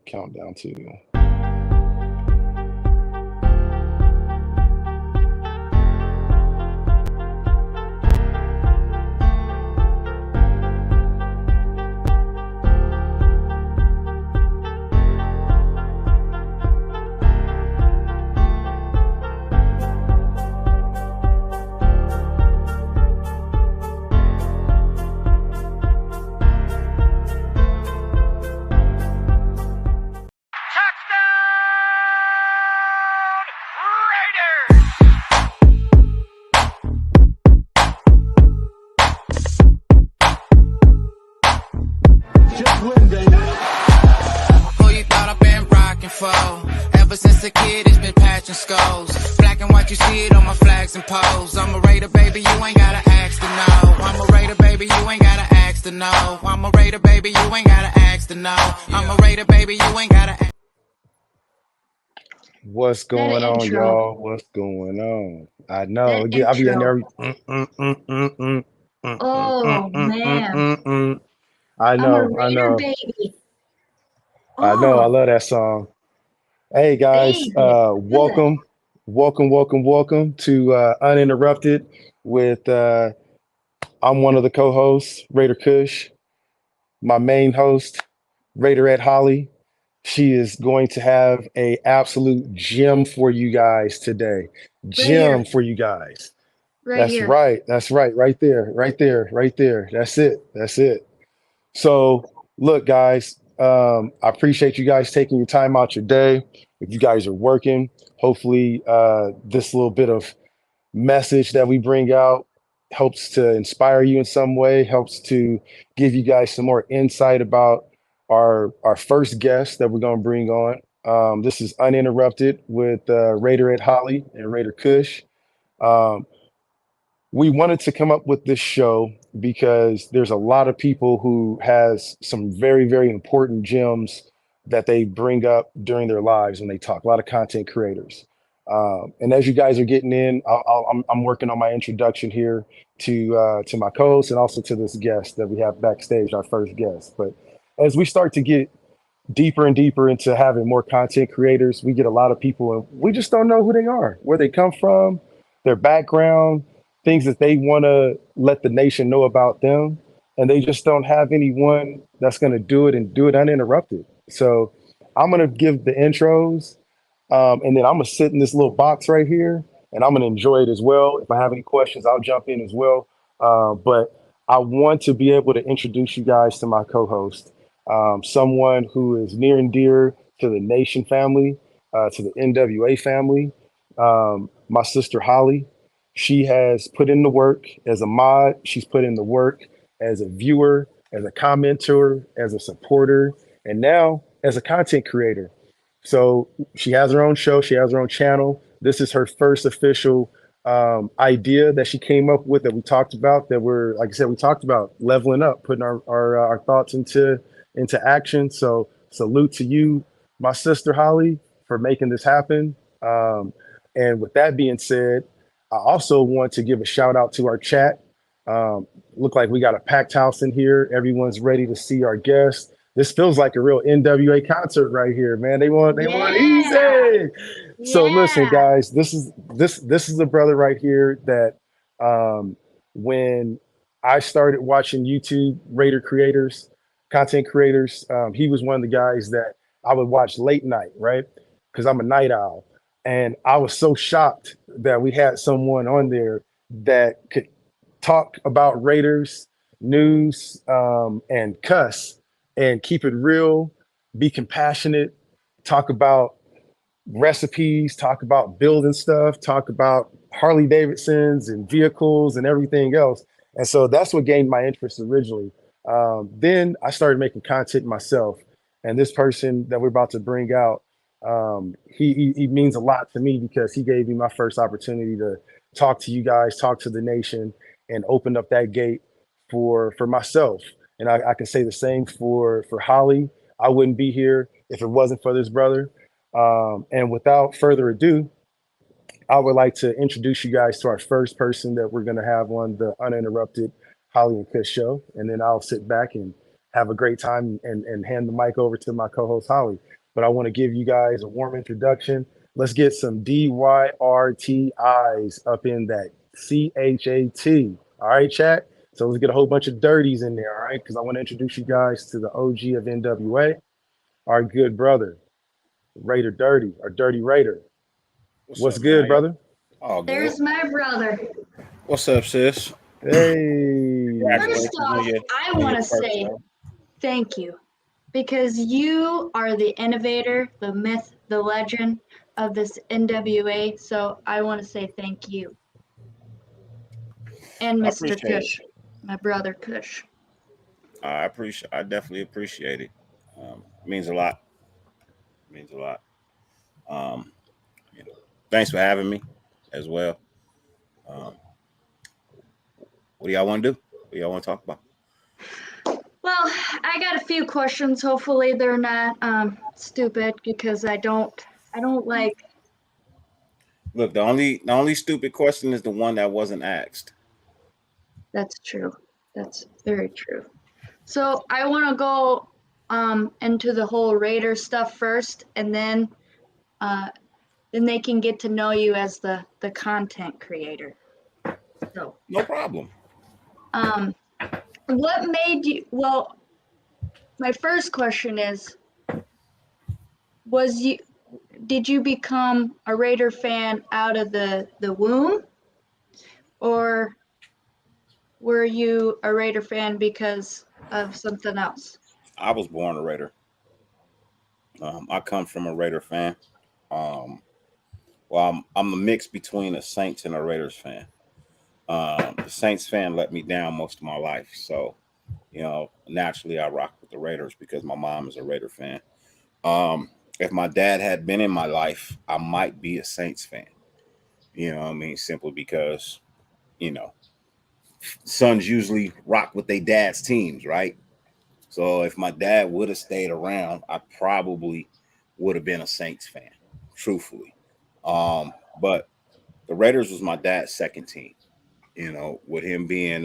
Countdown to. Who you thought I've been rocking for? Ever since a kid, it's been patching skulls. Black and white, you see it on my flags and poles. I'm a Raider, baby, you ain't gotta ask to know. I'm a Raider, baby, you ain't gotta ask to know. I'm a Raider, baby, you ain't gotta ask to know. I'm a Raider, baby, you ain't gotta ask. What's That going on, intro, y'all? What's going on? I know. that I'll be in intro. there. Oh man, I I'm a know. I Raider know. baby. I know. I Oh love that song. Hey guys, baby, it's good. welcome to Uninterrupted with I'm one of the co-hosts, Raider Kush, my main host, Raider at Holly. She is going to have a absolute gem for you guys today. Right here, Gem for you guys. right That's here. right. That's right. Right there. Right there. Right there. That's it. That's it. So, look, guys, I appreciate you guys taking your time out your day. If you guys are working, hopefully, this little bit of message that we bring out helps to inspire you in some way, helps to give you guys some more insight about our first guest that we're going to bring on. This is Uninterrupted with Raider at Holly and Raider Kush. Um, we wanted to come up with this show because there's a lot of people who has some very important gems that they bring up during their lives when they talk. A lot of content creators, and as you guys are getting in, I'm working on my introduction here to my co-host and also to this guest that we have backstage, our first guest. But as we start to get deeper and deeper into having more content creators, we get a lot of people and we just don't know who they are, where they come from, their background, things that they want to let the nation know about them. And they just don't have anyone that's going to do it and do it uninterrupted. So I'm going to give the intros, and then I'm going to sit in this little box right here and I'm going to enjoy it as well. If I have any questions, I'll jump in as well. But I want to be able to introduce you guys to my co host, someone who is near and dear to the Nation family, to the NWA family. My sister Holly, she has put in the work as a mod. She's put in the work as a viewer, as a commenter, as a supporter, and now as a content creator. So she has her own show. She has her own channel. This is her first official idea that she came up with that we talked about. That we're, like I said, we talked about leveling up, putting our thoughts into action. So salute to you, my sister Holly, for making this happen. And with that being said, I also want to give a shout out to our chat. Um, Look like we got a packed house in here. Everyone's ready to see our guests. This feels like a real NWA concert right here, man. They want Yeah, easy. So listen, yeah. guys, this is the brother right here that when I started watching YouTube Raider creators, content creators, he was one of the guys that I would watch late night, right? Because I'm a night owl. And I was so shocked that we had someone on there that could talk about Raiders news, and cuss and keep it real, be compassionate, talk about recipes, talk about building stuff, talk about Harley Davidsons and vehicles and everything else. And so that's what gained my interest originally. Then I started making content myself. And this person that we're about to bring out, he means a lot to me because he gave me my first opportunity to talk to you guys, talk to the nation, and open up that gate for myself. And I can say the same for Holly. I wouldn't be here if it wasn't for this brother. And without further ado, I would like to introduce you guys to our first person that we're going to have on the Uninterrupted Holly and Kush show. And then I'll sit back and have a great time and hand the mic over to my co-host Holly. But I want to give you guys a warm introduction. Let's get some DYRTIs up in that CHAT. All right, chat. So let's get a whole bunch of dirties in there, all right? Because I want to introduce you guys to the OG of NWA, our good brother, Raider Dirty, our Dirty Raider. What's What's up, man? How good, y'all? brother? All good. There's my brother. What's up, sis? Hey, First Congratulations off, I on want your to first say show. thank you because you are the innovator, the myth, the legend of this NWA. So I want to say thank you. And I Mr. appreciate it. Kush, my brother Kush. I definitely appreciate it. It means a lot. It means a lot. Um, you know, thanks for having me as well. Um, what do y'all want to do? What do y'all want to talk about? Well, I got a few questions. Hopefully they're not stupid because I don't like Look, the only stupid question is the one that wasn't asked. that's true. That's very true. So I want to go into the whole Raider stuff first, and uh, then they can get to know you as the content creator. So, No problem. um, what made you? Well, my first question is: Was you did you become a Raider fan out of the womb, or were you a Raider fan because of something else? I was born a Raider. I come from a Raider fan. Um, well, I'm a mix between a Saints and a Raiders fan. The Saints fan let me down most of my life, so naturally I rock with the Raiders because my mom is a Raider fan. If my dad had been in my life, I might be a Saints fan. You know what I mean? Simply because, you know, sons usually rock with their dad's teams, right? So if my dad would have stayed around, I probably would have been a Saints fan, truthfully. But the Raiders was my dad's second team. You know, with him being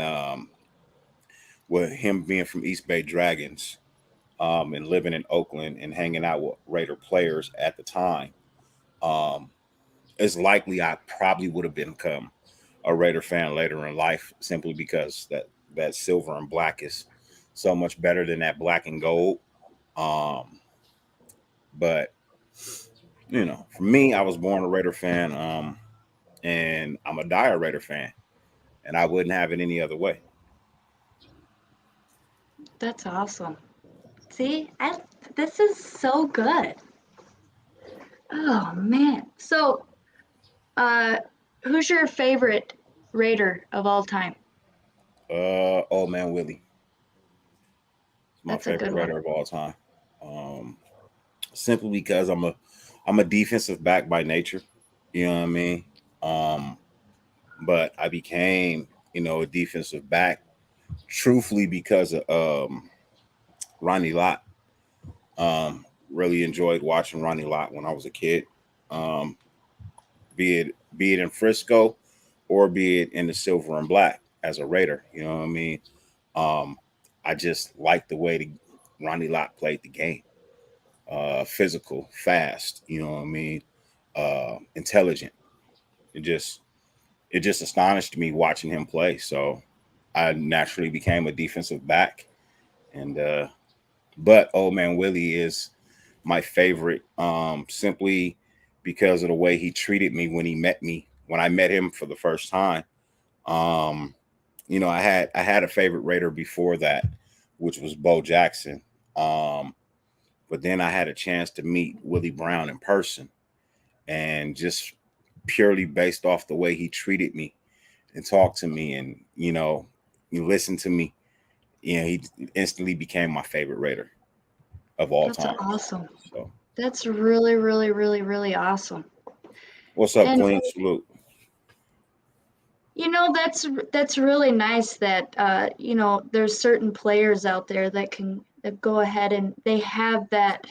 from East Bay Dragons, and living in Oakland and hanging out with Raider players at the time, um, it's likely I probably would have become a Raider fan later in life simply because that silver and black is so much better than that black and gold. Um, but for me, I was born a Raider fan, and I'm a dire Raider fan, and I wouldn't have it any other way. That's awesome. See, this is so good. Oh man. So, uh, who's your favorite Raider of all time? Old man Willie, it's my That's a favorite good one. Raider of all time. Um, Simply because I'm a defensive back by nature. You know what I mean? Um, but I became, a defensive back truthfully because of Ronnie Lott. Really enjoyed watching Ronnie Lott when I was a kid. Um, be it in Frisco or be it in the silver and black as a Raider. You know what I mean? Um, I just like the way Ronnie Lott played the game. Physical, fast. You know what I mean? Intelligent. It just it just astonished me watching him play. So I naturally became a defensive back, and but old man Willie is my favorite, simply because of the way he treated me when I met him for the first time. Um, I had a favorite Raider before that, which was Bo Jackson. Um, but then I had a chance to meet Willie Brown in person, and just purely based off the way he treated me and talked to me, and you listened to me, he instantly became my favorite Raider of all That's time. awesome. So, That's really, really, really, really awesome. what's up, And Queen? Salute. that's really nice that there's certain players out there that go ahead and they have that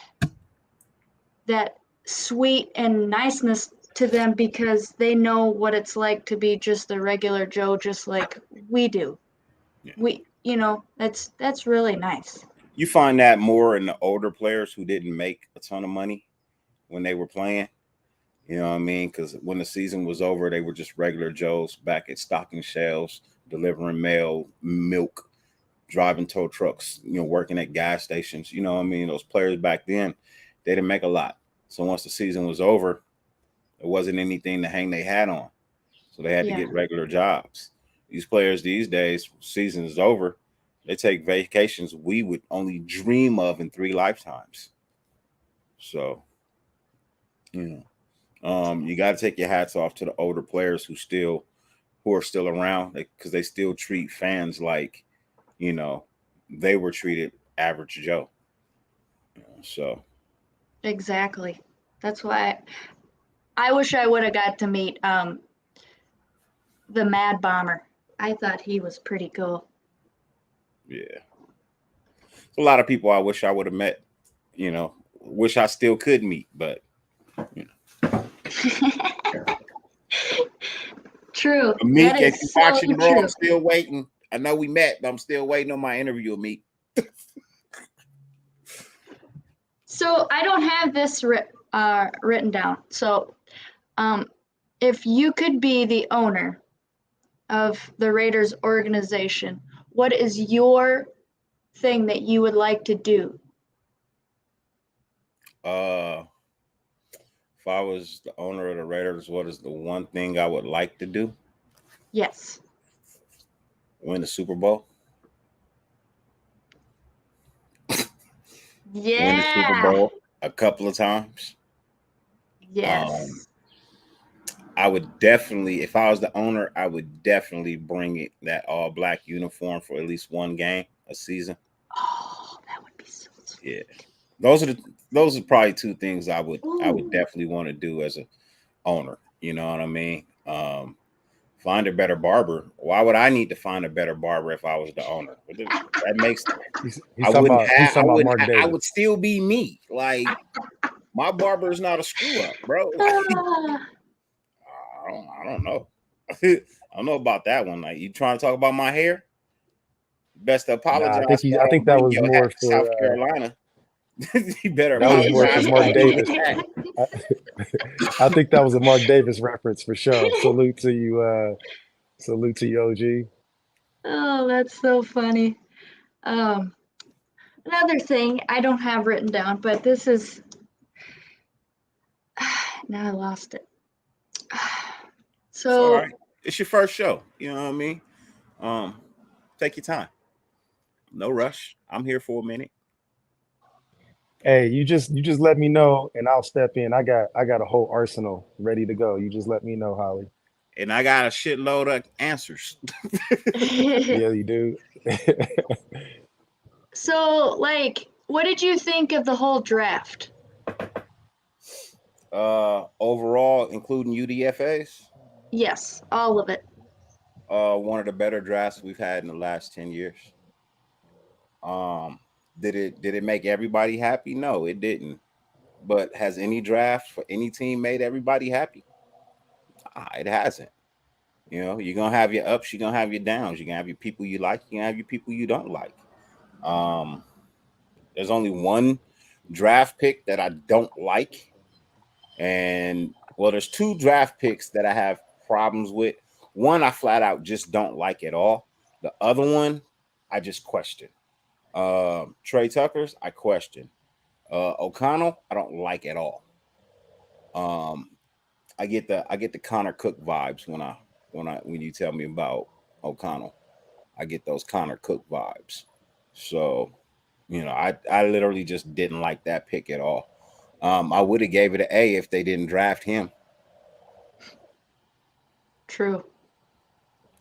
sweet and niceness to them because they know what it's like to be just a regular Joe, just like we do. Yeah. That's really nice. You find that more in the older players who didn't make a ton of money when they were playing. You know what I mean? Because when the season was over, they were just regular Joes back at stocking shelves, delivering mail, milk, driving tow trucks, working at gas stations. You know what I mean? Those players back then, they didn't make a lot. So once the season was over, it wasn't anything to hang their hat on. So they had to Yeah. get regular jobs. These players these days, season is over, they take vacations we would only dream of in 3 lifetimes. So, you got to take your hats off to the older players who are still around, because they still treat fans like, they were treated average Joe. So Exactly. That's why I wish I would have got to meet the Mad Bomber. I thought he was pretty cool. yeah, a lot of people I wish I would have met. Wish I still could meet, but True. Meek, That if is you're so watching, bro, true. I'm still waiting. I know we met, but I'm still waiting on my interview with Meek. So I don't have this written down. So if you could be the owner of the Raiders organization, what is your thing that you would like to do? If I was the owner of the Raiders, what is the one thing I would like to do? Yes. Win the Super Bowl. Yeah. Win the Super Bowl a couple of times. Yes. I would definitely, if I was the owner, I would definitely bring that all black uniform for at least one game a season. Oh, that would be so sweet. Yeah. Those are probably 2 things I would definitely want to do as a owner. You know what I mean? Find a better barber. Why would I need to find a better barber if I was the owner? That makes He's I talking wouldn't about have. he's talking about Mark I Davis. would still be me. Like, my barber is not a screw up, bro. I don't know. I don't know about that one. Like, you trying to talk about my hair? Best to apologize. Nah, I think that was more for South Carolina. You better that was more for apologize. Mark Davis. I think that was a Mark Davis reference for sure. Salute to you, OG. Oh, that's so funny. Another thing I don't have written down, but this is now I lost it. It's all So right. It's your first show. You know what I mean? Take your time. No rush. I'm here for a minute. Hey, you just let me know and I'll step in. I got a whole arsenal ready to go. You just let me know, Holly. And I got a shitload of answers. Yeah, you do. So, like, what did you think of the whole draft? Overall, including UDFAs, Yes, all of it. one of the better drafts we've had in the last 10 years. Did it make everybody happy? No, it didn't. But has any draft for any team made everybody happy? It hasn't. You're gonna have your ups, you're gonna have your downs, you're gonna have your people you like, you're gonna have your people you don't like. There's only one draft pick that I don't like. And well, there's 2 draft picks that I have problems with. One I flat out just don't like at all. The other one I just question. Trey Tucker's I question. O'Connell I don't like at all. I get the Connor Cook vibes when you tell me about O'Connell. I get those Connor Cook vibes. So, I literally just didn't like that pick at all. I would have gave it an A if they didn't draft him. True.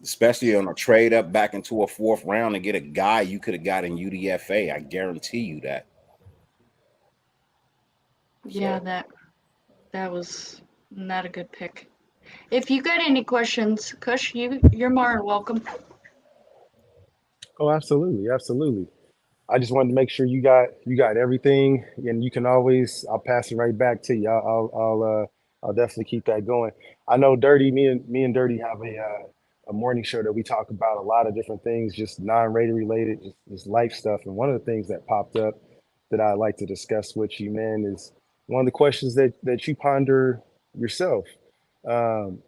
Especially on a trade up back into a 4th round and get a guy you could have got in UDFA. I guarantee you that. Yeah, that was not a good pick. If you got any questions, Kush, you're more than welcome. Oh, absolutely, absolutely. I just wanted to make sure you got everything, and you can always. I'll pass it right back to you. I'll definitely keep that going. I know Dirty. Me and Dirty have a morning show that we talk about a lot of different things, just non-Raider related, just life stuff. And one of the things that popped up that I'd like to discuss with you, man, is one of the questions that you ponder yourself. Um,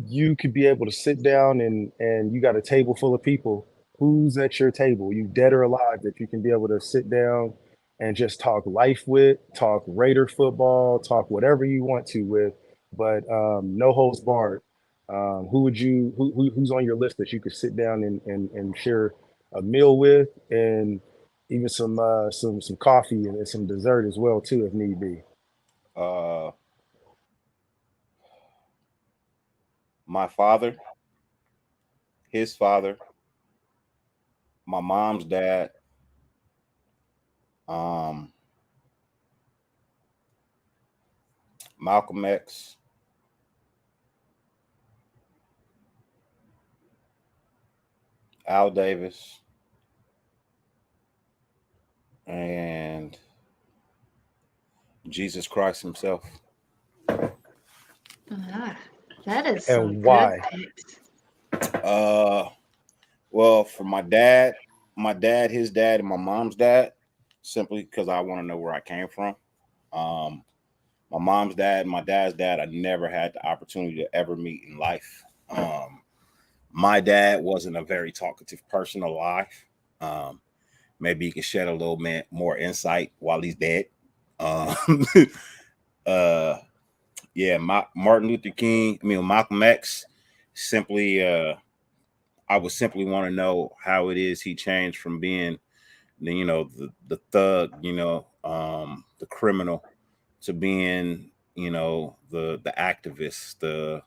you could be able to sit down and you got a table full of people. Who's at your table, you dead or alive, that you can be able to sit down and just talk life with, talk Raider football, talk whatever you want to with, but no holds barred. Who would you who's on your list that you could sit down and share a meal with, and even some coffee and some dessert as well too if need be. Uh, my father, his father, my mom's dad, um, Malcolm X, Al Davis, and Jesus Christ himself. Ah, that is some And good why? picks. Uh, well, for my dad, his dad, and my mom's dad, simply because I want to know where I came from. Um, my mom's dad, and my dad's dad, I never had the opportunity to ever meet in life. My dad wasn't a very talkative person alive. Um, Maybe he can shed a little bit more insight while he's dead. Um, uh, yeah, Martin Luther King, Malcolm X, simply, I would simply want to know how it is he changed from being the thug, the criminal, to being, the activist, the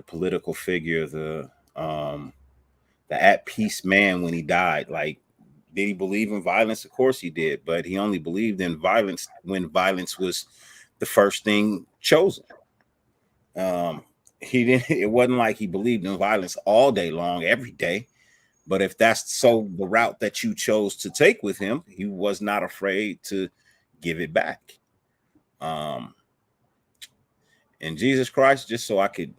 political figure, the at peace man when he died. Like, did he believe in violence? Of course he did, but he only believed in violence when violence was the first thing chosen. Um, he didn't. It wasn't like he believed in violence all day long, every day. But if that's so the route that you chose to take with him, he was not afraid to give it back. Um, and Jesus Christ, just so I could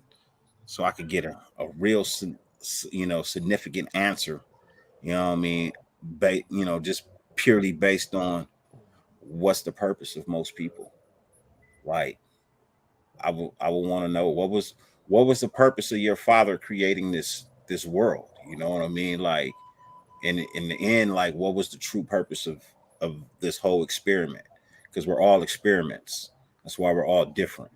get a real significant answer. You know what I mean? Just purely based on what's the purpose of most people. Like, I will want to know what was the purpose of your father creating this world. You know what I mean? Like, in the end, like, what was the true purpose of this whole experiment? Because we're all experiments. That's why we're all different.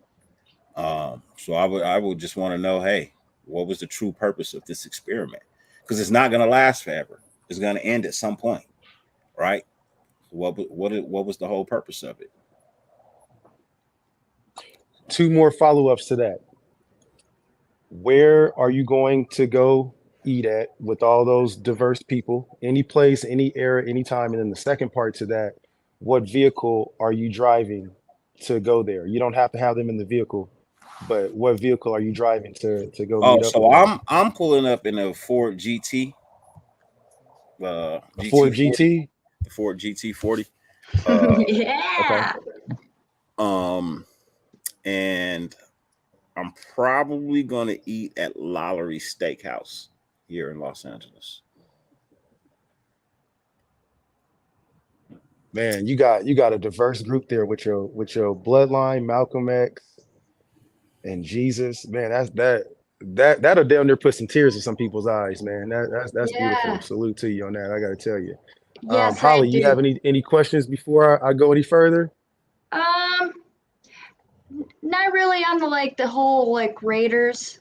So I would just want to know, hey, what was the true purpose of this experiment? Because it's not going to last forever. It's going to end at some point, right? What was the whole purpose of it? Two more follow-ups to that. Where are you going to go eat at with all those diverse people? Any place, any era, anytime. And then the second part to that, what vehicle are you driving to go there? You don't have to have them in the vehicle, but what vehicle are you driving to go Oh, meet up so with them? I'm pulling up in a Ford GT, A Ford GT40, GT? the Ford GT40. Uh, Okay. Yeah. um, and I'm probably gonna eat at Lowry Steakhouse here in Los Angeles. Man, you got a diverse group there with your bloodline, Malcolm X and Jesus. Man, that'll down there put some tears in some people's eyes, man. That's beautiful. Yeah. Salute to you on that. I got to tell you. Yes, I Holly, you have do. any questions before I go any further? Um, not really on the whole like Raiders,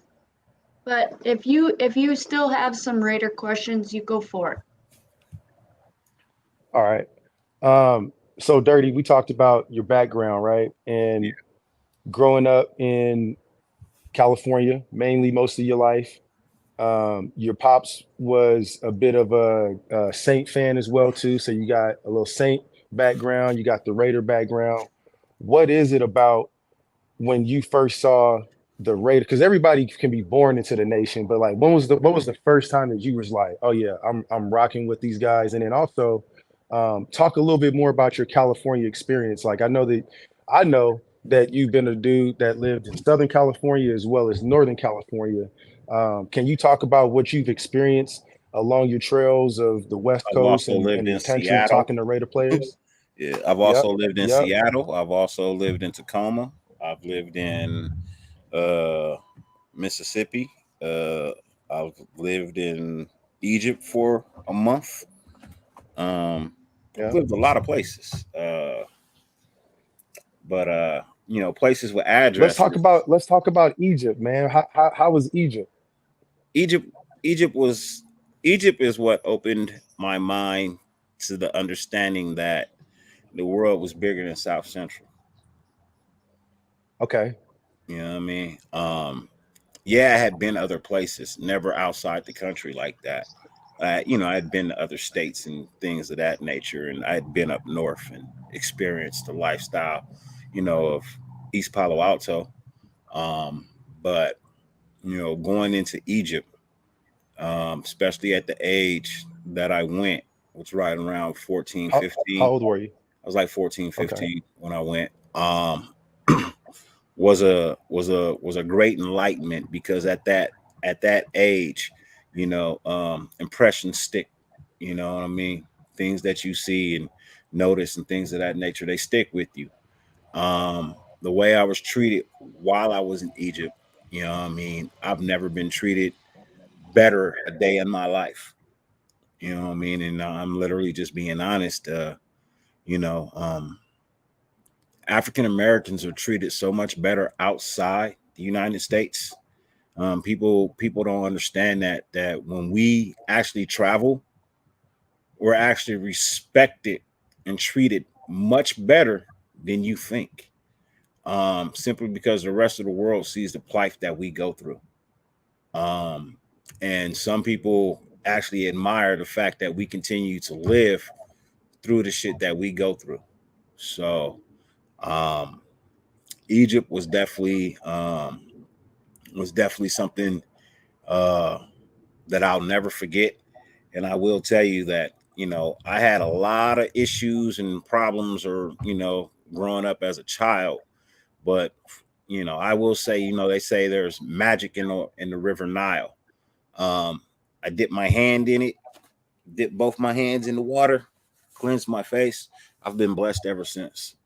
but if you still have some Raider questions, you go for it. All right. So Dirty, we talked about your background, right? And growing up in California, mainly most of your life. Your pops was a bit of a Saint fan as well too, so you got a little Saint background. You got the Raider background. What is it about when you first saw the Raider? Because everybody can be born into the nation, but like, what was the first time that you was like, oh yeah, I'm rocking with these guys? And then also, talk a little bit more about your California experience. Like, I know that you've been a dude that lived in Southern California as well as Northern California. Can you talk about what you've experienced along your trails of the West I've Coast also and lived in potentially Seattle. talking to Raider players? Yeah, I've Yep, also lived in yep. Seattle. I've also lived in Tacoma. I've lived in uh, Mississippi. Uh, I've lived in Egypt for a month. Um, I've Yeah. lived a lot of places, but places with addresses. Let's talk about Egypt, man. How was Egypt? Egypt, Egypt was Egypt is what opened my mind to the understanding that the world was bigger than South Central. Okay. You know what I mean? Yeah, I had been other places, never outside the country like that. I had been to other states and things of that nature, and I had been up north and experienced the lifestyle, of East Palo Alto. Um, but going into Egypt, especially at the age that I went, was right around 14, How 15. old were you? I was like 14, Okay. 15 when I went. Was a great enlightenment because at that age, impressions stick. You know what I mean? Things that you see and notice and things of that nature, they stick with you. The way I was treated while I was in Egypt, what I mean, I've never been treated better a day in my life. You know what I mean? And I'm literally just being honest. You know, um, African Americans are treated so much better outside the United States. People don't understand that when we actually travel, we're actually respected and treated much better than you think. Simply because the rest of the world sees the plight that we go through. Um, and some people actually admire the fact that we continue to live through the shit that we go through. So um, Egypt was definitely something uh, that I'll never forget. And I will tell you that I had a lot of issues and problems, or growing up as a child. But I will say, they say there's magic in the River Nile. Um, I dipped my hand in it, dipped both my hands in the water, cleansed my face. I've been blessed ever since.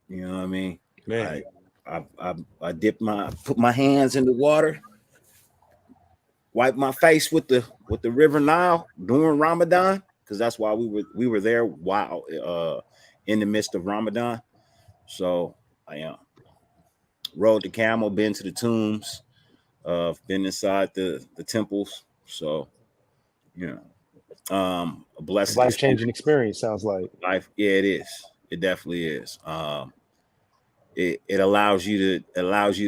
You know what I mean? I Man, I put my hands in the water, wiped my face with the River Nile during Ramadan, because that's why we were there while in the midst of Ramadan. So I rode the camel, been to the tombs, been inside the temples. So you a blessed life-changing experience. experience sounds like. Life, yeah, it is. It definitely is. It allows you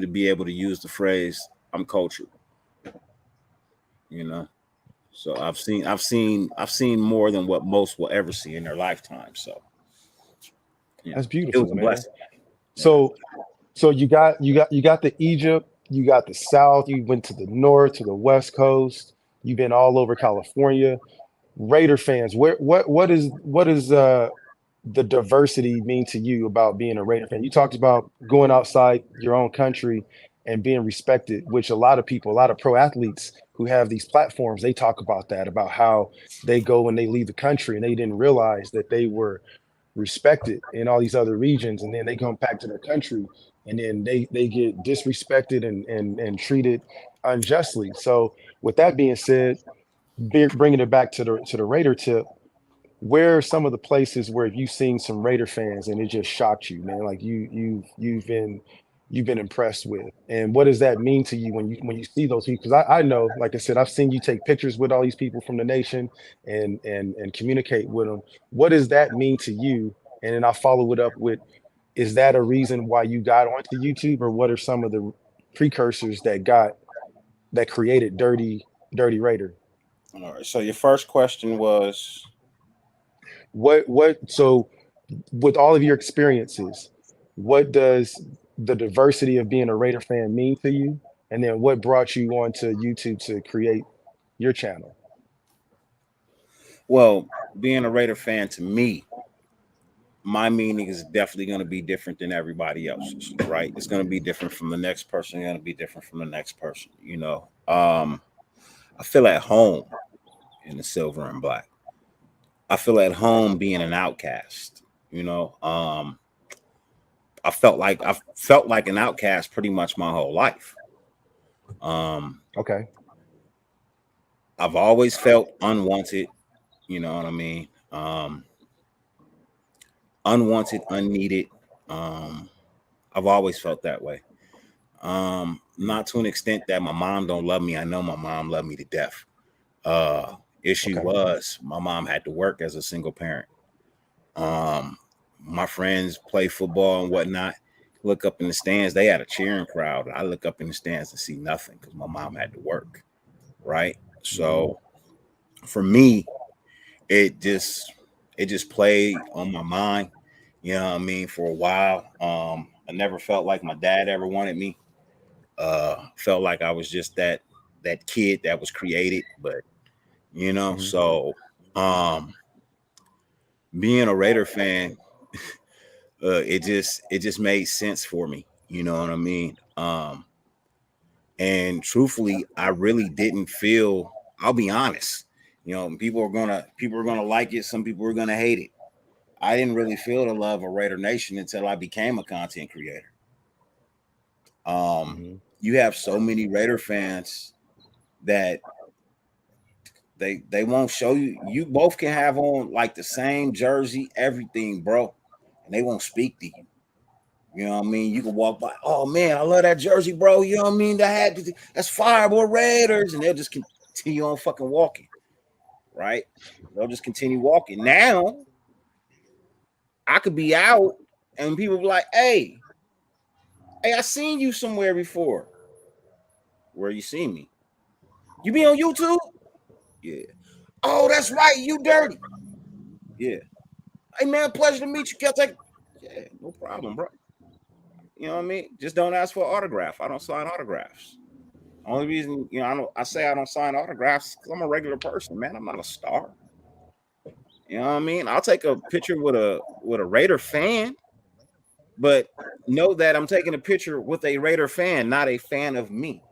to be able to use the phrase "I'm cultured." You know, so I've seen more than what most will ever see in their lifetime. So That's it was beautiful, a man. blessing. Yeah. So you got the Egypt, you got the South, you went to the North, to the West Coast, you've been all over California. Raider fans, what is the diversity mean to you about being a Raider fan? You talked about going outside your own country and being respected, which a lot of people, a lot of pro athletes who have these platforms, they talk about that, about how they go and they leave the country and they didn't realize that they were respected in all these other regions, and then they come back to their country and then they get disrespected and treated unjustly. So with that being said, bringing it back to the Raider tip, where are some of the places where you've seen some Raider fans and it just shocked you, man? Like you've been impressed with, and what does that mean to you when you see those people? Because I know, like I said, I've seen you take pictures with all these people from the nation and communicate with them. What does that mean to you? And then I'll follow it up with, is that a reason why you got onto YouTube, or what are some of the precursors that created Dirty Raider? All right. So your first question was, So with all of your experiences, what does the diversity of being a Raider fan mean to you? And then what brought you onto YouTube to create your channel? well, being a Raider fan to me, my meaning is definitely going to be different than everybody else's, right? It's going to be different from the next person. It's going to be different from the next person. I feel at home in the silver and black. I feel at home being an outcast. You know, I felt like an outcast pretty much my whole life. Okay. I've always felt unwanted. You know what I mean? Unwanted, unneeded. Um, I've always felt that way. Not to an extent that my mom don't love me. I know my mom loved me to death. Uh, Issue Okay. was my mom had to work as a single parent. Um, my friends play football and whatnot. Look up in the stands, they had a cheering crowd. I look up in the stands and see nothing because my mom had to work. Right. Mhm. So for me, it just it just played on my mind. You know what I mean? For a while. I never felt like my dad ever wanted me. Felt like I was just that kid that was created, but Mhm. so um being a Raider fan, it just made sense for me. You know what I mean? And truthfully, I really didn't feel. I'll be honest. People are gonna like it. Some people are gonna hate it. I didn't really feel the love of Raider Nation until I became a content creator. Um, Mhm. you have so many Raider fans that they won't show you. You both can have on like the same jersey, everything, bro, and they won't speak to you. You know what I mean? You can walk by, oh man, I love that jersey, bro. You know what I mean? That's fire, boy, Raiders, and they'll just continue on fucking walking, right? They'll just continue walking. Now I could be out, and people be like, hey, I seen you somewhere before. Where you seen me? You be on YouTube? Yeah. Oh, that's right. You dirty. Yeah. Hey man, pleasure to meet you. Can I take? Yeah, no problem, bro. You know what I mean? Just don't ask for an autograph. I don't sign autographs. Only reason, I say I don't sign autographs because I'm a regular person, man. I'm not a star. You know what I mean? I'll take a picture with a Raider fan, but know that I'm taking a picture with a Raider fan, not a fan of me.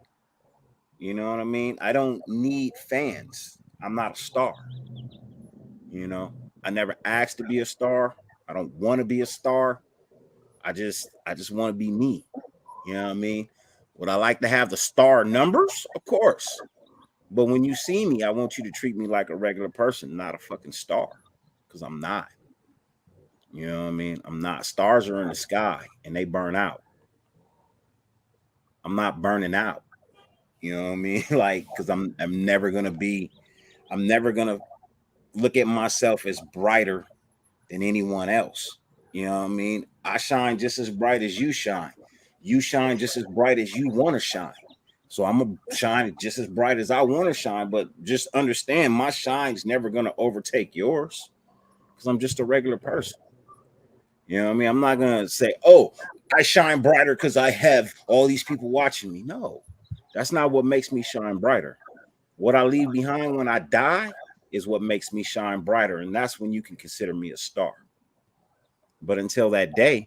You know what I mean? I don't need fans. I'm not a star. You know, I never asked to be a star. I don't want to be a star. I just want to be me. You know what I mean? Would I like to have the star numbers? Of course. But when you see me, I want you to treat me like a regular person, not a fucking star. Because I'm not. You know what I mean? I'm not. Stars are in the sky and they burn out. I'm not burning out. You know what I mean? Like, because I'm never gonna look at myself as brighter than anyone else. You know what I mean? I shine just as bright as you shine. You shine just as bright as you want to shine. So I'm gonna shine just as bright as I want to shine, but just understand my shine's never gonna overtake yours because I'm just a regular person. You know what I mean? I'm not gonna say, oh, I shine brighter because I have all these people watching me. No, that's not what makes me shine brighter. What I leave behind when I die is what makes me shine brighter, and that's when you can consider me a star. But until that day,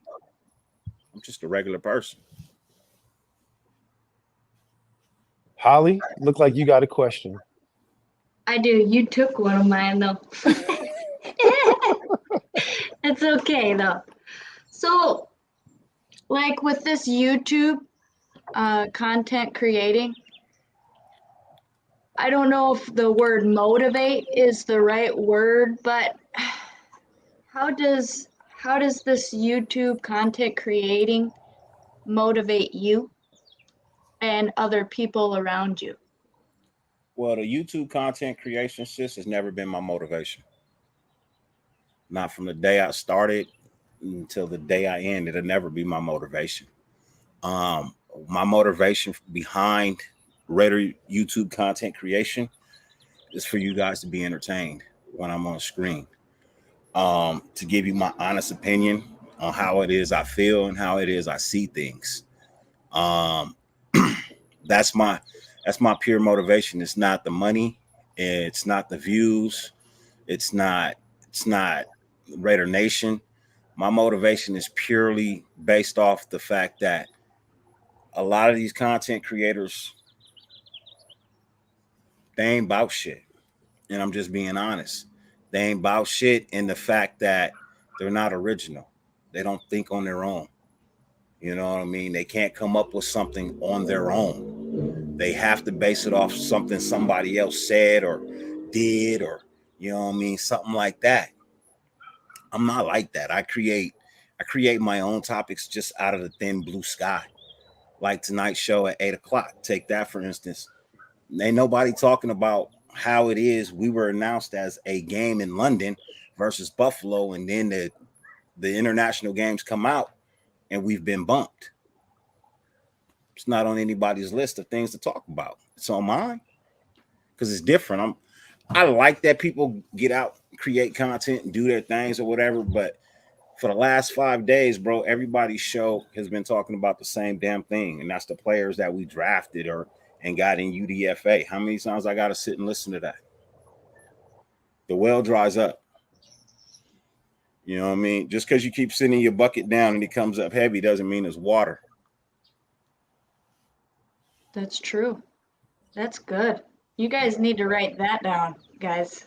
I'm just a regular person. Holly, look like you got a question. I do. You took one of mine though. It's okay though. So, like with this YouTube content creating, I don't know if the word motivate is the right word, but how does this YouTube content creating motivate you and other people around you? Well, the YouTube content creation sis has never been my motivation. Not from the day I started until the day I end. It'll never be my motivation. Um, my motivation behind Raider YouTube content creation is for you guys to be entertained when I'm on screen. To give you my honest opinion on how it is I feel and how it is I see things. Um, that's my pure motivation. It's not the money. It's not the views. It's not Raider Nation. My motivation is purely based off the fact that a lot of these content creators They ain't about shit. And I'm just being honest. They ain't about shit in the fact that they're not original. They don't think on their own. You know what I mean? They can't come up with something on their own. They have to base it off something somebody else said or did, or you know what I mean, something like that. I'm not like that. I create my own topics just out of the thin blue sky. Like tonight's show at 8 o'clock. Take that for instance. Ain't nobody talking about how it is we were announced as a game in London versus Buffalo, and then the international games come out and we've been bumped. It's not on anybody's list of things to talk about. It's on mine because it's different. I like that people get out, create content, and do their things or whatever. But for the last 5 days, bro, everybody's show has been talking about the same damn thing, and that's the players that we drafted and got in UDFA. How many times I got to sit and listen to that? The well dries up. You know what I mean? Just because you keep sitting your bucket down and it comes up heavy doesn't mean it's water. That's true. That's good. You guys need to write that down, guys.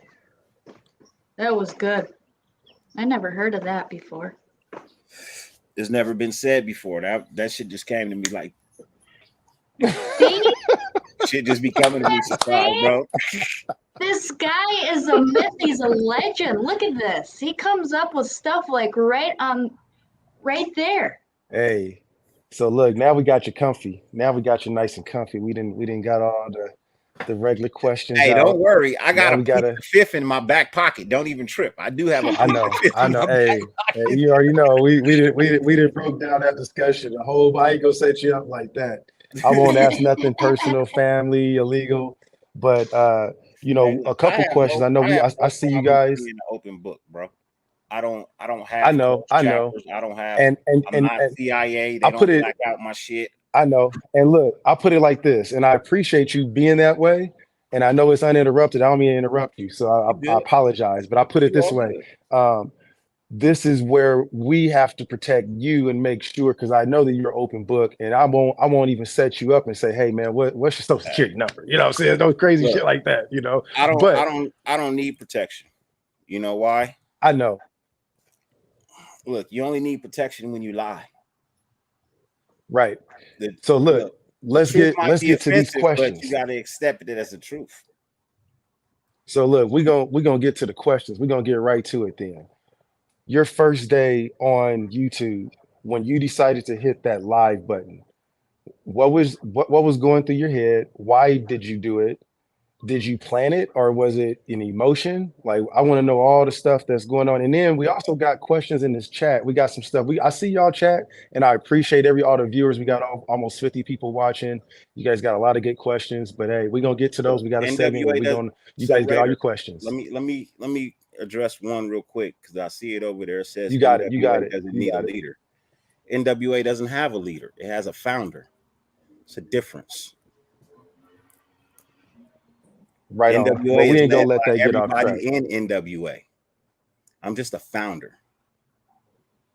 That was good. I never heard of that before. It's never been said before. That shit just came to me like, See? shit just be coming to me surprise, bro. This guy is a myth. He's a legend. Look at this. He comes up with stuff like right there. Hey, so look, now we got you comfy. Now we got you nice and comfy. We didn't got all the regular questions. Hey, out. don't worry. I got a fifth in my back pocket. Don't even trip. I do have a I know. Hey, you already know. We didn't broke down that discussion. The whole I ain't gonna set you up like that. I won't ask nothing personal, family, illegal, but you know, a couple questions. I know I see you guys in the open book, bro. I don't have. I know. I don't have. And I'm not CIA. They I put don't it. black out my shit. I know. And look, I put it like this, and I appreciate you being that way. And I know it's uninterrupted. I don't mean to interrupt you, so I apologize. But I put it this way: this is where we have to protect you and make sure, because I know that you're an open book, and I won't even set you up and say, "Hey, man, what's your social security number?" You know what I'm saying? Those crazy shit like that. You know. I don't need protection. You know why? I know. Look, you only need protection when you lie. Right. So look, let's get to these questions. But you got to accept it as the truth. So look, we're gonna get to the questions. We're gonna get right to it then. Your first day on YouTube, when you decided to hit that live button, what was going through your head? Why did you do it? Did you plan it, or was it an emotion? Like, I want to know all the stuff that's going on. And then we also got questions in this chat. We got some stuff. I see y'all chat, and I appreciate all the viewers. We got almost 50 people watching. You guys got a lot of good questions, but hey, we're gonna get to those. We got a segment where you guys get all your questions. Let me address one real quick, because I see it over there. It says you got it. Doesn't need a leader. NWA doesn't have a leader. It has a founder. It's a difference. Right NWA on. Well, we ain't gonna let that get off track. In NWA, I'm just a founder.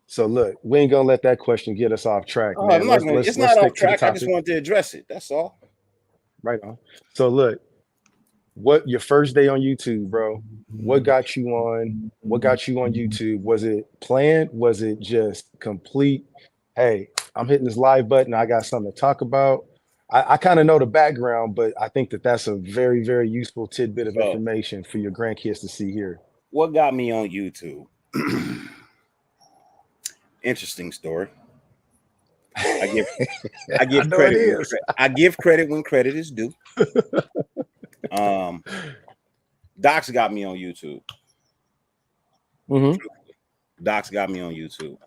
So look, we ain't gonna let that question get us off track. Oh, man. It's not off track. I just wanted to address it. That's all. Right on. So look, what your first day on YouTube, bro? What got you on? What got you on YouTube? Was it planned? Was it just complete? Hey, I'm hitting this live button. I got something to talk about. I kind of know the background, but I think that's a very, very useful tidbit of information for your grandkids to see here. What got me on YouTube? Interesting story. I give credit. I give credit when credit is due. Doc's got me on YouTube. Mm-hmm. Doc's got me on YouTube.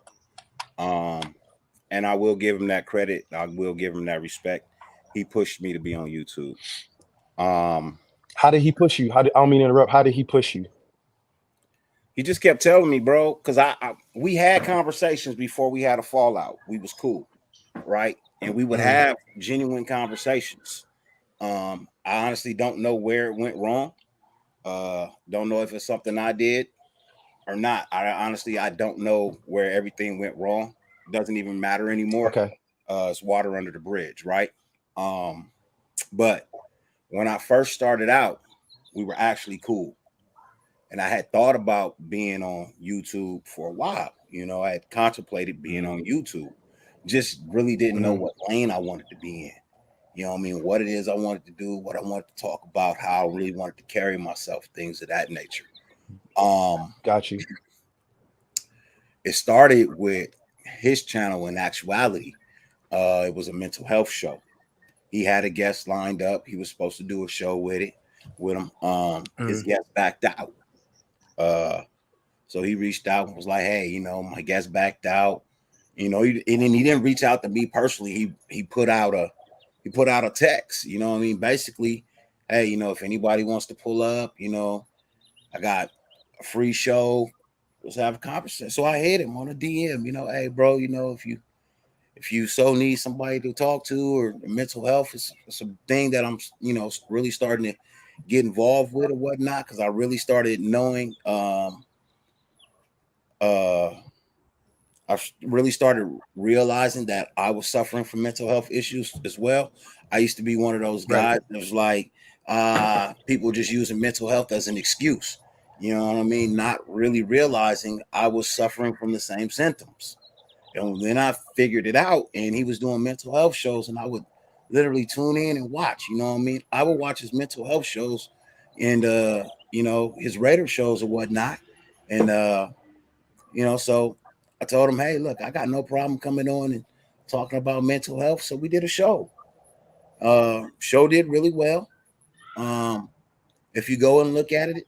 And I will give him that credit. I will give him that respect. He pushed me to be on YouTube. How did he push you? I don't mean to interrupt. How did he push you? He just kept telling me, bro, because we had conversations before we had a fallout. We was cool, right? And we would have genuine conversations. I honestly don't know where it went wrong. Don't know if it's something I did or not. I don't know where everything went wrong. It doesn't even matter anymore. Okay. It's water under the bridge, right? But when I first started out, we were actually cool. And I had thought about being on YouTube for a while. You know, I had contemplated being on YouTube. Just really didn't know what lane I wanted to be in. You know what I mean? What it is I wanted to do, what I wanted to talk about, how I really wanted to carry myself, things of that nature. Got you. It started with his channel in actuality. It was a mental health show. He had a guest lined up. He was supposed to do a show with him. His guest backed out. So he reached out and was like, "Hey, you know, my guest backed out." You know, and then he didn't reach out to me personally. He put out a text. You know what I mean? Basically, hey, you know, if anybody wants to pull up, you know, I got a free show. Let's have a conversation. So I hit him on a DM. You know, hey, bro, you know, if you so need somebody to talk to, or mental health is a thing that I'm, you know, really starting to get involved with or whatnot, because I really started knowing I really started realizing that I was suffering from mental health issues as well. I used to be one of those guys that was like, people just using mental health as an excuse. You know what I mean? Not really realizing I was suffering from the same symptoms. And then I figured it out, and he was doing mental health shows, and I would literally tune in and watch. You know what I mean? I would watch his mental health shows and you know, his Raider shows or whatnot. And you know, so I told him, hey, look, I got no problem coming on and talking about mental health. So we did a show. Show did really well. If you go and look at it,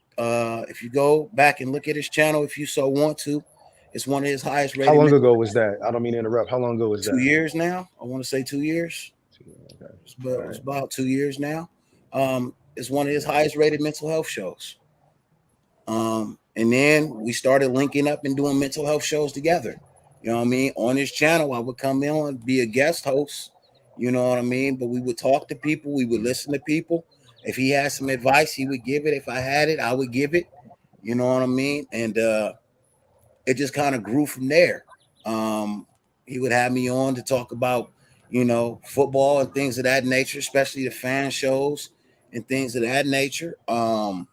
if you go back and look at his channel, if you so want to, it's one of his highest How rated. long ago was that? I don't mean to interrupt. How long ago was that? 2 years now. I want to say 2 years. Okay. It's about 2 years now. It's one of his highest rated mental health shows. And then we started linking up and doing mental health shows together. You know what I mean? On his channel, I would come in and be a guest host. You know what I mean? But we would talk to people. We would listen to people. If he had some advice, he would give it. If I had it, I would give it. You know what I mean? And it just kind of grew from there. He would have me on to talk about, you know, football and things of that nature, especially the fan shows and things of that nature. And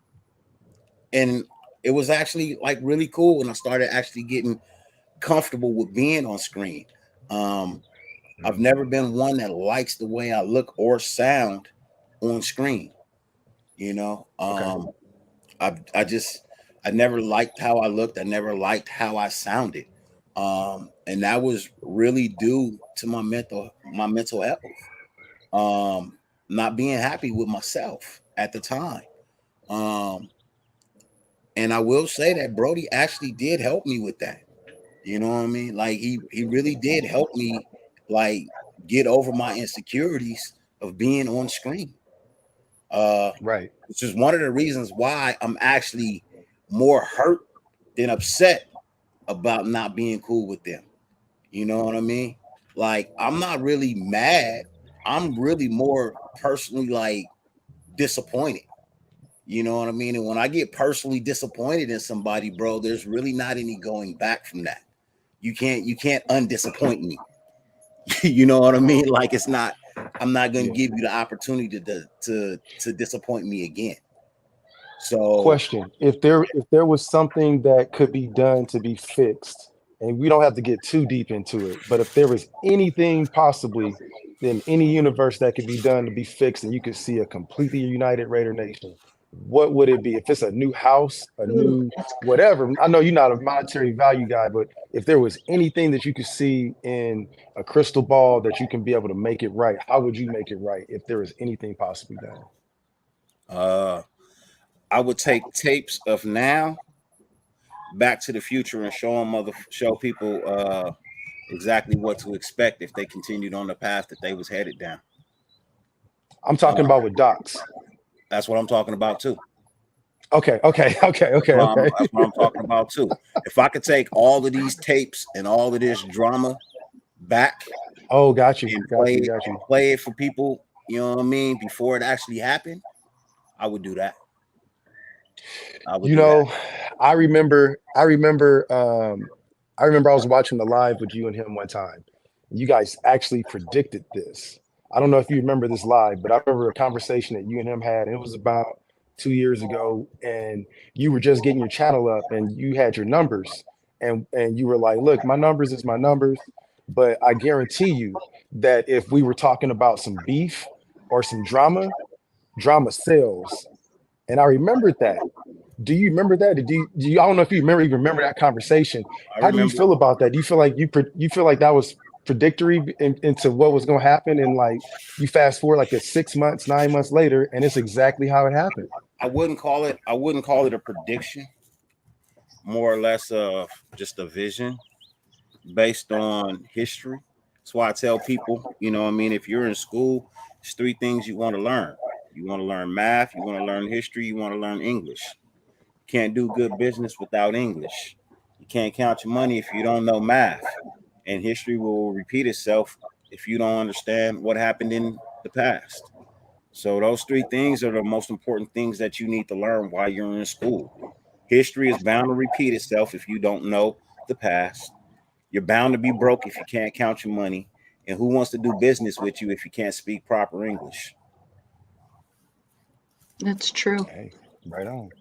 it was actually like really cool when I started actually getting comfortable with being on screen. I've never been one that likes the way I look or sound on screen. You know, I never liked how I looked. I never liked how I sounded. And that was really due to my mental health. Not being happy with myself at the time. And I will say that Brody actually did help me with that. You know what I mean? Like he really did help me like get over my insecurities of being on screen. Right. Which is one of the reasons why I'm actually more hurt than upset about not being cool with them. You know what I mean? Like I'm not really mad. I'm really more personally like disappointed. You know what I mean? And when I get personally disappointed in somebody, bro, there's really not any going back from that. You can't undisappoint me. You know what I mean? Like it's not. I'm not going to give you the opportunity to disappoint me again. So Question: if there was something that could be done to be fixed, and we don't have to get too deep into it, but if there was anything possibly in any universe that could be done to be fixed, and you could see a completely united Raider Nation, what would it be? If it's a new house, a Ooh, new that's good. whatever. I know you're not a monetary value guy, but if there was anything that you could see in a crystal ball that you can be able to make it right, how would you make it right if there is anything possibly done? uh, I would take tapes of now, Back to the Future, and show people exactly what to expect if they continued on the path that they was headed down. I'm talking about with docs. That's what I'm talking about too. Okay, okay, okay, okay, okay. That's what I'm talking about too. If I could take all of these tapes and all of this drama back Oh, got you, and got you, got you. play it for people, you know what I mean, before it actually happened, I would do that. I would You do that. know, I remember, I remember, I remember I was watching the live with you and him one time. You guys actually predicted this. I don't know if you remember this live, but I remember a conversation that you and him had. And it was about 2 years ago, and you were just getting your channel up, and you had your numbers, and you were like, "Look, my numbers is my numbers, but I guarantee you that if we were talking about some beef or some drama, drama sells." And I remembered that. Do you remember that? I don't know if you remember even remember that conversation. I How do you remember. feel about that? Do you feel like you feel like that was predictory into what was going to happen, and like you fast forward like a 6 months, 9 months later, and it's exactly how it happened? I wouldn't call it. I wouldn't call it a prediction. More or less of just a vision based on history. That's why I tell people, you know what I mean, if you're in school, it's three things you want to learn. You want to learn math, you want to learn history, you want to learn English. You can't do good business without English. You can't count your money if you don't know math. And history will repeat itself if you don't understand what happened in the past. So those three things are the most important things that you need to learn while you're in school. History is bound to repeat itself if you don't know the past. You're bound to be broke if you can't count your money. And who wants to do business with you if you can't speak proper English? That's true. Hey, right on.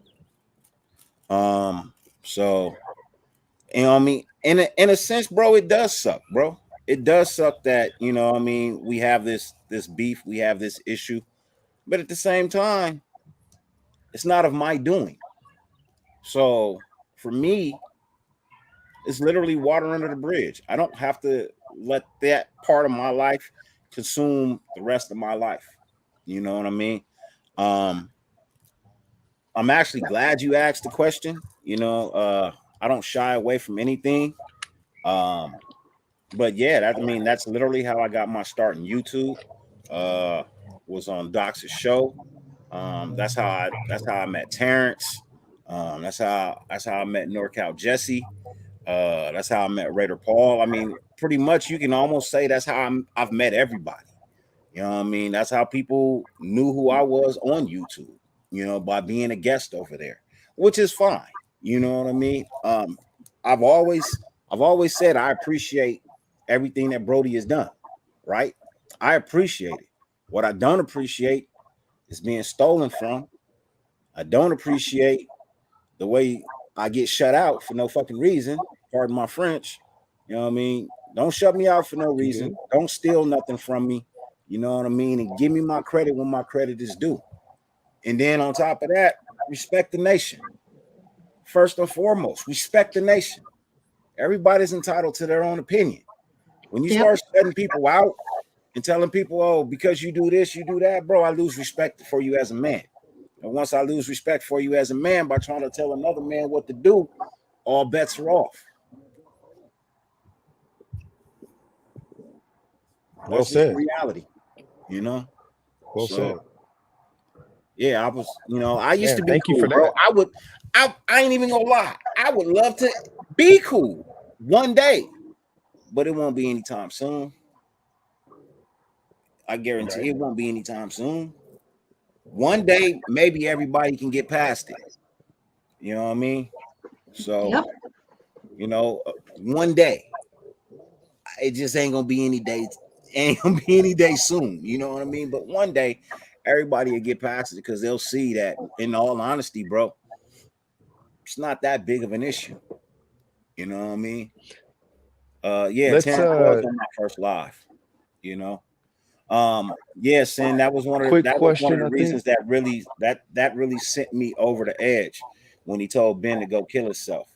So you know what I mean? In a sense, bro, it does suck, bro. It does suck that, you know what I mean, we have this beef, we have this issue, but at the same time, it's not of my doing. So for me, it's literally water under the bridge. I don't have to let that part of my life consume the rest of my life. You know what I mean? Um, I'm actually glad you asked the question. You know, I don't shy away from anything. Um, but yeah, I mean, that's literally how I got my start in YouTube. Uh, was on Doc's show. That's how I met Terrence. That's how I met NorCal Jesse. That's how I met Raider Paul. I mean, pretty much you can almost say that's how I've met everybody. You know what I mean? That's how people knew who I was on YouTube, you know, by being a guest over there, which is fine. You know what I mean? I've always I've always said I appreciate everything that Brody has done, right? I appreciate it. What I don't appreciate is being stolen from. I don't appreciate the way I get shut out for no fucking reason. Pardon my French. You know what I mean? Don't shut me out for no You reason. good? Don't steal nothing from me. You know what I mean? And give me my credit when my credit is due. And then on top of that, respect the nation. First and foremost, respect the nation. Everybody's entitled to their own opinion. When you Yep. start shutting people out and telling people, oh, because you do this, you do that, bro, I lose respect for you as a man. And once I lose respect for you as a man by trying to tell another man what to do, all bets are off. Well That's just said. reality, you know? Well said. So yeah, I used to Man, be thank you cool, for bro. that. I ain't even gonna lie. I would love to be cool one day, but it won't be anytime soon. I guarantee Right. it won't be anytime soon. One day, maybe everybody can get past it. You know what I mean? So, Yep. one day, it just ain't gonna be any day, ain't gonna be any day soon. You know what I mean? But one day, everybody will get past it because they'll see that, in all honesty, bro, it's not that big of an issue. You know what I mean? Yeah, Let's Terrence was on my first live, you know. Yes, and quick that was one of question, the I think. reasons that really sent me over the edge when he told Ben to go kill himself.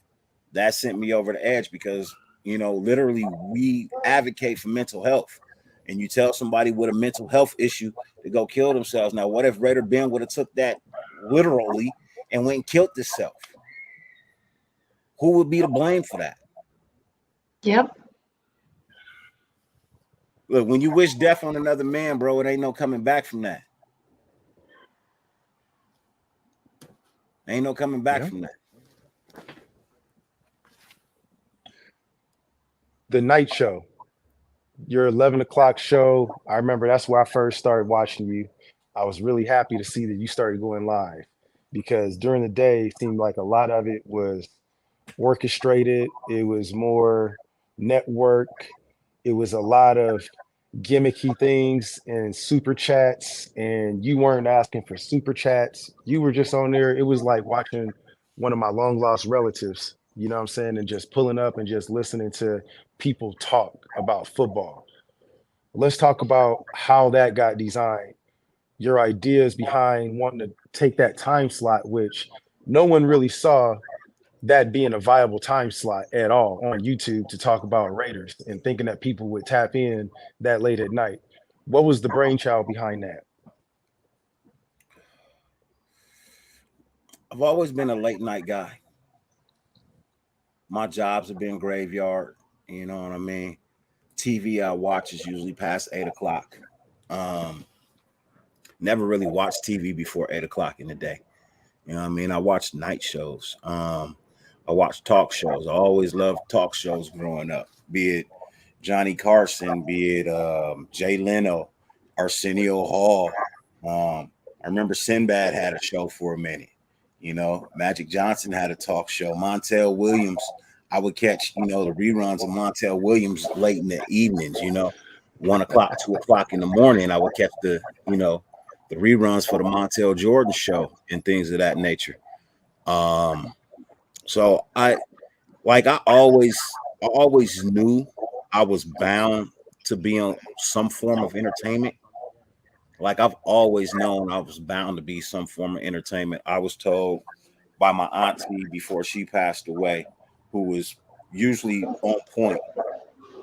That sent me over the edge because literally we advocate for mental health. And you tell somebody with a mental health issue to go kill themselves. Now, what if Raider Ben would have took that literally and went and killed himself? Who would be to blame for that? Yep. Look, when you wish death on another man, bro, it ain't no coming back from that. Ain't no coming back Yeah. from that. The night show, your 11 o'clock show. I remember that's where I first started watching you. I was really happy to see that you started going live because during the day, it seemed like a lot of it was orchestrated. It was more network. It was a lot of gimmicky things and super chats, and you weren't asking for super chats. You were just on there. It was like watching one of my long lost relatives, you know what I'm saying, and just pulling up and just listening to people talk about football. Let's talk about how that got designed, your ideas behind wanting to take that time slot, which no one really saw that being a viable time slot at all on YouTube to talk about Raiders, and thinking that people would tap in that late at night. What was the brainchild behind that? I've always been a late night guy. My jobs have been graveyard. You know what I mean? TV I watch is usually past 8 o'clock. Um, Never really watched TV before 8 o'clock in the day. You know what I mean? I watched night shows. I watched talk shows. I always loved talk shows growing up, be it Johnny Carson, be it Jay Leno, Arsenio Hall. I remember Sinbad had a show for a minute. You know, Magic Johnson had a talk show. Montel Williams, I would catch, the reruns of Montel Williams late in the evenings, 1 o'clock, 2 o'clock in the morning. I would catch the reruns for the Montel Jordan show and things of that nature. So I always knew I was bound to be on some form of entertainment. Like I've always known I was bound to be some form of entertainment. I was told by my auntie before she passed away, who was usually on point.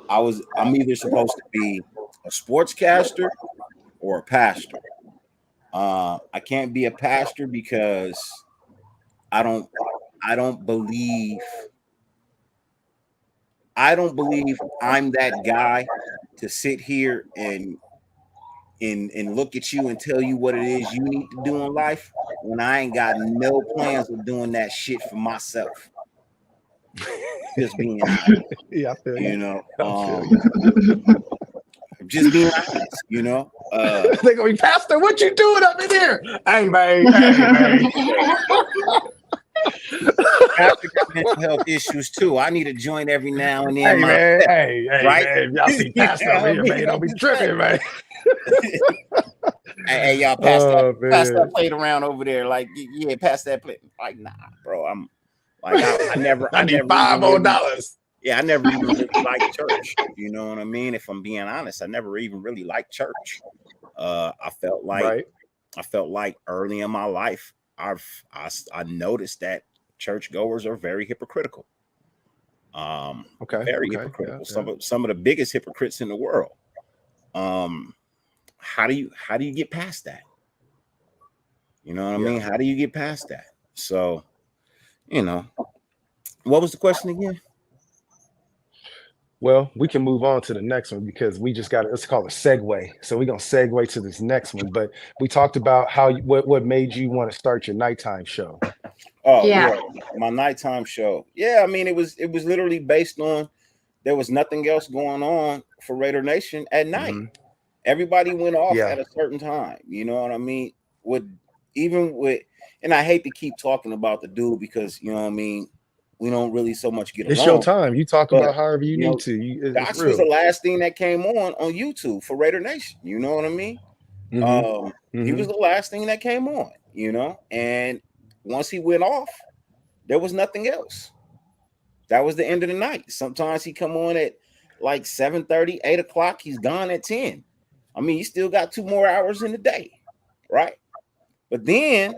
I'm either supposed to be a sportscaster or a pastor. I can't be a pastor because I don't believe I'm that guy to sit here and look at you and tell you what it is you need to do in life when I ain't got no plans of doing that shit for myself. Just being honest. Yeah, I feel you. Just being honest, They're gonna be, Pastor, what you doing up in here? Hey man, hey man. Pastor got mental health issues too. I need a joint every now and then. Hey man, hey right? man. Y'all see Pastor over here, man. Don't be tripping, man. Hey, y'all pass that plate around over there. Like, yeah, pass that plate. Like, nah, bro. I'm like, I never. I need $5 more. Yeah, I never even really liked church. You know what I mean? If I'm being honest, I never even really liked church. I felt like early in my life, I noticed that churchgoers are very hypocritical. Very hypocritical. Yeah. Some of the biggest hypocrites in the world. How do you get past that? You know what I mean? How do you get past that? So, what was the question again? Well, we can move on to the next one because we just got let's call it a segue. So we're gonna segue to this next one. But we talked about what made you want to start your nighttime show. Oh yeah, my nighttime show. Yeah, I mean it was literally based on there was nothing else going on for Raider Nation at night. Mm-hmm. Everybody went off at a certain time. You know what I mean? And I hate to keep talking about the dude because you know what I mean. We don't really so much get along. It's your time. You talk about however you need to. Docs was the last thing that came on YouTube for Raider Nation. You know what I mean? Mm-hmm. He was the last thing that came on. And once he went off, there was nothing else. That was the end of the night. Sometimes he come on at like 7:30, 8 o'clock. He's gone at 10. I mean, you still got 2 more hours in the day, right? But then,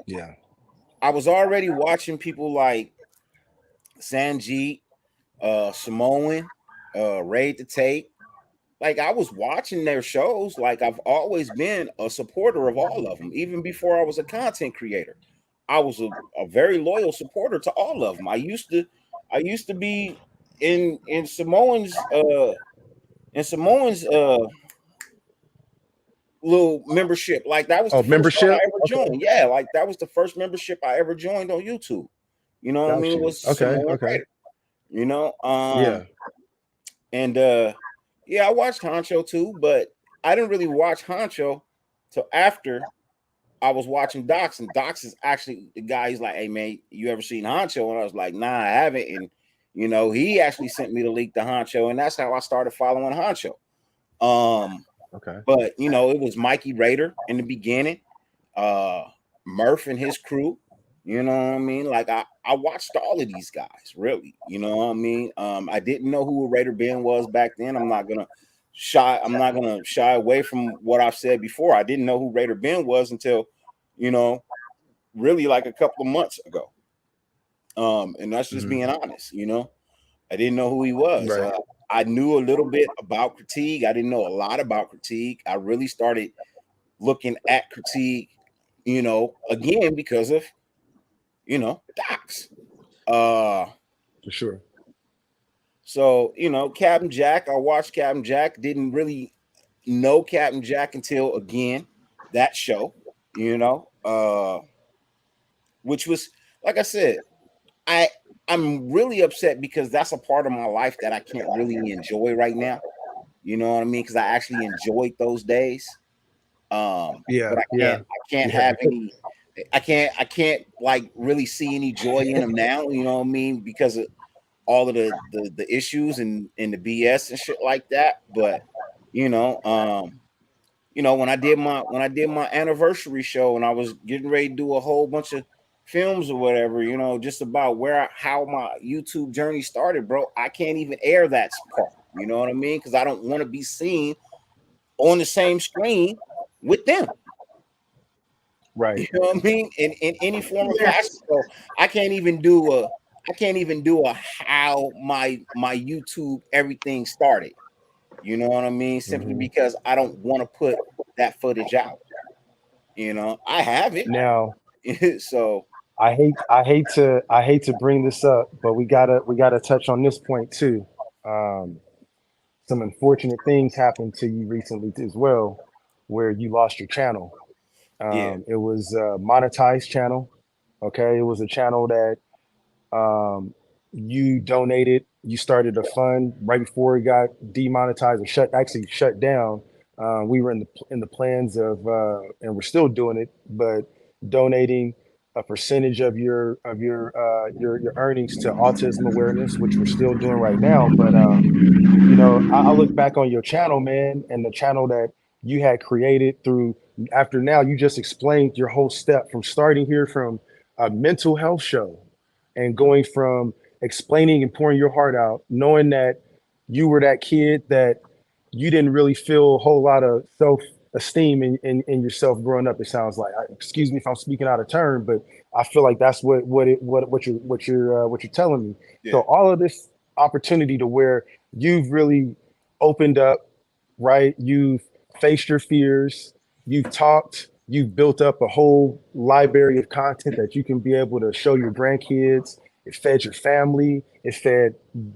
I was already watching people like Sanjeet, Samoan, Raid the Tape. Like I was watching their shows. Like I've always been a supporter of all of them. Even before I was a content creator, I was a very loyal supporter to all of them. I used to be in Samoan's little membership. Like that was the membership I ever joined. Yeah, like that was the first membership I ever joined on YouTube. You know what I mean? It was okay. And I watched Honcho too, but I didn't really watch Honcho till after I was watching Docs, and Docs is actually the guy. He's like, "Hey man, you ever seen Honcho?" And I was like, "Nah, I haven't." And he actually sent me the link to Honcho, and that's how I started following Honcho. Okay. But you know, it was Mikey Raider in the beginning, uh, Murph and his crew. You know what I mean? Like I watched all of these guys, really. You know what I mean? I didn't know who a Raider Ben was back then. I'm not gonna shy away from what I've said before. I didn't know who Raider Ben was until, you know, really like a couple of months ago. And that's just Mhm. being honest, you know. I didn't know who he was. Right. I knew a little bit about Critique. I didn't know a lot about Critique. I really started looking at Critique, you know, again because of, you know, docs. Uh For sure. so, you know, Captain Jack, I watched Captain Jack, didn't really know Captain Jack until again that show, you know, which was like I said, I I'm really upset because that's a part of my life that I can't really enjoy right now. You know what I mean? Because I actually enjoyed those days. Yeah. But Yeah. I can't Yeah. have any. I can't like really see any joy in them now. You know what I mean? Because of all of the issues and the BS and shit like that. But you know, when I did my anniversary show and I was getting ready to do a whole bunch of films or whatever, you know, just about how my YouTube journey started, bro. I can't even air that part. You know what I mean? Because I don't want to be seen on the same screen with them. Right. You know what I mean? In any form or fashion. Yes. So I can't even do a how my YouTube everything started. You know what I mean? Simply Hmm. because I don't want to put that footage out. You know, I have it. Now, So I hate to bring this up, but we gotta touch on this point too. Um, some unfortunate things happened to you recently as well, where you lost your channel. yeah, It was a monetized channel. Okay, it was a channel that you donated. You started a fund right before it got demonetized or shut down. We were in the plans of, and we're still doing it, but donating a percentage of your earnings to autism awareness, which we're still doing right now. But you know, I look back on your channel, man, and the channel that you had created through after now you just explained your whole step from starting here from a mental health show and going from explaining and pouring your heart out, knowing that you were that kid that you didn't really feel a whole lot of self esteem in yourself growing up. It sounds like, excuse me if I'm speaking out of turn, but I feel like that's what you're telling me. So yeah. all of this opportunity to where you've really opened up, right? You've faced your fears, you've talked, you've built up a whole library of content that you can be able to show your grandkids. It fed your family, it fed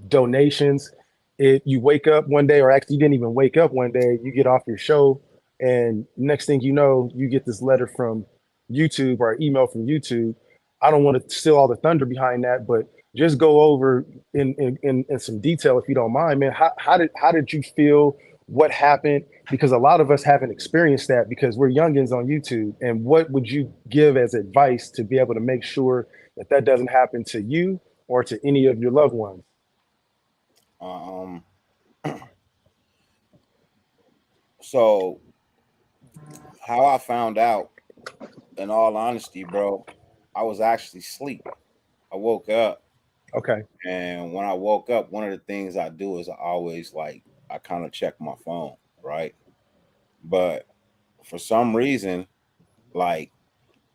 donations. It you wake up one day, or actually you didn't even wake up one day, you get off your show, and next thing you know, you get this letter from YouTube or email from YouTube. I don't want to steal all the thunder behind that, but just go over in some detail if you don't mind, man. How did you feel? What happened? Because a lot of us haven't experienced that because we're youngins on YouTube. And what would you give as advice to be able to make sure that that doesn't happen to you or to any of your loved ones? Um. So how I found out, in all honesty, bro, I was actually asleep. I woke up, Okay. and when I woke up, one of the things I do is I kind of check my phone, right? But for some reason, like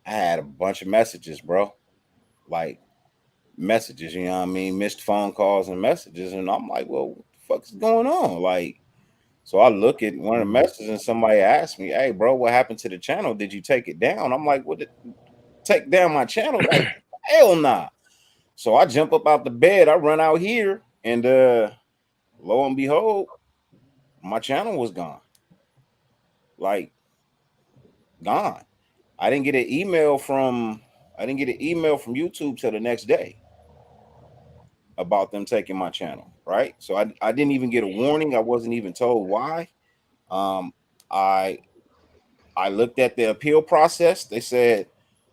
I had a bunch of messages, bro. Like messages, you know what I mean? Missed phone calls and messages. And I'm like, well, what the fuck is going on? Like, so I look at one of the Mhm. messages and somebody asked me, hey, bro, what happened to the channel? Did you take it down? I'm like, what did take down my channel? Like, hell nah. So I jump up out the bed, I run out here, and lo and behold, my channel was gone. Like, gone. I didn't get an email from I didn't get an email from YouTube till the next day about them taking my channel, right? So I didn't even get a warning. I wasn't even told why. Um, I I looked at the appeal process. They said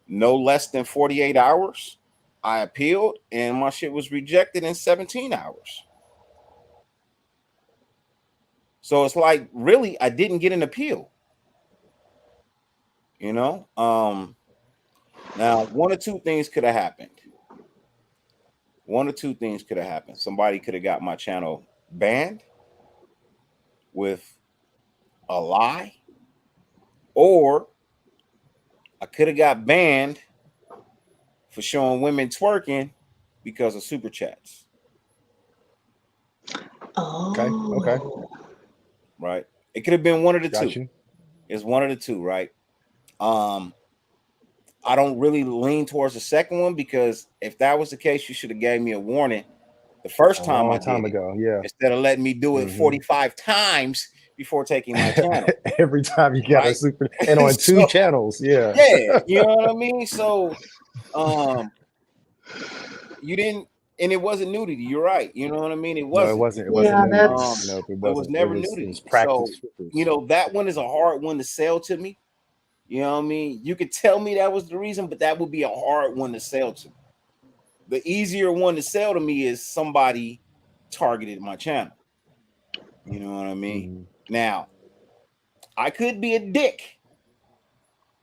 no less than 48 hours. I appealed and my shit was rejected in 17 hours. So it's like, really, I didn't get an appeal. You know, now one or two things could have happened. One or two things could have happened. Somebody could have got my channel banned with a lie, or I could have got banned for showing women twerking because of super chats. Okay. Okay. Right? It could have been one of the Got two. you. It's one of the two, right? I don't really lean towards the second one, because if that was the case, you should have gave me a warning the first A time I long did time it, ago. Yeah. instead of letting me do it 45 times before taking my channel. Every time you got a Right? super, and on two So, channels. Yeah. yeah, you know what I mean? So you didn't, and it wasn't nudity. You're right. You know what I mean? It No, it wasn't. wasn't. It wasn't Yeah, nudity. that's Nope, it It was wasn't. It never was. It was nudity. So, practice you strippers. know, that one is a hard one to sell to me. You know what I mean? You could tell me that was the reason, but that would be a hard one to sell to me. The easier one to sell to me is somebody targeted my channel. You know what I mean? Mhm. Now, I could be a dick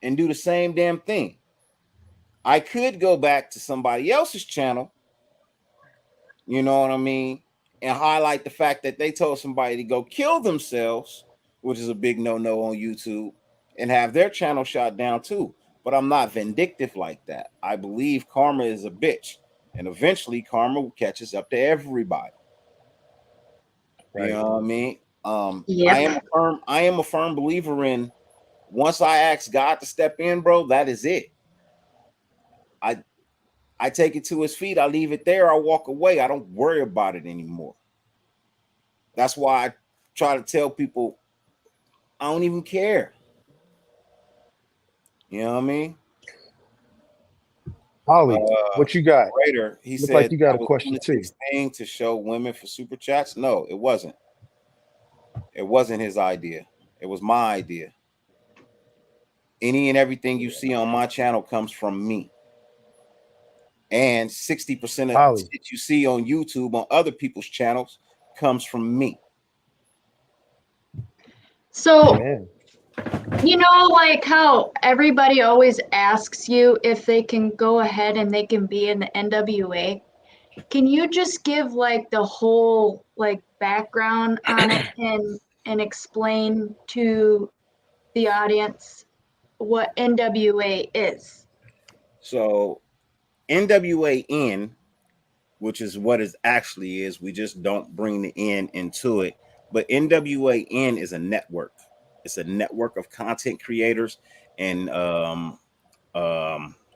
and do the same damn thing. I could go back to somebody else's channel, you know what I mean, and highlight the fact that they told somebody to go kill themselves, which is a big no-no on YouTube, and have their channel shot down too. But I'm not vindictive like that. I believe karma is a bitch, and eventually karma catches up to everybody. You Right. know what I mean? yep. I am a firm believer in, once I ask God to step in, bro, that is it. I I take it to his feet, I leave it there, I walk away. I don't worry about it anymore. That's why I try to tell people I don't even care. You know what I mean? Holly, what you got? Raider, he Look like said you got I a was doing question this too. his thing to show women for super chats. No, it wasn't. It wasn't his idea. It was my idea. Any and everything you see on my channel comes from me. And 60% of Holly, shit you see on YouTube on other people's channels comes from me. So, amen. you know, like how everybody always asks you if they can go ahead and they can be in the NWA. Can you just give like the whole like background on it and explain to the audience what NWA is? So NWAN, which is what it actually is, we just don't bring the N into it. But NWAN is a network. It's a network of content creators and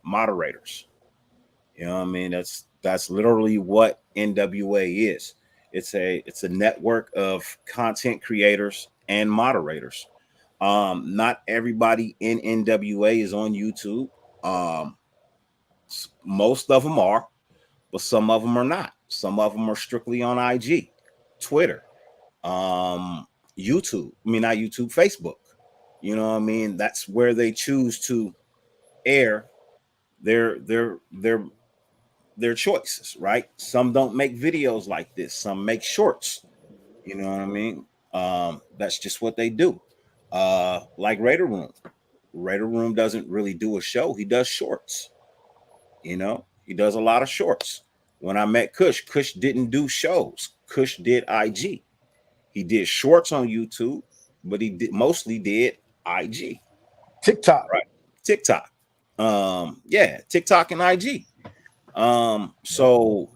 moderators. You know what I mean? That's literally what NWA is. It's a network of content creators and moderators. Not everybody in NWA is on YouTube. Um, Most of them are, but some of them are not. Some of them are strictly on IG, Twitter, YouTube. I mean, not YouTube, Facebook. You know what I mean? That's where they choose to air their their their their choices, right? Some don't make videos like this. Some make shorts. You know what I mean? That's just what they do. Like Raider Room. Raider Room doesn't really do a show. He does shorts. You know, he does a lot of shorts. When I met Kush, Kush didn't do shows. Kush did IG. He did shorts on YouTube, but he mostly did IG. TikTok. Right. TikTok. Yeah, TikTok and IG. So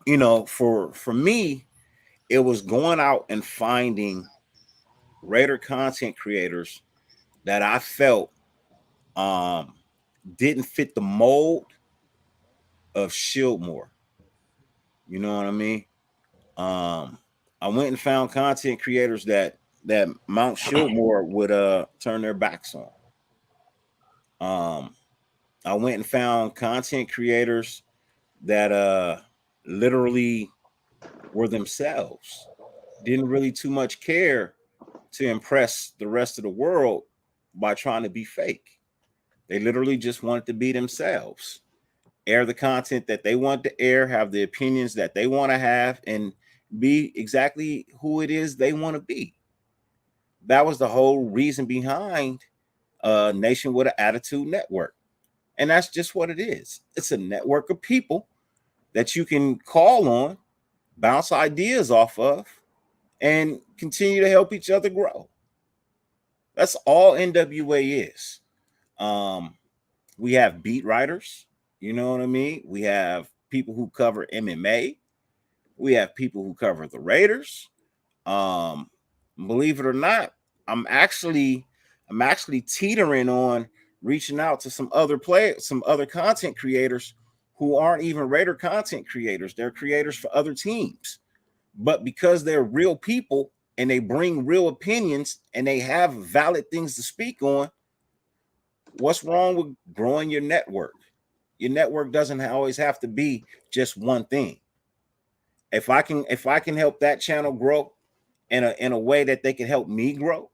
you know, for me, it was going out and finding Raider content creators that I felt um didn't fit the mold of Shieldmore. You know what I mean? Um, I went and found content creators that Mount Shieldmore would turn their backs on. Um, I went and found content creators that literally were themselves, didn't really too much care to impress the rest of the world by trying to be fake. They literally just wanted to be themselves, air the content that they want to air, have the opinions that they want to have, and be exactly who it is they want to be. that was the whole reason behind Nation with an Attitude Network. And that's just what it is. It's a network of people that you can call on, bounce ideas off of, and continue to help each other grow. That's all NWA is. We have beat writers, you know what I mean? We have people who cover MMA. We have people who cover the Raiders. Believe it or not, I'm actually teetering on reaching out to some other content creators who aren't even Raider content creators. They're creators for other teams. But because they're real people and they bring real opinions and they have valid things to speak on, what's wrong with growing your network? Your network doesn't always have to be just one thing. If I can help that channel grow in a way that they can help me grow,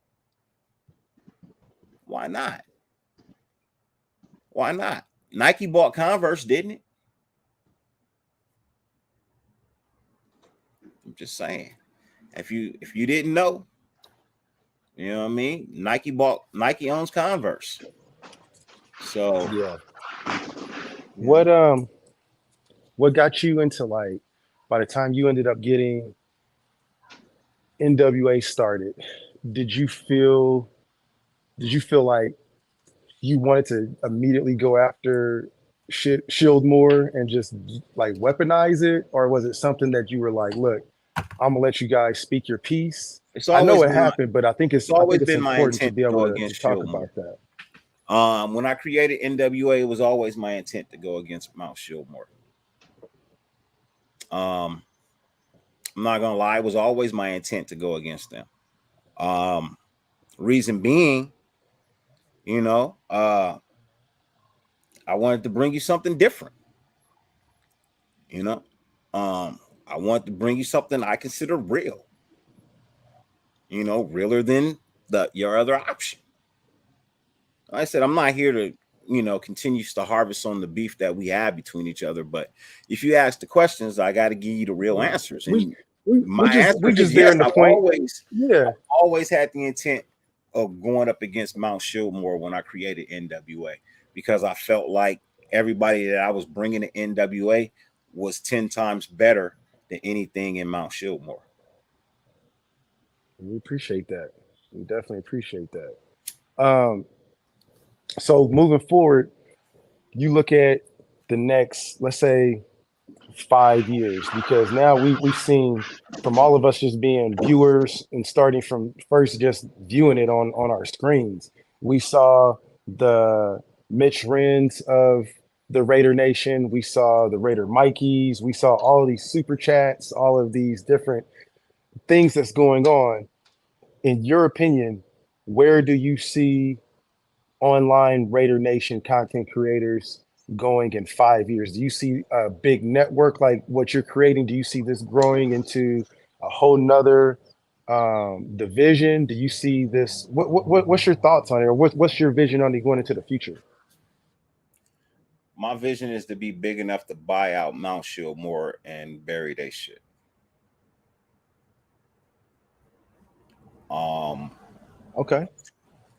why not? Why not? Nike bought Converse, didn't it? I'm just saying. If you didn't know, you know what I mean? Nike owns Converse. So Yeah. What got you into, like, by the time you ended up getting NWA started, did you feel like you wanted to immediately go after Shield more and just like weaponize it, or was it something that you were like, look, I'm gonna let you guys speak your piece? I know it happened, but I think it's my important to intent be to go able to against talk Shield about more. that. When I created NWA, it was always my intent to go against Mount Shieldmore. I'm not gonna lie, it was always my intent to go against them. Reason being, you know, I wanted to bring you something different. You know, I wanted to bring you something I consider real. You know, realer than your other option. Like I said, I'm not here to, you know, continue to harvest on the beef that we have between each other. But if you ask the questions, I got to give you the real answers. And my answer is yes. I've always had the intent of going up against Mount Shieldmore when I created NWA, because I felt like everybody that I was bringing to NWA was 10 times better than anything in Mount Shieldmore. We appreciate that. We definitely appreciate that. So moving forward, you look at the next, let's say, 5 years, because now we've seen, from all of us just being viewers and starting from first just viewing it on our screens, we saw the Mitch Renns of the Raider Nation, we saw the Raider Mikeys, we saw all of these super chats, all of these different things that's going on. In your opinion, where do you see online Raider Nation content creators going in 5 years? Do you see a big network like what you're creating? Do you see this growing into a whole nother division? Do you see this? What's your thoughts on it, or what's your vision on it going into the future? My vision is to be big enough to buy out Mount Shieldmore and bury their shit. Okay.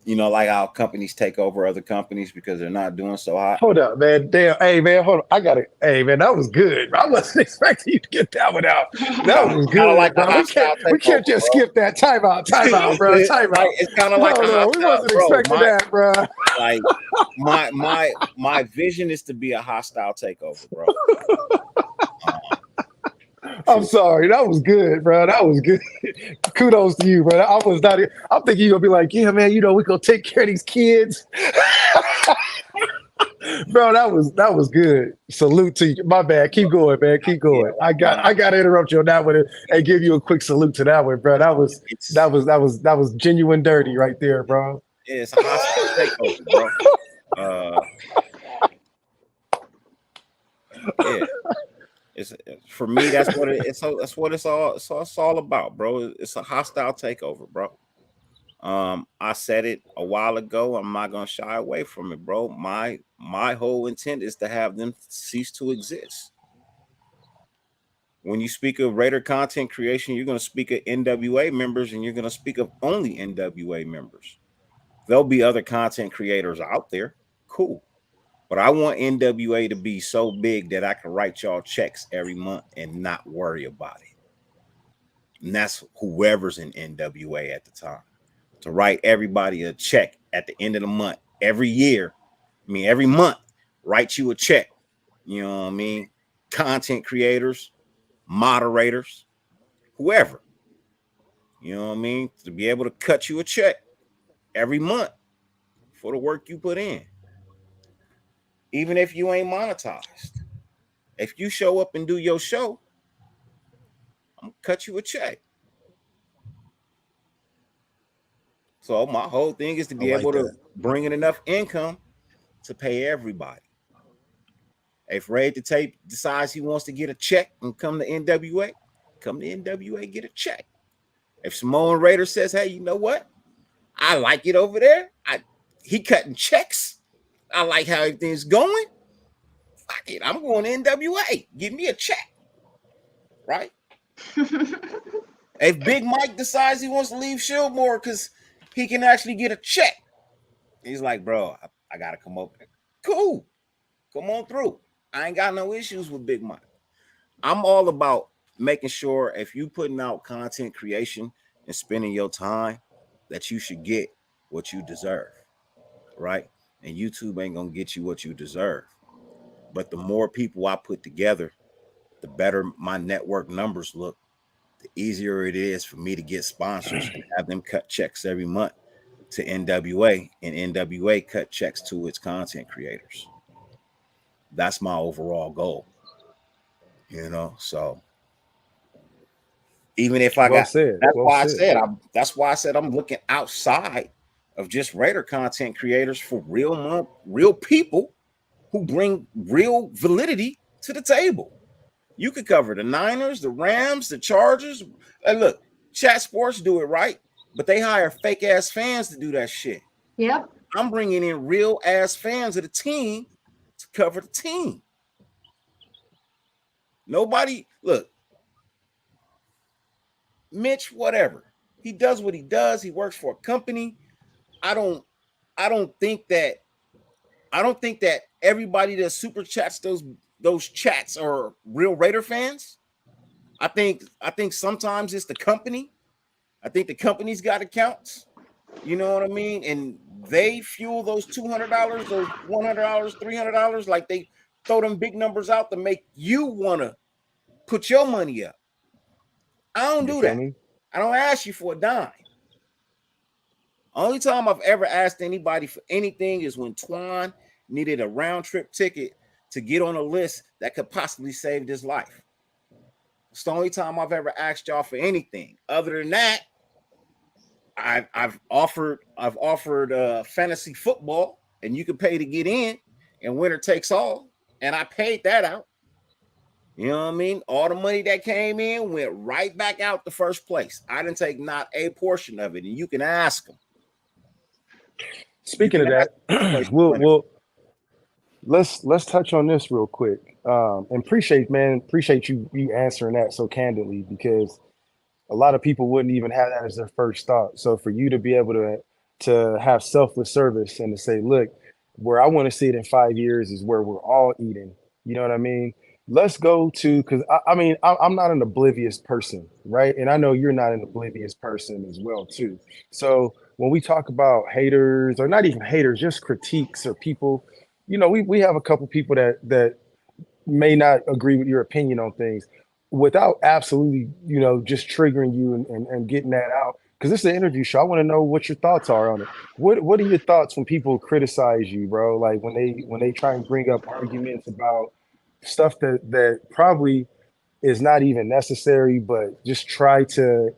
You know, like how companies take over other companies because they're not doing so hot. Hold up, man. Damn. Hey, man, hold on. I got it. Hey, man, that was good. I wasn't expecting you to get that one out. That was good. Like bro. We can't just skip that. Time out, bro. Time out. It's kind of like we wasn't expecting that, bro. Like my vision is to be a hostile takeover, bro. I'm sorry. That was good, bro. That was good. Kudos to you, bro. I was not. I'm thinking you're gonna be like, yeah, man. You know, we gonna take care of these kids, bro. That was good. Salute to you. My bad. Keep going, man. Keep going. I got to interrupt you on that one and give you a quick salute to that one, bro. That was genuine dirty right there, bro. Yeah, it's a hostile takeover, bro. Yeah. It's, for me, that's what it's all about, bro. It's a hostile takeover, bro. I said it a while ago. I'm not gonna shy away from it, bro. My whole intent is to have them cease to exist. when you speak of Raider content creation, you're going to speak of NWA members, and you're going to speak of only NWA members. There'll be other content creators out there. Cool. But I want NWA to be so big that I can write y'all checks every month and not worry about it. And that's whoever's in NWA at the time. To write everybody a check at the end of the month, every year. I mean, every month, write you a check. You know what I mean? Content creators, moderators, whoever. You know what I mean? To be able to cut you a check every month for the work you put in. Even if you ain't monetized. If you show up and do your show, I'm gonna cut you a check. So my whole thing is to be able to bring in enough income to pay everybody. If Ray the Tape decides he wants to get a check and come to NWA, come to NWA, get a check. If Samoan Raider says, hey, you know what? I like it over there. He cutting checks. I like how everything's going. Fuck it. I'm going to NWA. Give me a check. Right? If Big Mike decides he wants to leave Shieldmore because he can actually get a check, he's like, bro, I got to come up there. Cool. Come on through. I ain't got no issues with Big Mike. I'm all about making sure if you putting out content creation and spending your time, that you should get what you deserve, right? And YouTube ain't gonna get you what you deserve. But the more people I put together, the better my network numbers look, the easier it is for me to get sponsors and have them cut checks every month to NWA, and NWA cut checks to its content creators. That's my overall goal. You know, so even if I that's why I said I'm looking outside of just Raider content creators for real people who bring real validity to the table. You could cover the Niners, the Rams, the Chargers. Look, Chat Sports do it right, but they hire fake ass fans to do that shit. Yep. I'm bringing in real ass fans of the team to cover the team. Nobody, look, Mitch, whatever. He does what he does. He works for a company. I don't think that everybody that super chats those chats are real Raider fans. I think sometimes it's the company. I think the company's got accounts. You know what I mean? And they fuel those $200, those $100, $300, like they throw them big numbers out to make you want to put your money up. I don't do that. I don't ask you for a dime. Only time I've ever asked anybody for anything is when Twan needed a round trip ticket to get on a list that could possibly save his life. It's the only time I've ever asked y'all for anything. Other than that, I've offered fantasy football, and you can pay to get in, and winner takes all, and I paid that out. You know what I mean? All the money that came in went right back out the first place. I didn't take not a portion of it, and you can ask them. Speaking of that, we'll let's touch on this real quick. And appreciate you answering that so candidly, because a lot of people wouldn't even have that as their first thought. So for you to be able to have selfless service and to say, look, where I want to see it in 5 years is where we're all eating. You know what I mean? Let's go to, because I'm not an oblivious person, right? And I know you're not an oblivious person as well too. So when we talk about haters, or not even haters, just critiques or people, you know, we have a couple people that may not agree with your opinion on things, without absolutely, you know, just triggering you and getting that out. Because this is an interview show. I want to know what your thoughts are on it. What are your thoughts when people criticize you, bro? Like when they try and bring up arguments about stuff that probably is not even necessary, but just try to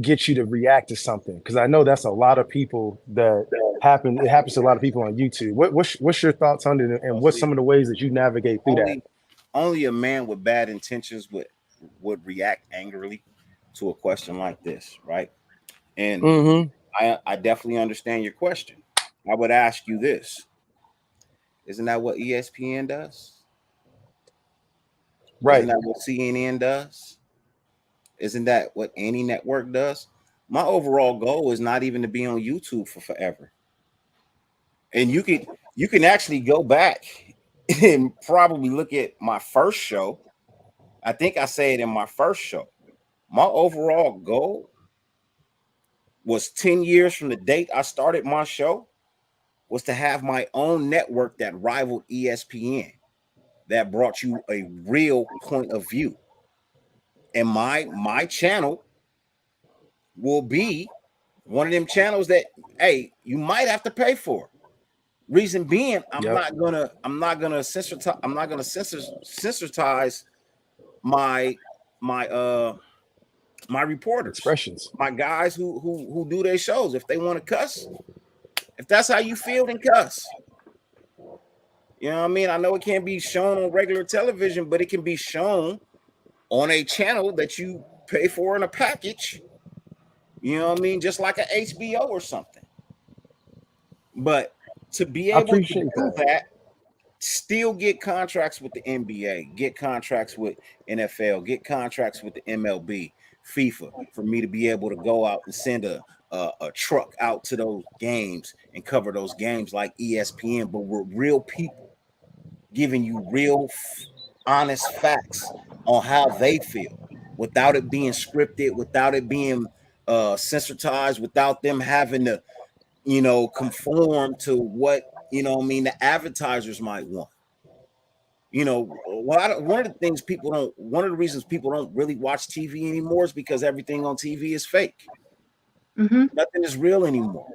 get you to react to something. Because I know that's a lot of people that happen. It happens to a lot of people on YouTube. What's your thoughts on it, and what's some of the ways that you navigate through that? Only a man with bad intentions would react angrily to a question like this, right? And I definitely understand your question. I would ask you this: isn't that what ESPN does? Right. Isn't that what CNN does? Isn't that what any network does? My overall goal is not even to be on YouTube for forever. And you can actually go back and probably look at my first show. I think I said in my first show, my overall goal was 10 years from the date I started my show was to have my own network that rivaled ESPN, that brought you a real point of view. And my channel will be one of them channels that, hey, you might have to pay for. Reason being, Yep. I'm not gonna censorize my my my reporters, Expressions. my guys who do their shows. If they want to cuss, if that's how you feel, then cuss. You know what I mean? I know it can't be shown on regular television, but it can be shown on a channel that you pay for in a package. You know what I mean? Just like an HBO or something. But to be I able to appreciate do that. that, still get contracts with the NBA, get contracts with NFL, get contracts with the MLB, FIFA, for me to be able to go out and send a truck out to those games and cover those games like ESPN, but with real people giving you real, honest facts on how they feel, without it being scripted, without it being sensitized, without them having to, conform to what, the advertisers might want. One of the things one of the reasons people don't really watch TV anymore is because everything on TV is fake. Mm-hmm. Nothing is real anymore.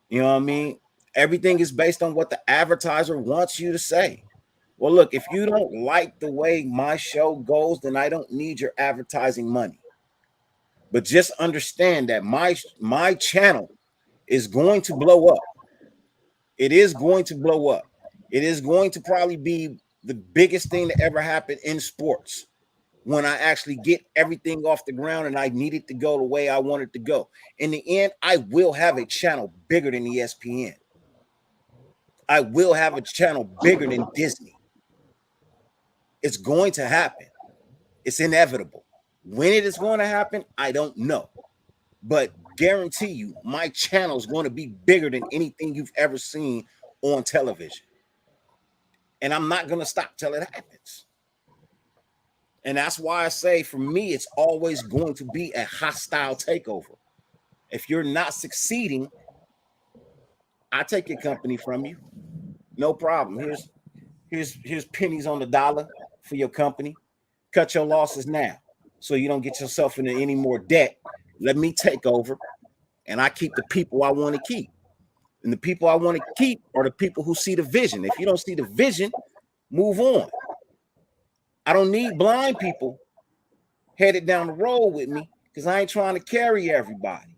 You know what I mean? Everything is based on what the advertiser wants you to say. Well, look, if you don't like the way my show goes, then I don't need your advertising money. But just understand that my channel is going to blow up. It is going to blow up. It is going to probably be the biggest thing to ever happen in sports when I actually get everything off the ground and I need it to go the way I want it to go. In the end, I will have a channel bigger than ESPN. I will have a channel bigger than Disney. It's going to happen. It's inevitable. When it is going to happen, I don't know. But guarantee you, my channel is going to be bigger than anything you've ever seen on television. And I'm not going to stop till it happens. And that's why I say, for me, it's always going to be a hostile takeover. If you're not succeeding, I take your company from you. No problem. Here's pennies on the dollar for your company. Cut your losses now so you don't get yourself into any more debt. Let me take over, and I keep the people I want to keep. And the people I want to keep are the people who see the vision. If you don't see the vision, move on. I don't need blind people headed down the road with me because I ain't trying to carry everybody.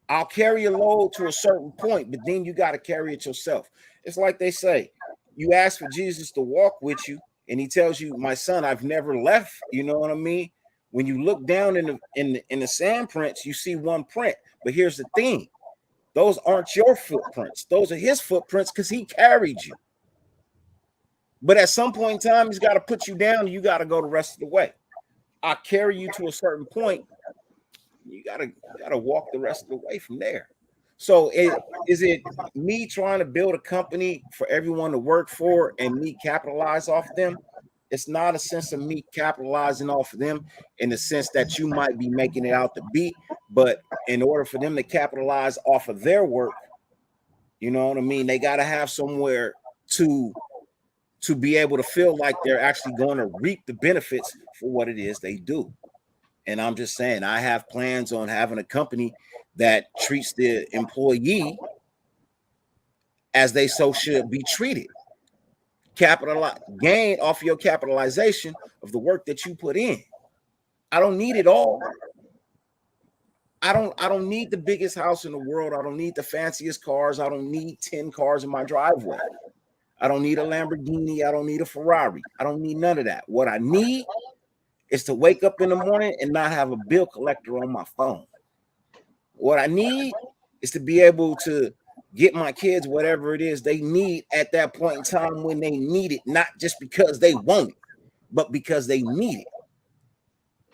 I'll carry a load to a certain point, but then you got to carry it yourself. It's like they say, you ask for Jesus to walk with you, and he tells you, my son, I've never left. You know what I mean? When you look down in the sand prints, you see one print. But here's the thing. Those aren't your footprints. Those are his footprints because he carried you. But at some point in time, he's got to put you down and you got to go the rest of the way. I carry you to a certain point. You gotta walk the rest of the way from there. So is it me trying to build a company for everyone to work for and me capitalize off them? It's not a sense of me capitalizing off of them in the sense that you might be making it out to be, but in order for them to capitalize off of their work, you know what I mean? They got to have somewhere to be able to feel like they're actually going to reap the benefits for what it is they do. And I'm just saying, I have plans on having a company that treats the employee as they so should be treated. Gain off your capitalization of the work that you put in. I don't need it all. I don't need the biggest house in the world. I don't need the fanciest cars. I don't need 10 cars in my driveway. I don't need a Lamborghini. I don't need a Ferrari. I don't need none of that. What I need is to wake up in the morning and not have a bill collector on my phone. What I need is to be able to get my kids whatever it is they need at that point in time when they need it, not just because they want it, but because they need it.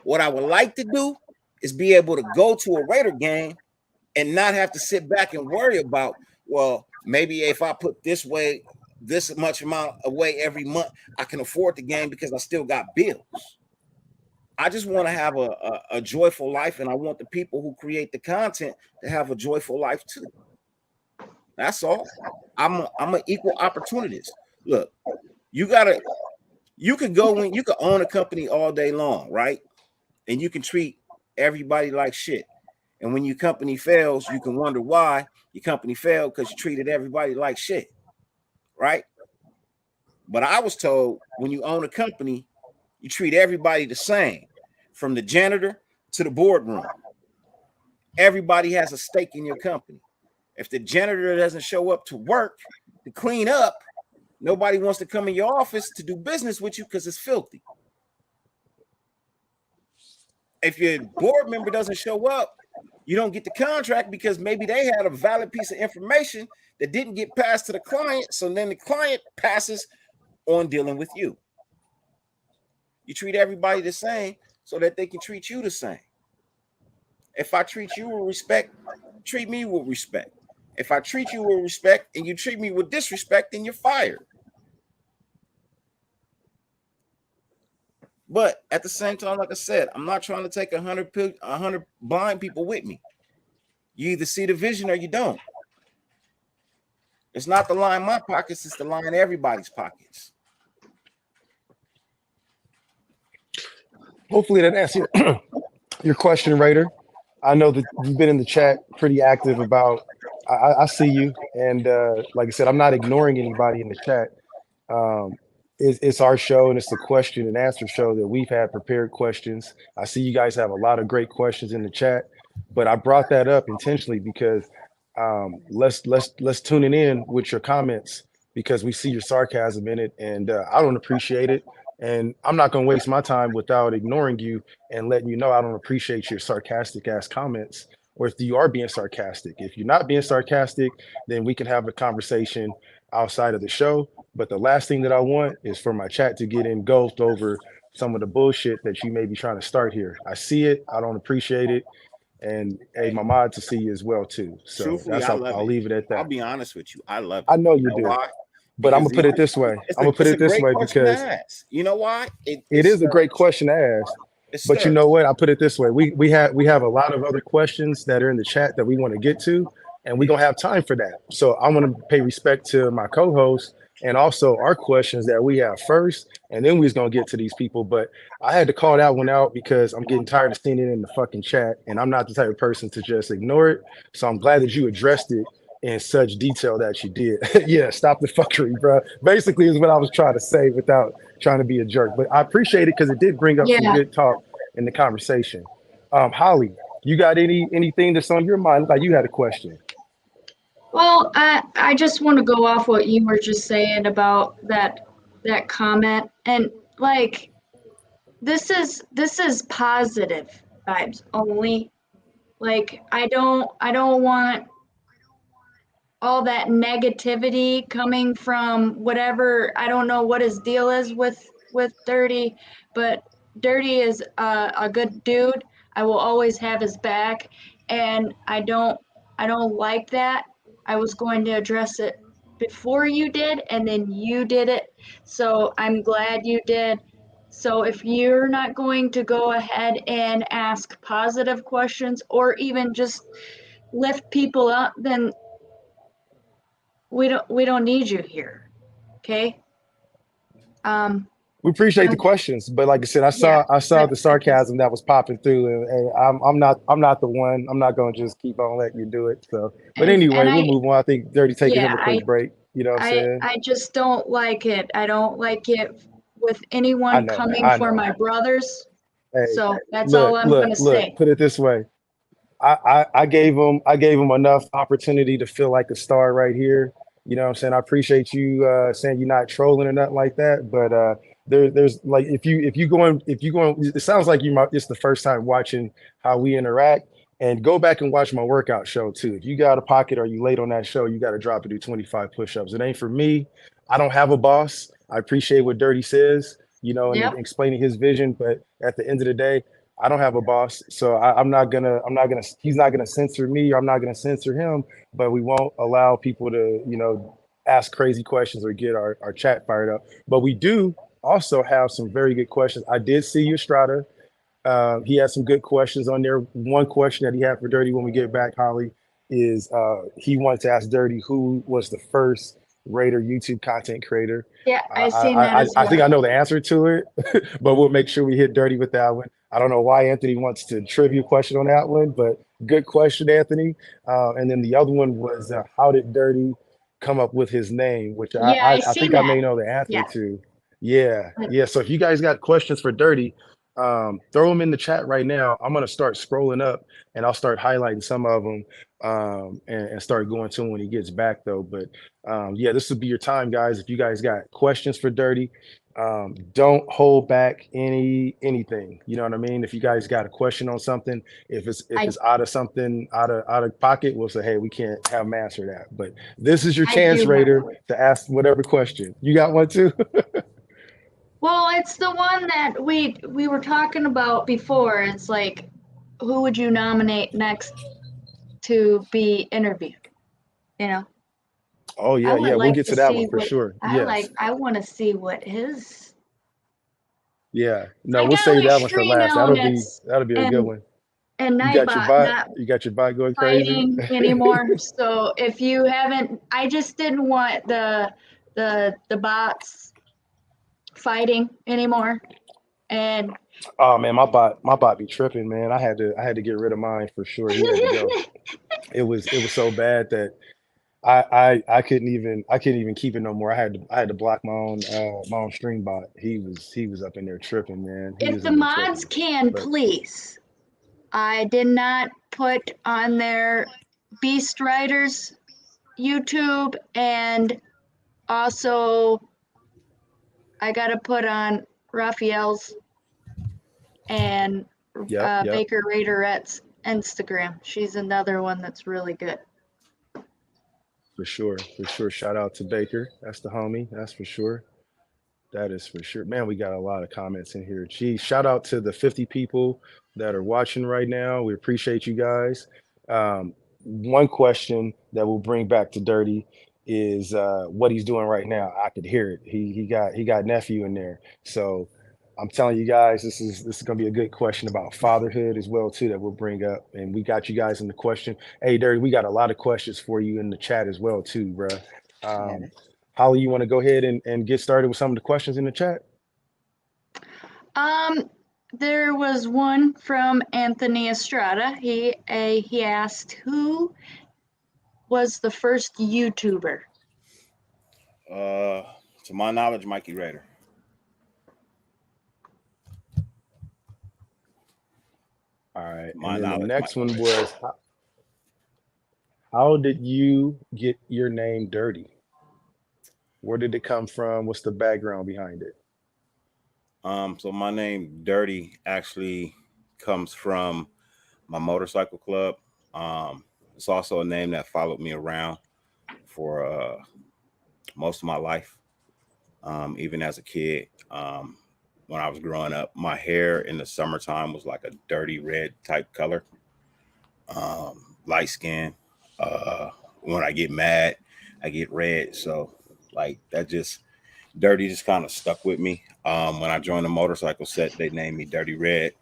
What I would like to do is be able to go to a Raider game and not have to sit back and worry about, well, maybe if I put this much amount away every month, I can afford the game because I still got bills. I just want to have a joyful life, and I want the people who create the content to have a joyful life too. That's all. I'm an equal opportunist. Look, you could go in, you could own a company all day long, right? And you can treat everybody like shit. And when your company fails, you can wonder why your company failed, because you treated everybody like shit, right? But I was told when you own a company, you treat everybody the same, from the janitor to the boardroom. Everybody has a stake in your company. If the janitor doesn't show up to work to clean up, nobody wants to come in your office to do business with you because it's filthy. If your board member doesn't show up, you don't get the contract because maybe they had a valid piece of information that didn't get passed to the client. So then the client passes on dealing with you. You treat everybody the same so that they can treat you the same. If I treat you with respect, treat me with respect. If I treat you with respect and you treat me with disrespect, then you're fired. But at the same time, like I said, I'm not trying to take 100 blind people with me. You either see the vision or you don't. It's not the line in my pockets, it's the line in everybody's pockets. Hopefully that answers your question, Raider. I know that you've been in the chat pretty active about. I see you, and like I said, I'm not ignoring anybody in the chat. It's our show, and it's the question and answer show that we've had prepared questions. I see you guys have a lot of great questions in the chat, but I brought that up intentionally because let's tune in with your comments, because we see your sarcasm in it, and I don't appreciate it. And I'm not going to waste my time without ignoring you and letting you know I don't appreciate your sarcastic ass comments, or if you are being sarcastic. If you're not being sarcastic, then we can have a conversation outside of the show. But the last thing that I want is for my chat to get engulfed over some of the bullshit that you may be trying to start here. I see it. I don't appreciate it. And hey, my mod to see you as well too. So truthfully, that's I'll leave it at that. I'll be honest with you. I love it. I know you do. Why? But I'm gonna put it this way. I'm gonna put it this way because you know why? It is a great question to ask. But you know what? I put it this way. We have a lot of other questions that are in the chat that we want to get to, and we don't have time for that. So I'm gonna pay respect to my co-host and also our questions that we have first, and then we're just gonna get to these people. But I had to call that one out because I'm getting tired of seeing it in the fucking chat, and I'm not the type of person to just ignore it. So I'm glad that you addressed it in such detail that you did. Yeah, stop the fuckery, bro. Basically is what I was trying to say without trying to be a jerk. But I appreciate it because it did bring up some good talk in the conversation. Holly, you got anything that's on your mind? Like you had a question. Well, I just want to go off what you were just saying about that comment, and like this is positive vibes only. Like I don't want all that negativity coming from whatever. I don't know what his deal is with Dyrti, but Dyrti is a good dude. I will always have his back, and I don't like that. I was going to address it before you did, and then you did it. So I'm glad you did. So if you're not going to go ahead and ask positive questions or even just lift people up, then we don't need you here. Okay? We appreciate the questions, but like I said, I saw the sarcasm that was popping through, and I'm not the one. I'm not going to just keep on letting you do it. So, but anyway, we'll move on. I think Dyrti taking him a quick break. You know what I'm saying? I just don't like it. I don't like it with anyone coming for my brothers. Hey, so that's all I'm going to say. Put it this way. I gave him enough opportunity to feel like a star right here. You know what I'm saying? I appreciate you saying you're not trolling or nothing like that, but there's like if you going, it sounds like it's the first time watching how we interact. And go back and watch my workout show too. If you got a pocket or you late on that show, you got to drop and do 25 push-ups. It ain't for me. I don't have a boss. I appreciate what Dyrti says, and Yep. explaining his vision. But at the end of the day, I don't have a boss. So he's not gonna censor me. I'm not gonna censor him, but we won't allow people to, ask crazy questions or get our chat fired up. But we do also have some very good questions. I did see you, Strata. He has some good questions on there. One question that he had for Dyrti when we get back, Holly, is he wanted to ask Dyrti who was the first Raider YouTube content creator. Yeah, I, I seen that I, as I think I well. know the answer to it, but we'll make sure we hit Dyrti with that one. I don't know why Anthony wants to trivia question on that one, but good question, Anthony. And then the other one was how did Dyrti come up with his name, which Yeah, I I seen think I that. may know the answer Yeah. to. Yeah, yeah. So if you guys got questions for Dyrti, throw them in the chat right now. I'm gonna start scrolling up and I'll start highlighting some of them and start going to him when he gets back though. But yeah, this will be your time, guys. If you guys got questions for Dyrti, don't hold back anything. You know what I mean? If you guys got a question on something, if it's out of something out of pocket, we'll say, hey, we can't have him answer that. But this is your I chance, do have Raider, one. to ask whatever question. You got one too? Well, it's the one that we were talking about before. It's like, who would you nominate next to be interviewed? You know, Oh I yeah, would yeah. We'll like get to to that one see for what sure. Yes. I want to see what his. Yeah. No, I we'll got save my that one for stream last. elements That'll be a good one. and You got your Nightbot bot. not You got your bot going crazy. fighting anymore. So if you haven't, I just didn't want the bots fighting anymore. And Oh man, my bot be tripping, man. I had to get rid of mine for sure. He had to go. It was so bad that I I couldn't even keep it no more. I had to block my own stream bot. He was up in there tripping, man. He if was the in there mods tripping. can, But please. I did not put on their Beast Riders YouTube, and also I got to put on Raphael's and yep, Baker Raiderette's Instagram. She's another one that's really good. for sure, for sure. Shout out to Baker. That's the homie. That's for sure. That is for sure. Man, we got a lot of comments in here. Geez, shout out to the 50 people that are watching right now. We appreciate you guys. One question that we'll bring back to Dyrti is what he's doing right now. I could hear it. He got nephew in there. So I'm telling you guys, this is gonna be a good question about fatherhood as well too that we'll bring up. And we got you guys in the question. Hey, Dyrti, we got a lot of questions for you in the chat as well too, bro. Um, Holly, you want to go ahead and get started with some of the questions in the chat? There was one from Anthony Estrada. He asked, who was the first YouTuber? To my knowledge, Mikey Raider. All right. My And then the knowledge, next Mikey one Raider. was how did you get your name Dyrti? Where did it come from? What's the background behind it? So my name Dyrti actually comes from my motorcycle club. It's also a name that followed me around for most of my life. Even as a kid, when I was growing up, my hair in the summertime was like a dirty red type color, light skin. When I get mad, I get red. So like that just Dyrti just kind of stuck with me. When I joined the motorcycle set, they named me Dirty Red,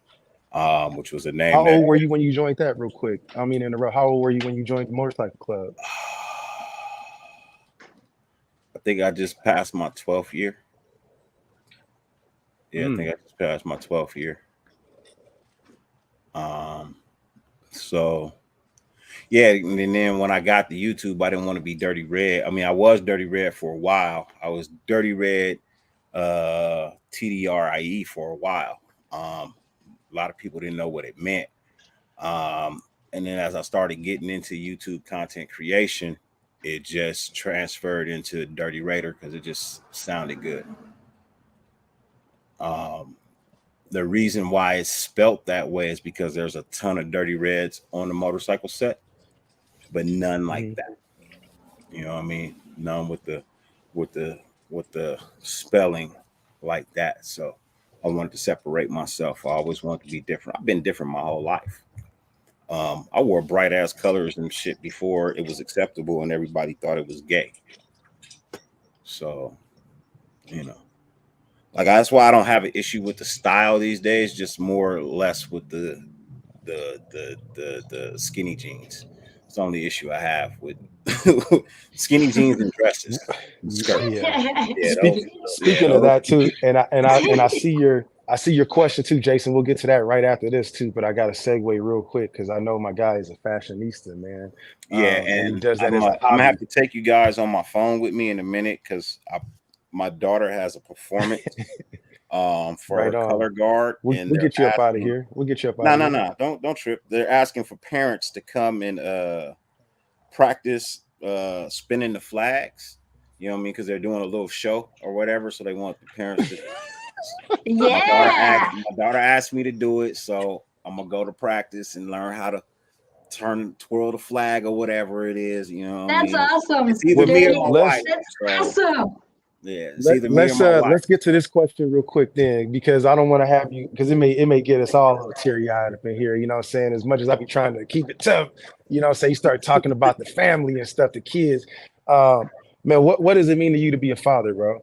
which was a name How that old were you when you joined that real quick? I mean, how old were you when you joined the motorcycle club? I think I just passed my 12th year. Yeah, I Mm. think I just passed my 12th year. So yeah, and then when I got the YouTube, I didn't want to be Dirty Red. I mean, I was Dirty Red for a while. I was Dirty Red TDRIE for a while. A lot of people didn't know what it meant. And then as I started getting into YouTube content creation, it just transferred into Dirty Raider because it just sounded good. the reason why it's spelt that way is because there's a ton of dirty reds on the motorcycle set, but none like Mhm. that. You know what I mean? None with the with the spelling like that. So I wanted to separate myself. I always wanted to be different. I've been different my whole life. I wore bright ass colors and shit before it was acceptable and everybody thought it was gay. So, you know, like that's why I don't have an issue with the style these days, just more or less with the skinny jeans. It's the only issue I have with skinny jeans and dresses and skirts. Yeah. Yeah, those. Yeah, Speaking of those. that too, and I see your question too, Jason. We'll get to that right after this too, but I got to segue real quick because I know my guy is a fashionista, man, Yeah, and he and does that as a I'm gonna have hobby. to take you guys on my phone with me in a minute because my daughter has a performance for Right her on. color guard, We'll, and we'll they're get you up out of asking. here. We'll get you up out No, of no, here. no, don't trip. They're asking for parents to come and practice spinning the flags. You know what I mean? Because they're doing a little show or whatever, so they want the parents to. Yeah, My daughter asked me to do it, so I'm gonna go to practice and learn how to twirl the flag or whatever it is. You know what I that's mean? awesome, It's either Well, me or Dirty. my let's wife. That's So awesome. yeah, it's either me or let's my wife. let's get to this question real quick then, because I don't want to have you because it may get us all a little teary eyed up in here. You know what I'm saying? As much as I be trying to keep it tough, you know, say you start talking about the family and stuff, the kids. Um, man, what does it mean to you to be a father, bro?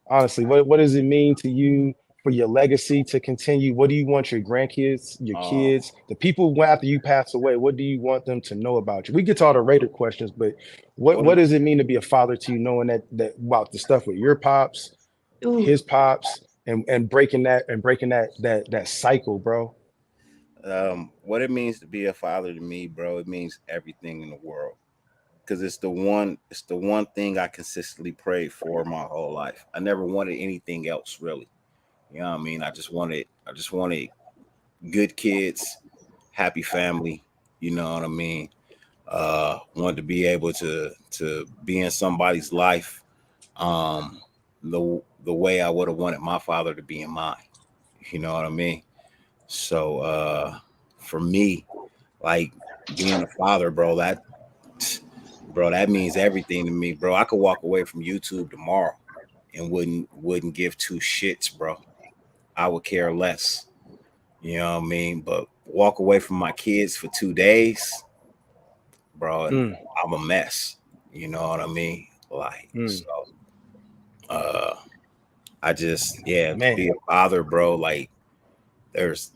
Honestly, what does it mean to you for your legacy to continue? What do you want your grandkids, your Um, kids, the people after you pass away? What do you want them to know about you? We get to all the Raider questions, but what what does it mean to be a father to you, knowing that about the stuff with your pops, Ooh, his pops, and breaking that cycle, bro? what it means to be a father to me, bro, it means everything in the world. Because it's the one thing I consistently prayed for my whole life. I never wanted anything else really. You know what I mean? I just wanted good kids, happy family, you know what I mean? Wanted to be able to be in somebody's life um the way I would have wanted my father to be in mine. You know what I mean? So for me, like being a father, bro, that means everything to me, bro. I could walk away from YouTube tomorrow and wouldn't give two shits, bro. I would care less. You know what I mean? But walk away from my kids for 2 days, bro, and Mm, I'm a mess. You know what I mean? Like mm, so uh I just yeah, to be man, a father, bro, there's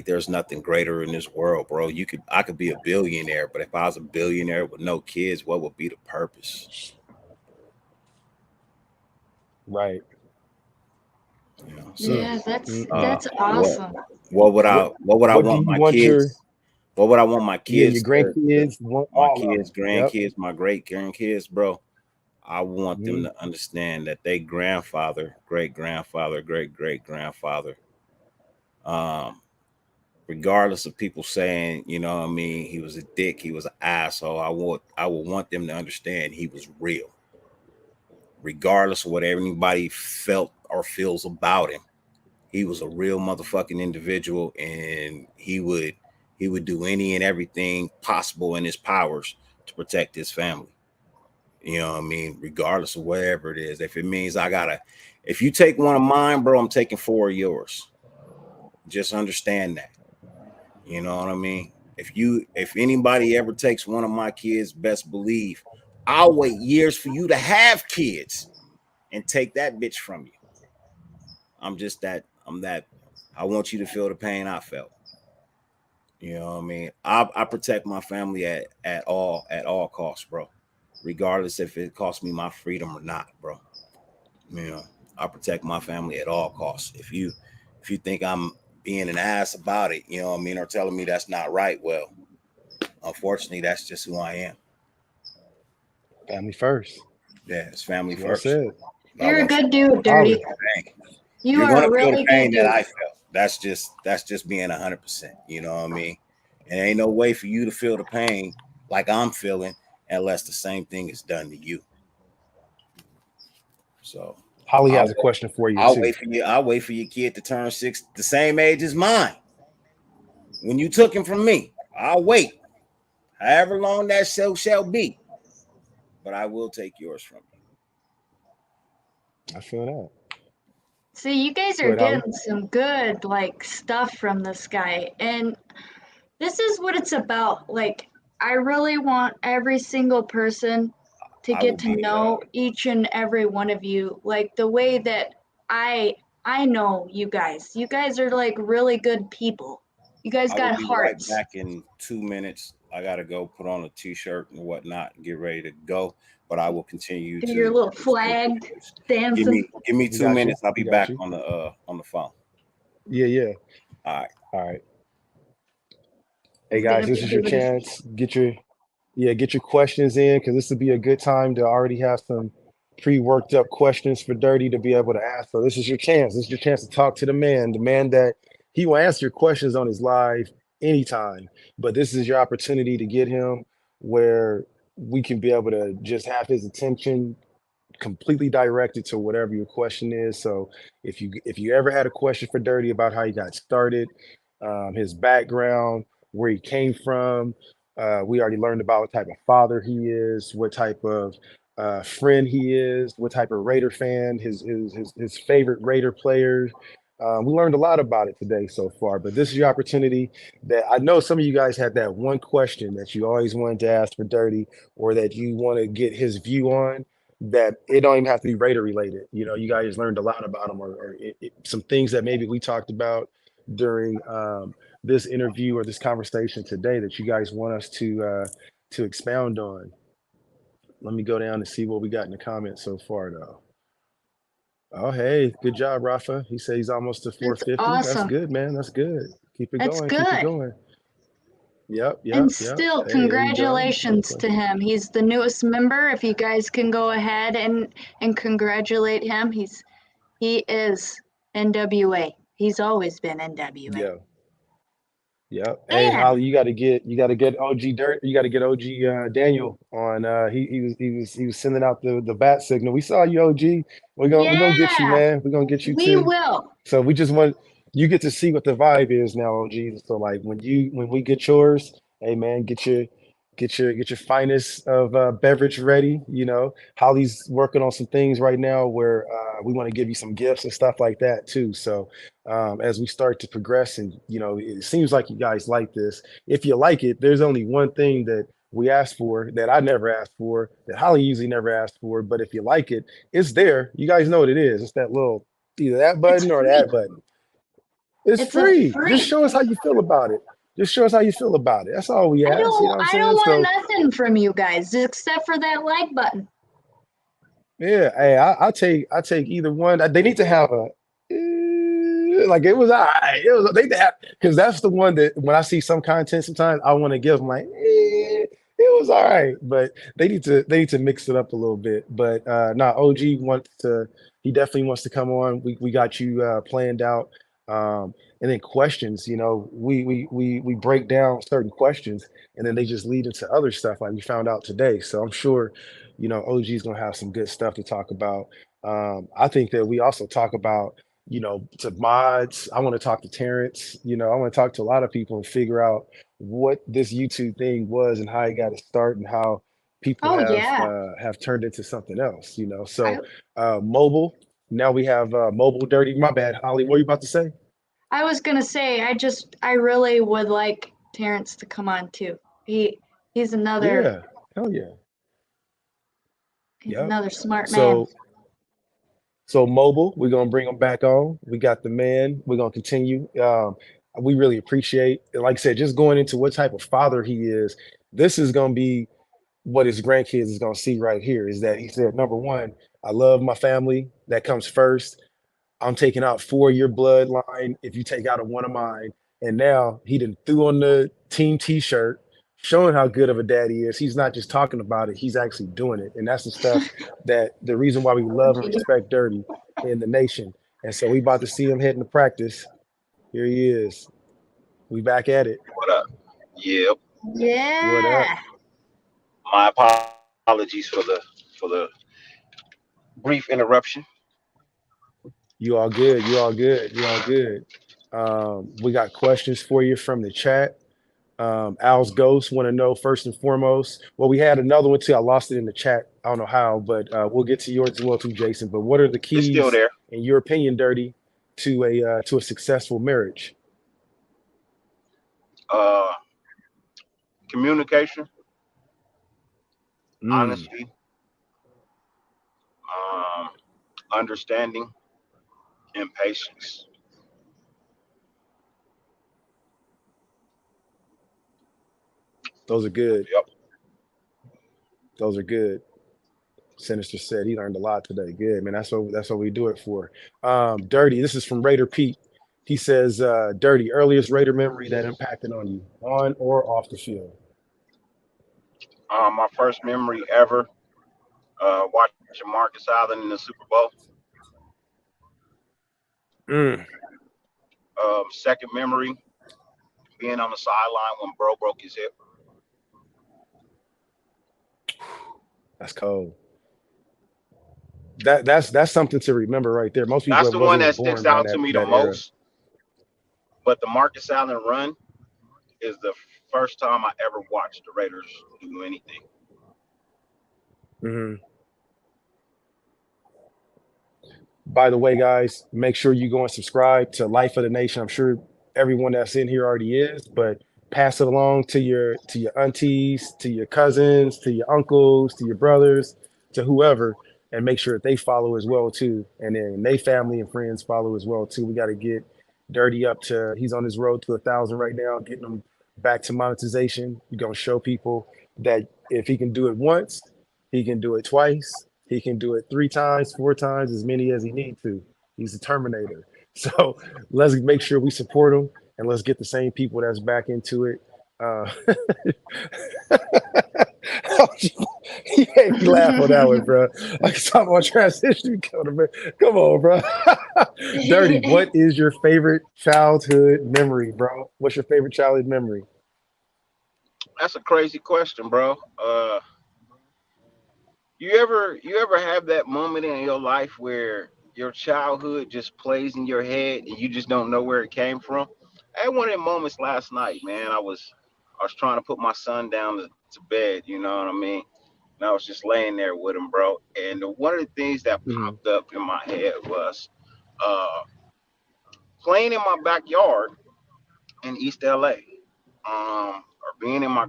there's nothing greater in this world, bro. I could be a billionaire, but if I was a billionaire with no kids, what would be the purpose? right. You know, so Mm, yeah, mm, mm. uh that's what awesome. What what would I what do want you my want your kids what would I want my yeah your kids to grandkids want my all of kids, them? Yep. grandkids, my great grandkids, bro? I want them Mm, to understand that they grandfather, great grandfather, great grandfather, um, regardless of people saying, you know what I mean, he was a dick, he was an asshole. I would want them to understand he was real, regardless of what anybody felt or feels about him. He was a real motherfucking individual, and he would do any and everything possible in his powers to protect his family. You know what I mean? Regardless of whatever it is. If it means if you take one of mine, bro, I'm taking four of yours. Just understand that. You know what I mean? If anybody ever takes one of my kids, best believe I'll wait years for you to have kids and take that bitch from you. I'm that I want you to feel the pain I felt. You know what I mean? I protect my family at all costs, bro. Regardless if it costs me my freedom or not, bro. You know, I protect my family at all costs. If you think I'm being an ass about it, you know what I mean, or telling me that's not right, well, unfortunately, that's just who I am. family first. Yeah, it's family Well first. said. I You're a want you good to dude, Holler. Dirty. feel the pain. You You're are gonna a feel the really good pain that dude. I felt. That's just being 100%. You know what I mean? And ain't no way for you to feel the pain like I'm feeling unless the same thing is done to you. So Holly I'll has a question for you I'll too. wait for you. I'll wait for your kid to turn 6, the same age as mine. When you took him from me, I'll wait, however long that shall be. But I will take yours from you. I feel that. See, you guys Go are ahead, Holly. getting some good like stuff from this guy, and this is what it's about. Like, I really want every single person to I will get to be. know each and every one of you, like the way that I I know you guys. You guys are like really good people. You guys I will got be right hearts. back in 2 minutes. I gotta go put on a t-shirt and whatnot, and get ready to go. But I will continue Do your to little exchange flag pictures. Give dancing. me give me We two got you. minutes. I'll be We got back you. on the phone. Yeah, yeah. All right. All right. Hey He's guys, gonna this be is your doing his. chance. Get your questions in because this would be a good time to already have some pre-worked up questions for Dirty to be able to ask. So this is your chance. This is your chance to talk to the man that he will answer your questions on his live anytime. But this is your opportunity to get him where we can be able to just have his attention completely directed to whatever your question is. So if you ever had a question for Dirty about how he got started, his background, where he came from, we already learned about what type of father he is, what type of friend he is, what type of Raider fan, his favorite Raider players. We learned a lot about it today so far, but this is your opportunity. That I know some of you guys had that one question that you always wanted to ask for Dirty, or that you want to get his view on, that it don't even have to be Raider related. You know, you guys learned a lot about him, or some things that maybe we talked about during this interview or this conversation today that you guys want us to expound on. Let me go down and see what we got in the comments so far, though. Oh, hey, good job, Rafa. He said he's almost to That's 450. That's awesome. good, man. That's good. Keep it That's going. Keep it good. going. Yep, And yep, yep. still, Hey, there you go. No congratulations to question. him. He's the newest member. If you guys can go ahead and congratulate him, he is NWA. He's always been NWA. Yeah. Yep. Hey, And Holly, you got to get OG Dirt. You got to get OG Daniel on. He was sending out the bat signal. We saw you, OG. We're gonna get you, yeah, man. We're gonna get you we too. will. So we just want you get to see what the vibe is now, OG. So like when we get yours, hey man, get your finest of beverage ready. You know, Holly's working on some things right now where we want to give you some gifts and stuff like that too. So as we start to progress, and it seems like you guys like this. If you like it, there's only one thing that we asked for that I never asked for, that Holly usually never asked for. But if you like it, it's there. You guys know what it is. It's that little either that It's button or free. that button. It's It's a free. Just free. show us how you feel about it. Just show us how you feel about it. That's all we ask. You know what I'm I don't saying? want So nothing from you guys except for that like button. yeah, hey, I take either one. They need to have a like it was all right. It was they have because that's the one that when I see some content sometimes I want to give them like it was all right, but they need to mix it up a little bit. But OG wants to he definitely wants to come on. We got you planned out. And then questions, we break down certain questions and then they just lead into other stuff like we found out today. So I'm sure OG is gonna have some good stuff to talk about. I think that we also talk about, to mods. I want to talk to Terrence. I want to talk to a lot of people and figure out what this YouTube thing was and how it got to start and how people Oh yeah. have turned into something else. I So mobile. Now we have mobile dirty. My bad, Holly. What are you about to say? I was gonna say I really would like Terrence to come on too. He he's another Yeah. Hell yeah. he's Yep. another smart man. So mobile, we're gonna bring him back on. We got the man. We're gonna continue. We really appreciate, like I said, just going into what type of father he is. This is gonna be what his grandkids is gonna see right here. Is that he said, number one, I love my family. That comes first. I'm taking out four of your bloodline if you take out a one of mine. And now he done threw on the team T-shirt, showing how good of a dad he is. He's not just talking about it; he's actually doing it. And that's the stuff that the reason why we love and respect Dirty in the nation. And so we about to see him heading to practice. Here he is. We back at it. What up? Yep. What up? Yeah. My apologies for the brief interruption. You all good. You all good. You all good. We got questions for you from the chat. Al's Ghost want to know first and foremost. Well, we had another one too. I lost it in the chat. I don't know how, but we'll get to yours as well too, Jason. But what are the It's still keys, there. in your opinion, Dirty, to a successful marriage? Uh, Communication, Mm, honesty, um, understanding, and patience. those are good. Yep. Those are good. Sinister said he learned a lot today. Good man. That's what we do it for. Dirty. This is from Raider Pete. He says, "Dirty, earliest Raider memory that impacted on you, on or off the field." My first memory ever watching Marcus Allen in the Super Bowl. Mm, Second memory, being on the sideline when Bro broke his hip. that's cold. That's something to remember right there. Most people That's that the one wasn't that even sticks born during out to that me the that era. most. But the Marcus Allen run is the first time I ever watched the Raiders do anything. Mhm. By the way, guys, make sure you go and subscribe to Life of the Nation. I'm sure everyone that's in here already is, but pass it along to your aunties, to your cousins, to your uncles, to your brothers, to whoever, and make sure that they follow as well too. And then they family and friends follow as well too. We got to get Dirty up to he's on his road to 1,000 right now, getting him back to monetization. We're gonna show people that if he can do it once, he can do it twice. He can do it three times, four times, as many as he needs to. He's a Terminator. So let's make sure we support him and let's get the same people that's back into it. Uh, he made me laugh on that one, bro. Like talking about transition. Come on, bro. Dirty. What is your favorite childhood memory, bro? What's your favorite childhood memory? That's a crazy question, bro. You ever have that moment in your life where your childhood just plays in your head and you just don't know where it came from? I had one of them moments last night, man. I was trying to put my son down to bed, you know what I mean? And I was just laying there with him, bro. And one of the things that Mm-hmm. popped up in my head was uh, playing in my backyard in East LA, or being in my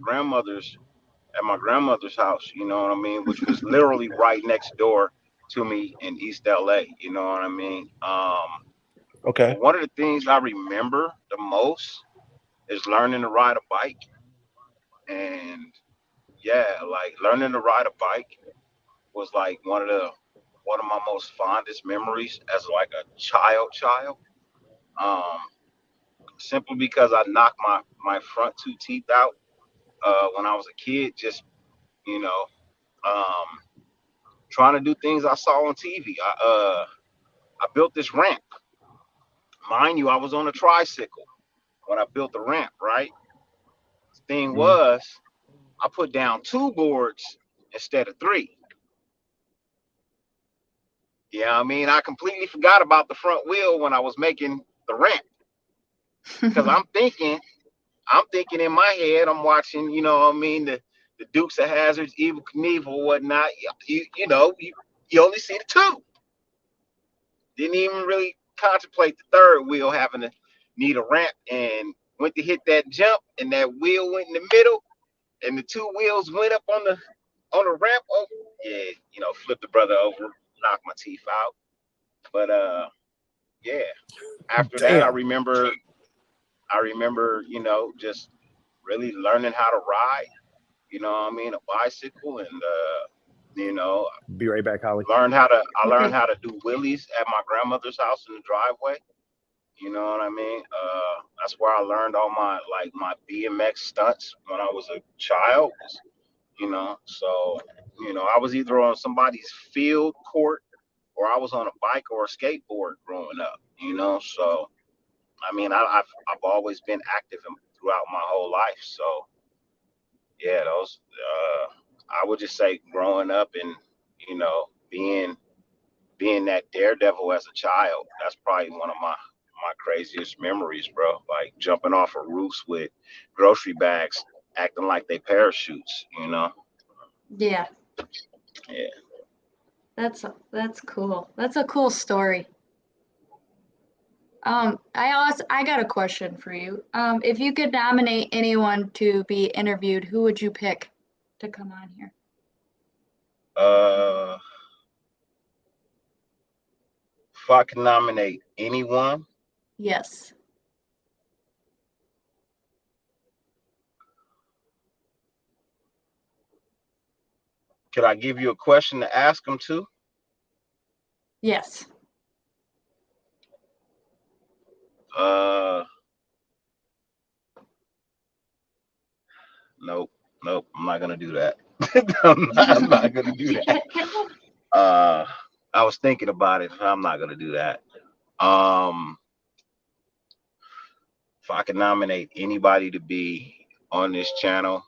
grandmother's house, you know what I mean, which was literally right next door to me in East LA, you know what I mean. Okay. But one of the things I remember the most is learning to ride a bike, and yeah, like learning to ride a bike was like one of my most fondest memories as like a child. Um, Simply because I knocked my front two teeth out when I was a kid, just you know, um, trying to do things I saw on TV. I built this ramp. Mind you, I was on a tricycle when I built the ramp, right? The thing Mm-hmm. was, I put down two boards instead of three. Yeah, I mean, I completely forgot about the front wheel when I was making the ramp because I'm thinking in my head, I'm watching, you know what I mean, the Dukes of Hazards, Evil Knievel, whatnot. You only see the two. Didn't even really contemplate the third wheel having to need a ramp, and went to hit that jump and that wheel went in the middle and the two wheels went up on the ramp. Oh yeah, flipped the brother over, knocked my teeth out. But yeah, after that Damn. I remember, just really learning how to ride, what I mean, a bicycle, and you know, Be right back, Holly. I learned Okay. how to do wheelies at my grandmother's house in the driveway. You know what I mean? That's where I learned all my BMX stunts when I was a child. So I was either on somebody's field court or I was on a bike or a skateboard growing up. So I mean, I've always been active throughout my whole life. So yeah, those I would just say growing up and being being that daredevil as a child, that's probably one of my craziest memories, bro. Like jumping off of roofs with grocery bags, acting like they parachutes. Yeah, Yeah. that's cool. That's a cool story. I got a question for you. If you could nominate anyone to be interviewed, who would you pick to come on here? Uh, if I can nominate anyone, Yes. could I give you a question to ask them to? Yes. Uh, nope, nope. I'm not gonna do that. I'm not gonna do that. Uh, I was thinking about it. I'm not gonna do that. Um, if I could nominate anybody to be on this channel,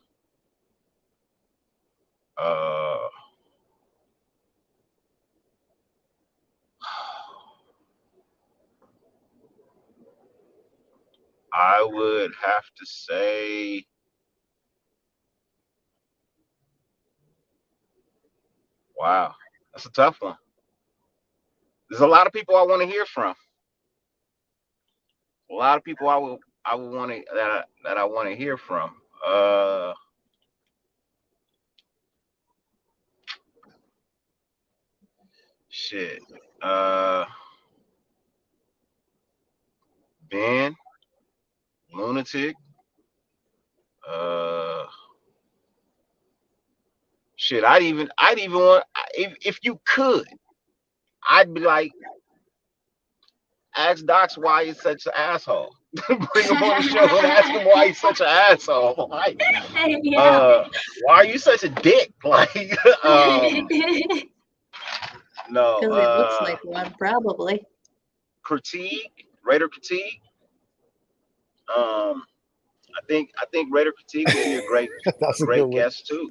uh, I would have to say, wow, that's a tough one. There's a lot of people I want to hear from. A lot of people I would want to that I want to hear from. Shit. Uh, Ben, Lunatic. Uh, shit. I'd even want if you could. I'd be like, ask Docs why he's such an asshole. Bring him on the show and ask him why he's such an asshole. Like, Yeah. why are you such a dick? Like, no, Because he looks like one, probably. critique, Raider critique. Um, I think Raider critique would be a great That's a good great one. guest too.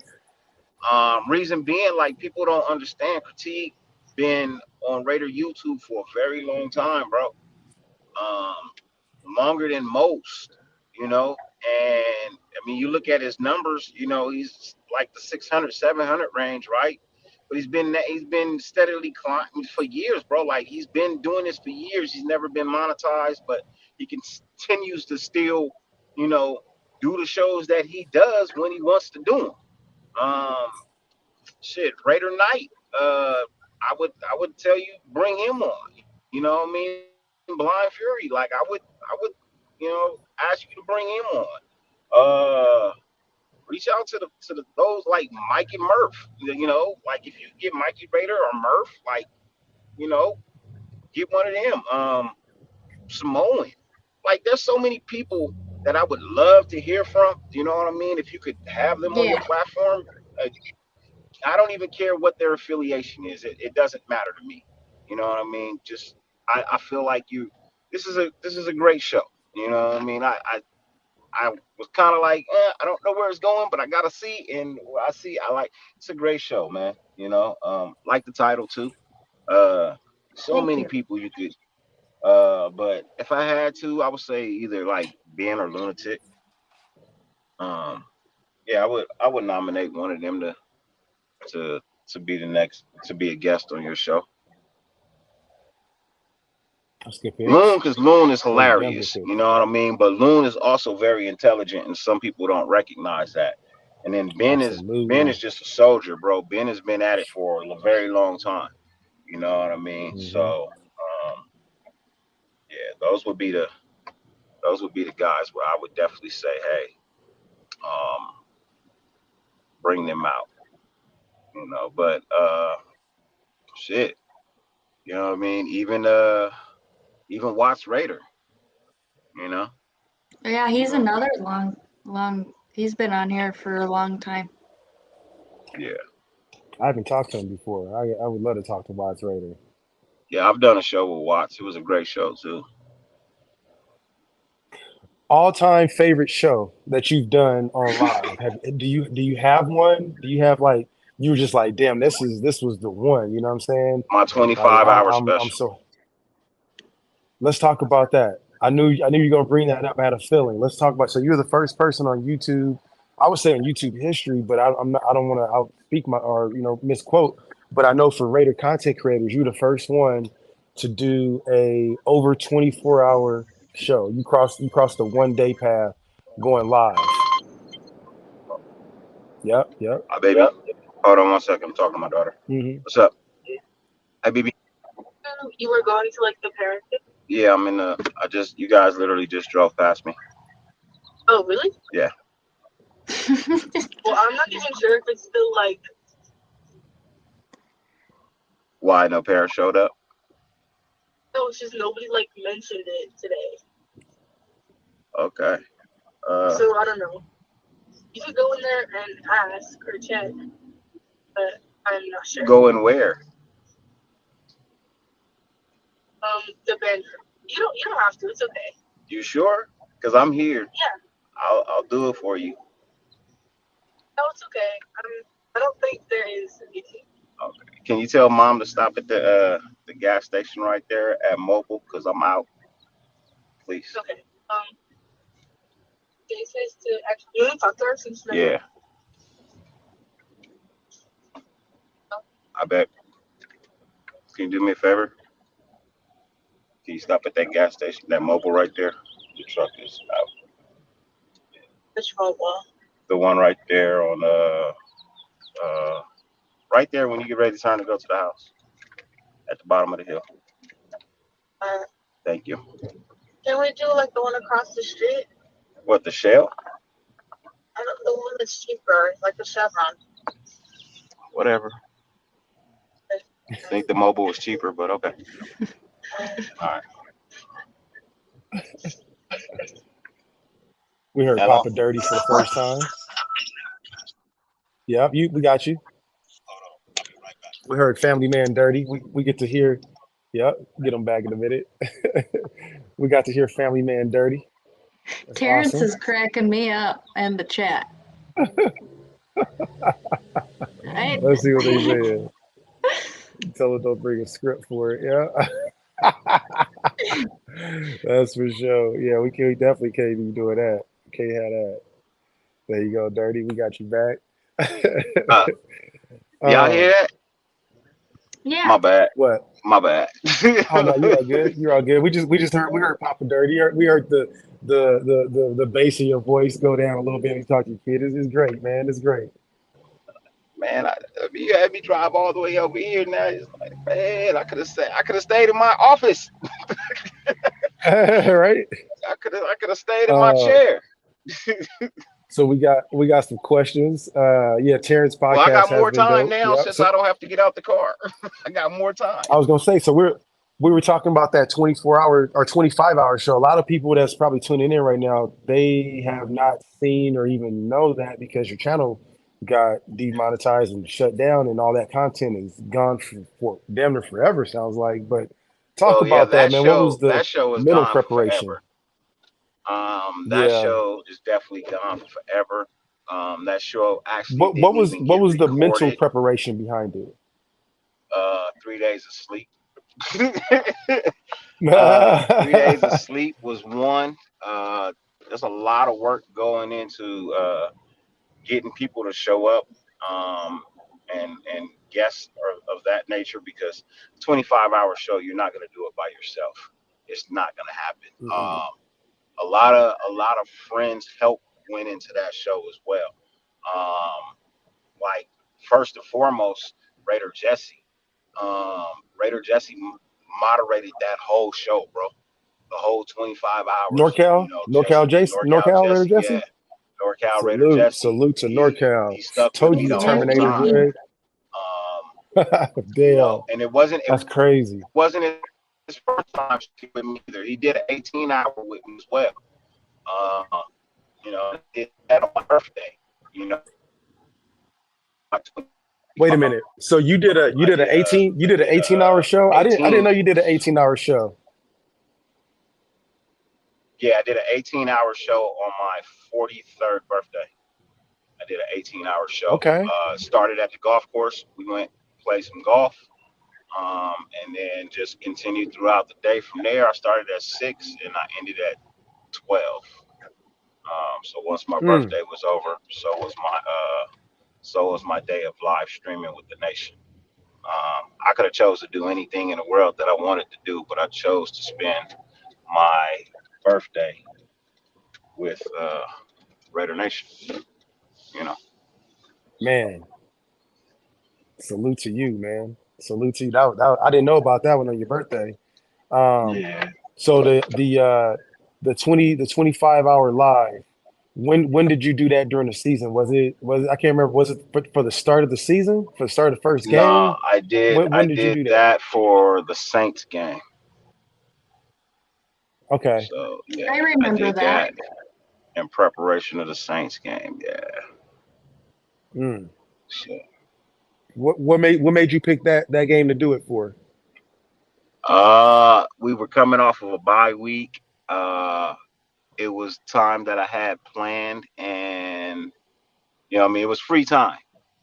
Reason being, like people don't understand critique been on Raider YouTube for a very long time, bro. Um, longer than most, you know. And I mean, you look at his numbers, he's like the 600, 700 range, right? But he's been steadily climbing for years, bro. Like he's been doing this for years. He's never been monetized, but he continues to still, you know, do the shows that he does when he wants to do them. Um, shit, Raider Knight. I would tell you bring him on. You know what I mean? Blind Fury. Like I would, ask you to bring him on. Reach out to those like Mike and Murph. Like if you get Mikey Raider or Murph, like you know, get one of them. Samoan. Like there's so many people that I would love to hear from. You know what I mean? If you could have them on your Yeah. platform, uh, I don't even care what their affiliation is. It doesn't matter to me. You know what I mean? Just I feel like you. This is a great show. You know what I mean? I was kind of like, I don't know where it's going, but I gotta see. And what I see, I like. It's a great show, man. Like the title too. Uh, so Thank many you. people you could. But if I had to, I would say either like Ben or Lunatic. Um, yeah, I would nominate one of them to to be the next to be a guest on your show. That's good Loon, picks. because Loon is Those are damn good hilarious, you picks. know what I mean. But Loon is also very intelligent, and some people don't recognize that. And then Ben is Absolutely. just a soldier, bro. Ben has been at it for a very long time. You know what I mean? Hmm. So, yeah, those would be the guys where I would definitely say, hey, um, bring them out. But shit, you know what I mean? Even Watts Raider, you know, Yeah, you he's know, another long. He's been on here for a long time. yeah. I haven't talked to him before. I would love to talk to Watts Raider. Yeah, I've done a show with Watts. It was a great show too. All time favorite show that you've done on live. Do you have one? Do you have like you were just like, damn, this was the one. You know what I'm saying? My Like 25-hour I'm special. so. Let's talk about that. I knew you were gonna bring that up. I had a feeling. Let's talk about. So you're the first person on YouTube. I would say on YouTube history, but I'm not. I don't want to outspeak my or misquote. But I know for Raider content creators, you're the first one to do a over 24-hour show. You crossed the 1 day path going live. Yep, yep. Hi, baby. Hold on one second. I'm talking to my daughter. Hmm. What's up? Hey, baby. You were going to like the parent thing? Yeah, I'm in the. You guys literally just drove past me. Oh, really? Yeah. Well, I'm not even sure if it's still like. Why no parent showed up? No, it's just nobody like mentioned it today. Okay. So I don't know. You could go in there and ask or check, but I'm not sure. Go in where? The bedroom. You don't have to. It's okay. You sure? Cause I'm here. Yeah. I'll do it for you. No, it's okay. I don't think there is anything. Okay. Can you tell mom to stop at the gas station right there at Mobile? Cause I'm out. Please. Okay. They says to actually you talk to her since. Yeah. I bet. Can you do me a favor? Can you stop at that gas station, that Mobile right there? The truck is out. Which Mobile? The one right there on right there when you get ready to turn to go to the house. At the bottom of the hill. Thank you. Can we do like the one across the street? What, the Shell? I don't know, the one that's cheaper, like the Chevron. Whatever. I think the Mobile was cheaper, but okay. All right. We heard Hello? Papa Dirty for the first time. Yep, we got you. We heard Family Man Dirty. We get to hear. Yep, get him back in a minute. We got to hear Family Man Dirty. That's Terrence awesome. is cracking me up in the chat. Right? Let's see what they say. Tell them don't bring a script for it. Yeah. That's for sure. Yeah, we definitely can't be doing that. Can't have that. There you go, Dirty. We got you back. Y'all hear that? Yeah. My bad. What? My bad. Oh no, you're all good. You're all good. We heard Papa Dirty. We heard the bass of your voice go down a little bit when you talk to your kid. It's great, man. It's great. Man, you had me drive all the way over here. Now it's like, man, I could have stayed in my office. Right? I could have stayed in my Uh, chair. so we got some questions. Yeah, Terrence Well, I podcast got has more been time dope. now Yep. since I So don't have to get out the car. I got more time. I was gonna say, so we were talking about that 24-hour or 25-hour show. A lot of people that's probably tuning in right now, they have not seen or even know that because your channel got demonetized and shut down, and all that content is gone for damn near forever. Sounds like. But talk Well, yeah, about that, man. What was the that show is mental gone for preparation? forever. That Yeah. show is definitely gone for forever. That show actually What didn't was even get the mental recorded. preparation behind it? 3 days of sleep. 3 days of sleep was one. There's a lot of work going into getting people to show up, and guests of that nature, because 25-hour show, you're not going to do it by yourself. It's not going to happen. Mm-mm. A lot of friends help went into that show as well. Like, first and foremost, Raider Jesse. Raider Jesse moderated that whole show, bro. The whole 25 hours. NorCal Jason, NorCal NorCal Raider Jesse, Jesse. yeah. NorCal Raider Salute, Jesse. salute to NorCal. He stuck with Told me you the the whole Terminator, time. Greg. Damn, And it wasn't crazy. his first time with me either. He did an 18-hour with me as well. Did that on my birthday. Wait a minute. So you did an 18-hour show? I didn't know you did an 18-hour show. Yeah, I did an 18-hour show on my 43rd birthday. I did an 18-hour show. Okay. Started at the golf course. We went play some golf, and then just continued throughout the day. From there, I started at 6 and I ended at 12. So once my Mm, birthday was over, so was my day of live streaming with the nation. I could have chose to do anything in the world that I wanted to do, but I chose to spend my birthday with Raider Nation. You know, man, salute to you, man. Salute to you. I didn't know about that one on your birthday. Um, yeah. so the 25-hour live. When did you do that during the season? Was it I can't remember. Was it for the start of the season? For the start of the first No, game? I did. When I did you did do that? that for the Saints game. Okay. So yeah, I I remember did that. that in preparation of the Saints game. Yeah. Mm. So, What made you pick that game to do it for? we were coming off of a bye week. Uh, it was time that I had planned, and I mean, it was free time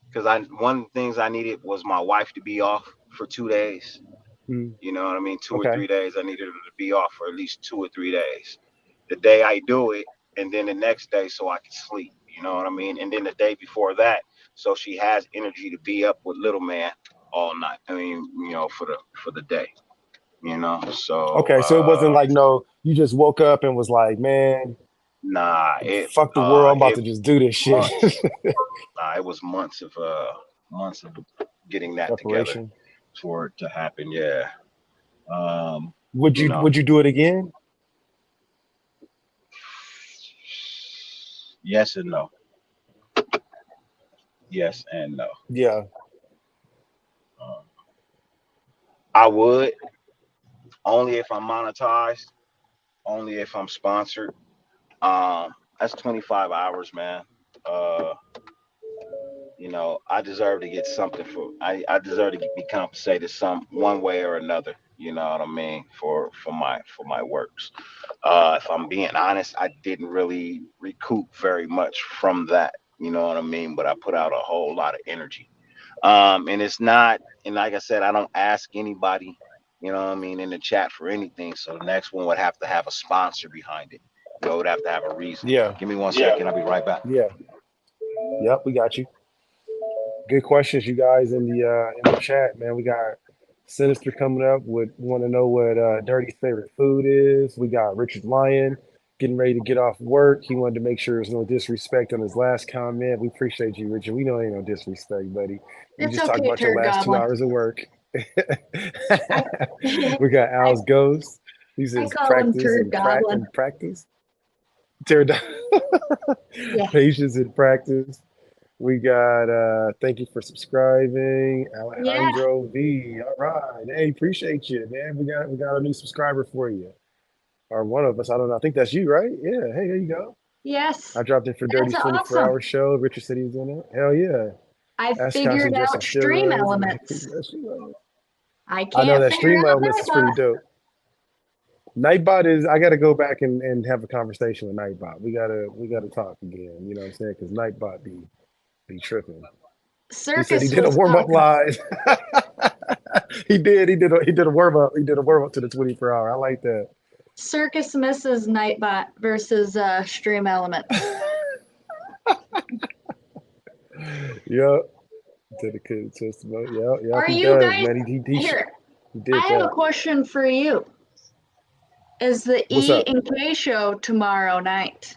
because I one of the things I needed was my wife to be off for 2 days. Mm. You know what I mean? Two or Okay. three days. I needed her to be off for at least 2 or 3 days. The day I do it, and then the next day so I can sleep. You know what I mean? And then the day before that, so she has energy to be up with little man all night. I mean, for the day. So Okay. So it wasn't like no, you just woke up and was like, man, nah, it fuck the world. I'm about it to just do this shit. months. Nah, it was months of getting that together Preparation. for it to happen. Yeah. Um, Would you you know, would you do it again? yes and no. Yes and no. Yeah. Um, I would only if I'm monetized, only if I'm sponsored. That's 25 hours, man. Uh, I deserve to get something I deserve to be compensated some one way or another. You know what I mean for my works. If I'm being honest, I didn't really recoup very much from that. You know what I mean? But I put out a whole lot of energy. And it's not, and like I said, I don't ask anybody, what I mean, in the chat for anything. So the next one would have to have a sponsor behind it. It would have to have a reason. Yeah. Give me one second. I'll be right back. Yeah. Yep. We got you. Good questions, you guys in the chat, man. We got Sinister coming up. Would want to know what Dirty's favorite food is. We got Richard Lyon getting ready to get off work. He wanted to make sure there's no disrespect on his last comment. We appreciate you, Richard. We know ain't no disrespect, buddy. We It's just talked okay, about your Turd last two Goblin. hours of work. I We got I, Al's Ghost. He I says call him practice Turd and Goblin. practice. Tear down. Yeah. Patience and practice. We got thank you for subscribing, Yeah. Alejandro V. All right. Hey, appreciate you, man. We got a new subscriber for you. Or one of us. I don't know. I think that's you, right? Yeah. Hey, there you go. I Yes. dropped in for That's Dirty's awesome. 24-hour show. Richard said he was doing it. Hell yeah. I Ask figured constantly just on out stream steroids. elements. I I know can't that figure stream out elements is pretty Nightbot. dope. Nightbot is I gotta go back and have a conversation with Nightbot. We gotta talk again. You know what I'm saying? Because Nightbot be tripping. He said he Circus did a was warm up talking. live. He did a warm up. He did a warm up to the 24-hour. I like that. Circus misses Nightbot versus stream elements. Yep. Dedicated testimony. Yep. Yep. Are He you does, guys man. here? He I did have a that. question for you. Is the What's E up? and K show tomorrow night?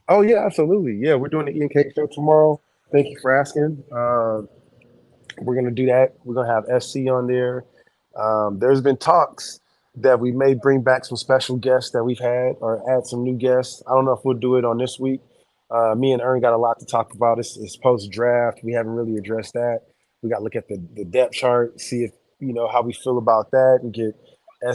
Oh yeah, absolutely. Yeah, we're doing the E and K show tomorrow. Thank you for asking. We're gonna do that. We're gonna have SC on there. There's been talks that we may bring back some special guests that we've had, or add some new guests. I don't know if we'll do it on this week. Me and Ern got a lot to talk about. It's post draft. We haven't really addressed that. We got to look at the depth chart, see if how we feel about that, and get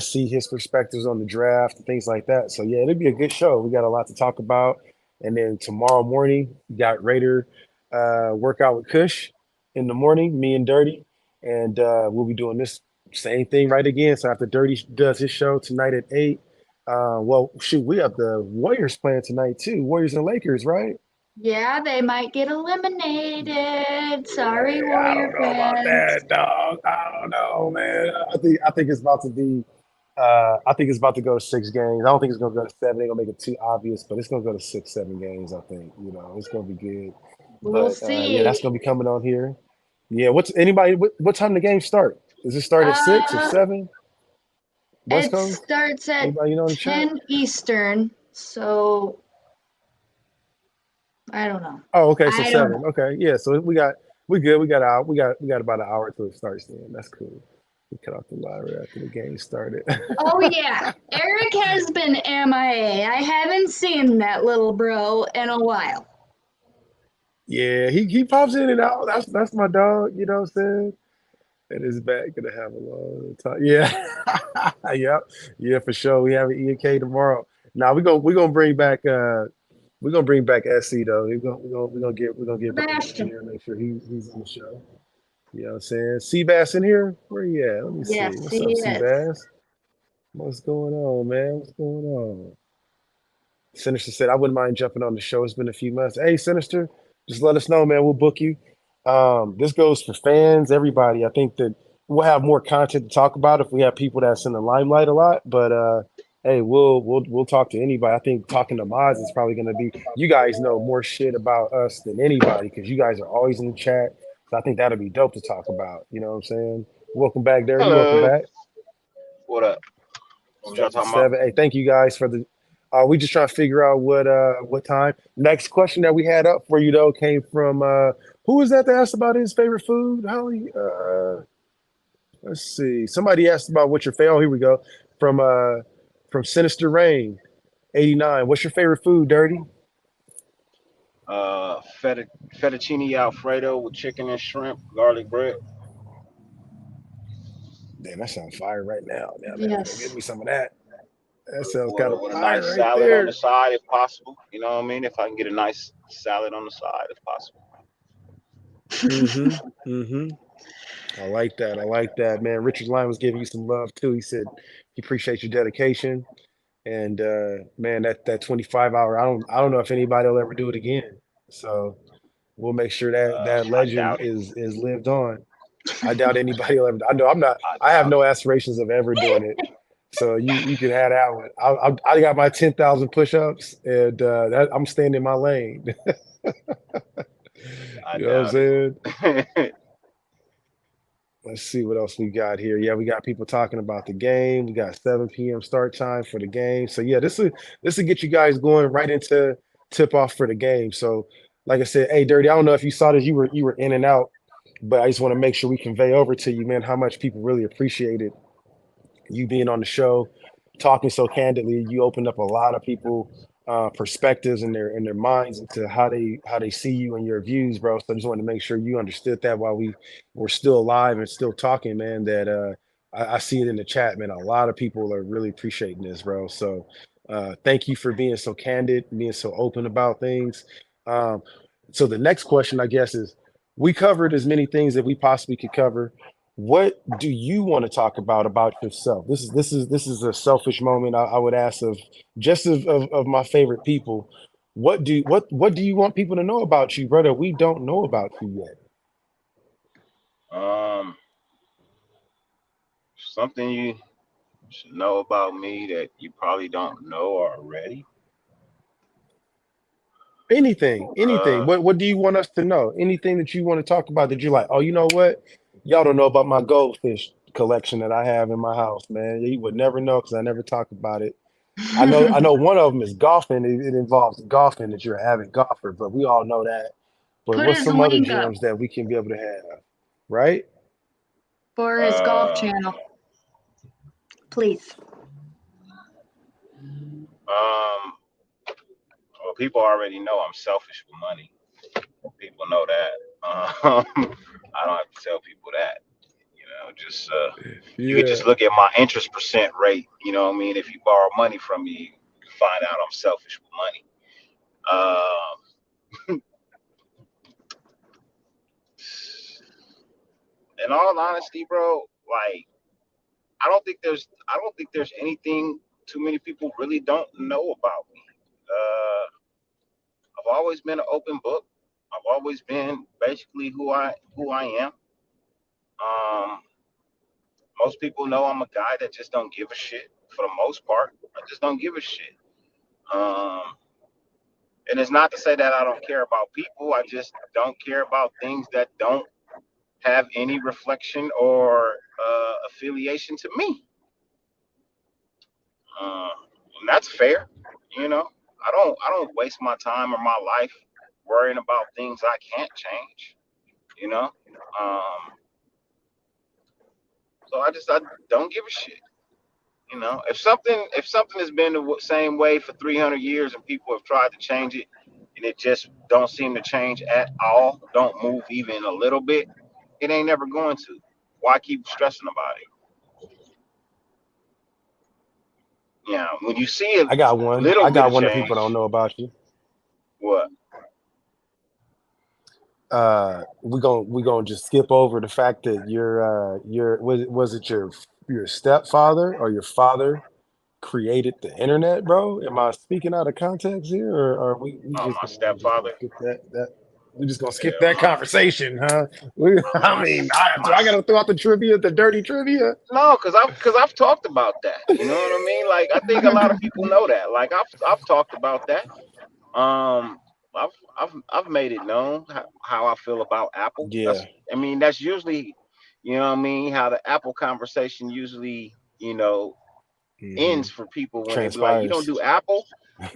SC his perspectives on the draft and things like that. So yeah, it'll be a good show. We got a lot to talk about. And then tomorrow morning, we got Raider workout with Kush in the morning, me and Dirty, and we'll be doing this same thing right again. So after Dirty does his show tonight at 8, well, shoot, we have the Warriors playing tonight too. Warriors and Lakers, right? Yeah, they might get eliminated. Sorry, Yeah, I Warrior don't know about fans. that, dog. I don't know, man. I think it's about to be. I think it's about to go to 6 games. I don't think it's gonna go to 7. They're gonna make it too obvious, but it's gonna go to 6, 7 games. I think it's gonna be good. We'll But yeah, that's see. gonna be coming on here. Yeah, what's anybody? What time the game start? Does it start at 6 or Uh, 7? West it Coast? starts at Anybody know in the chat? 10 Eastern, so I don't know. Oh, okay, so I don't 7. know. Okay, yeah. So we good. We got about an hour till it starts. Then that's cool. We cut off the live right after the game started. Oh yeah, Eric has been MIA. I haven't seen that little bro in a while. Yeah, he pops in and out. That's my dog. You know what I'm saying? And his back gonna have a long time. Yeah, yep, yeah, for sure. We have an EK tomorrow. Now we gonna bring back SC though. We're gonna get Brian Smashed in him. here. Make sure he's on the show. You know what I'm saying? Seabass in here? Where you at? Let me see. Yes, What's up, he is. Seabass? What's going on, man? What's going on? Sinister said, I wouldn't mind jumping on the show. It's been a few months. Hey, Sinister, just let us know, man. We'll book you. This goes for fans, everybody. I think that we'll have more content to talk about if we have people that's in the limelight a lot. But hey, we'll talk to anybody. I think talking to Mods is probably gonna be you guys know more shit about us than anybody because you guys are always in the chat. So I think that'll be dope to talk about. You know what I'm saying? Welcome back, Dirty. Welcome Hello. back. What up? What was y'all Starts at talking about? 7. Hey, thank you guys for the. We just trying to figure out what time. Next question that we had up for you though came from who was that asked about his favorite food? Holly. Let's see. Somebody asked about what's your favorite. Oh, here we go. From Sinister Rain 89. What's your favorite food, Dirty? Fettuccine Alfredo with chicken and shrimp, garlic bread. Damn, that sounds fire right now. Now I gotta get Yes. me some of that. That sounds with kind a, of with a fire nice right salad on the there. side if possible. You know what I mean? If I can get a nice salad on the side if possible. Mm-hmm. Mm-hmm. I like that. I like that, man. Richard Lyon was giving you some love too. He said he appreciates your dedication. And man, that 25 hour, I don't know if anybody will ever do it again. So we'll make sure that that I legend doubt it. is lived on. I doubt anybody will ever. I know I'm not. I I have doubt no it. aspirations of ever doing it. So you can have that one. I got my 10,000 push-ups, and I'm staying in my lane. I You know what I'm doubt saying? it. Let's see what else we got here. Yeah, we got people talking about the game. We got 7 p.m. start time for the game. So yeah, this will get you guys going right into tip off for the game. So like I said, hey Dirty, I don't know if you saw this, you were in and out, but I just want to make sure we convey over to you, man, how much people really appreciated you being on the show, talking so candidly. You opened up a lot of people perspectives in their minds into how they see you and your views, bro. So I just wanted to make sure you understood that while we were still alive and still talking, man. That I see it in the chat, man. A lot of people are really appreciating this, bro. So thank you for being so candid, being so open about things. Um, so the next question, I guess, is we covered as many things that we possibly could cover. What do you want to talk about yourself? This is a selfish moment. I would ask of just of my favorite people. What do you want people to know about you, brother? We don't know about you yet. um, Something you should know about me that you probably don't know already. Anything. Uh, What do you want us to know? Anything that you want to talk about that you're like, oh, you know what? Y'all don't know about my goldfish collection that I have in my house, man. You would never know because I never talk about it. I know one of them is golfing. It involves golfing that you're an avid golfer, but we all know that. But Put what's his some other link up gems that we can be able to have? Right? for his golf uh, channel, please. um, well, people already know I'm selfish with money. People know that. I don't have to tell people that. Just you could Yeah. just look at my interest percent rate. You know what I mean? If you borrow money from me, you can find out I'm selfish with money. In all honesty, bro, like I don't think there's anything too many people really don't know about me. Uh, I've always been an open book. I've always been basically who I am. Um, Most people know I'm a guy that just don't give a shit for the most part. I just don't give a shit. Um, and it's not to say that I don't care about people. I just don't care about things that don't have any reflection or affiliation to me. Uh, and that's fair. You know, I don't waste my time or my life worrying about things I can't change. You know, um, so I don't give a shit. If something has been the same way for 300 years and people have tried to change it and it just don't seem to change at all, don't move even a little bit, it ain't never going to. Why keep stressing about it? Yeah, when you see a I got one. little I bit got of one that people don't change, know about you. what? We gonna just skip over the fact that was it your stepfather or your father created the internet, bro? Am I speaking out of context here, or are Oh, my we just gonna stepfather. skip that we just gonna skip Yeah, that conversation, huh? yeah, I my mean, my do I gotta throw out the trivia, the dirty trivia? no, because I've talked about that. You know what I mean? Like I think a lot of people know that. Like I've talked about that. Um, I've made it known how I feel about Apple. Yeah. That's usually, what I mean, how the Apple conversation usually, Hmm. ends for people when they be like, "You don't Transpires. do Apple?"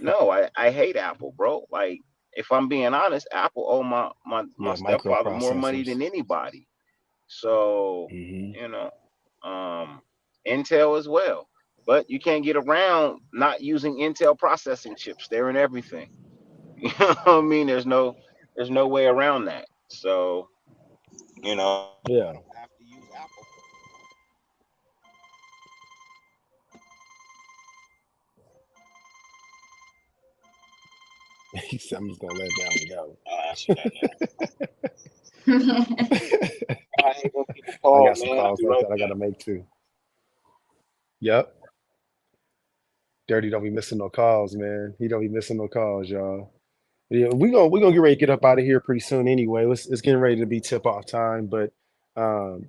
No, I hate Apple, bro. Like if I'm being honest, Apple owe my Yeah, stepfather more money microprocessors. than anybody. So, Hmm. you know, um, Intel as well. But you can't get around not using Intel processing chips. They're in everything. You know what I mean? There's no way around that. So, Yeah. I have to use Apple. He said, I'm just gonna let that one go. I'll answer that now. I I hate when people call, got some man. I'll calls be like right that I gotta back. make too. Yep. Dirty don't be missing no calls, man. He don't be missing no calls, y'all. Yeah, we gonna get ready to get up out of here pretty soon anyway. It's getting ready to be tip off time. But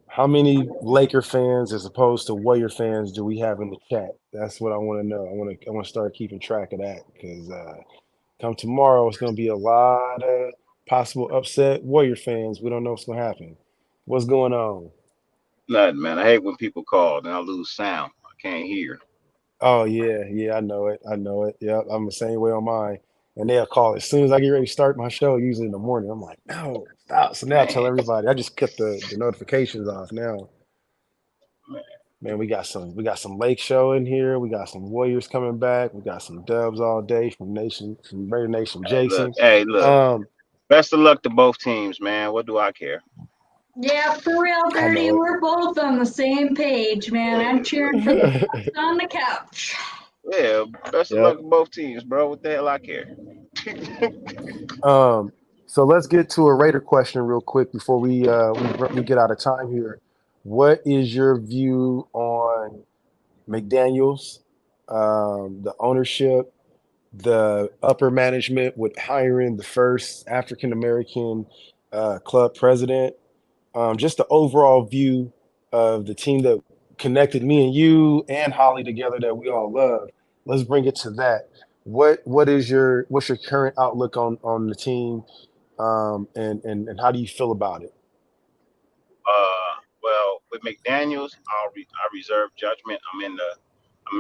how many Laker fans as opposed to Warrior fans do we have in the chat? That's what I want to know. I want to start keeping track of that because come tomorrow, it's gonna be a lot of possible upset Warrior fans. We don't know what's gonna happen. What's going on? Nothing, man. I hate when people call and I lose sound. I can't hear. Oh yeah, yeah, I know it. I know it. Yep, I'm the same way on mine. And they'll call as soon as I get ready to start my show, usually in the morning. I'm like, no, stop. So now I tell Man, everybody. I just cut the notifications off now. man. Man, we got some Lake Show in here. We got some Warriors coming back. We got some Dubs all day from Raider Nation Jason. Hey, look. Um, Best of luck to both teams, man. What do I care? Yeah, for real, I Dirty. know it. We're both on the same page, man. I'm cheering for the best on the couch. Yeah, best of luck Yep. to both teams, bro. What the hell I care? Um, so let's get to a Raider question real quick before we get out of time here. What is your view on McDaniels, the ownership, the upper management with hiring the first African American club president? Just the overall view of the team that connected me and you and Holly together that we all love. Let's bring it to that. What's your current outlook on the team, and how do you feel about it? Well, with McDaniel's, I reserve judgment. I'm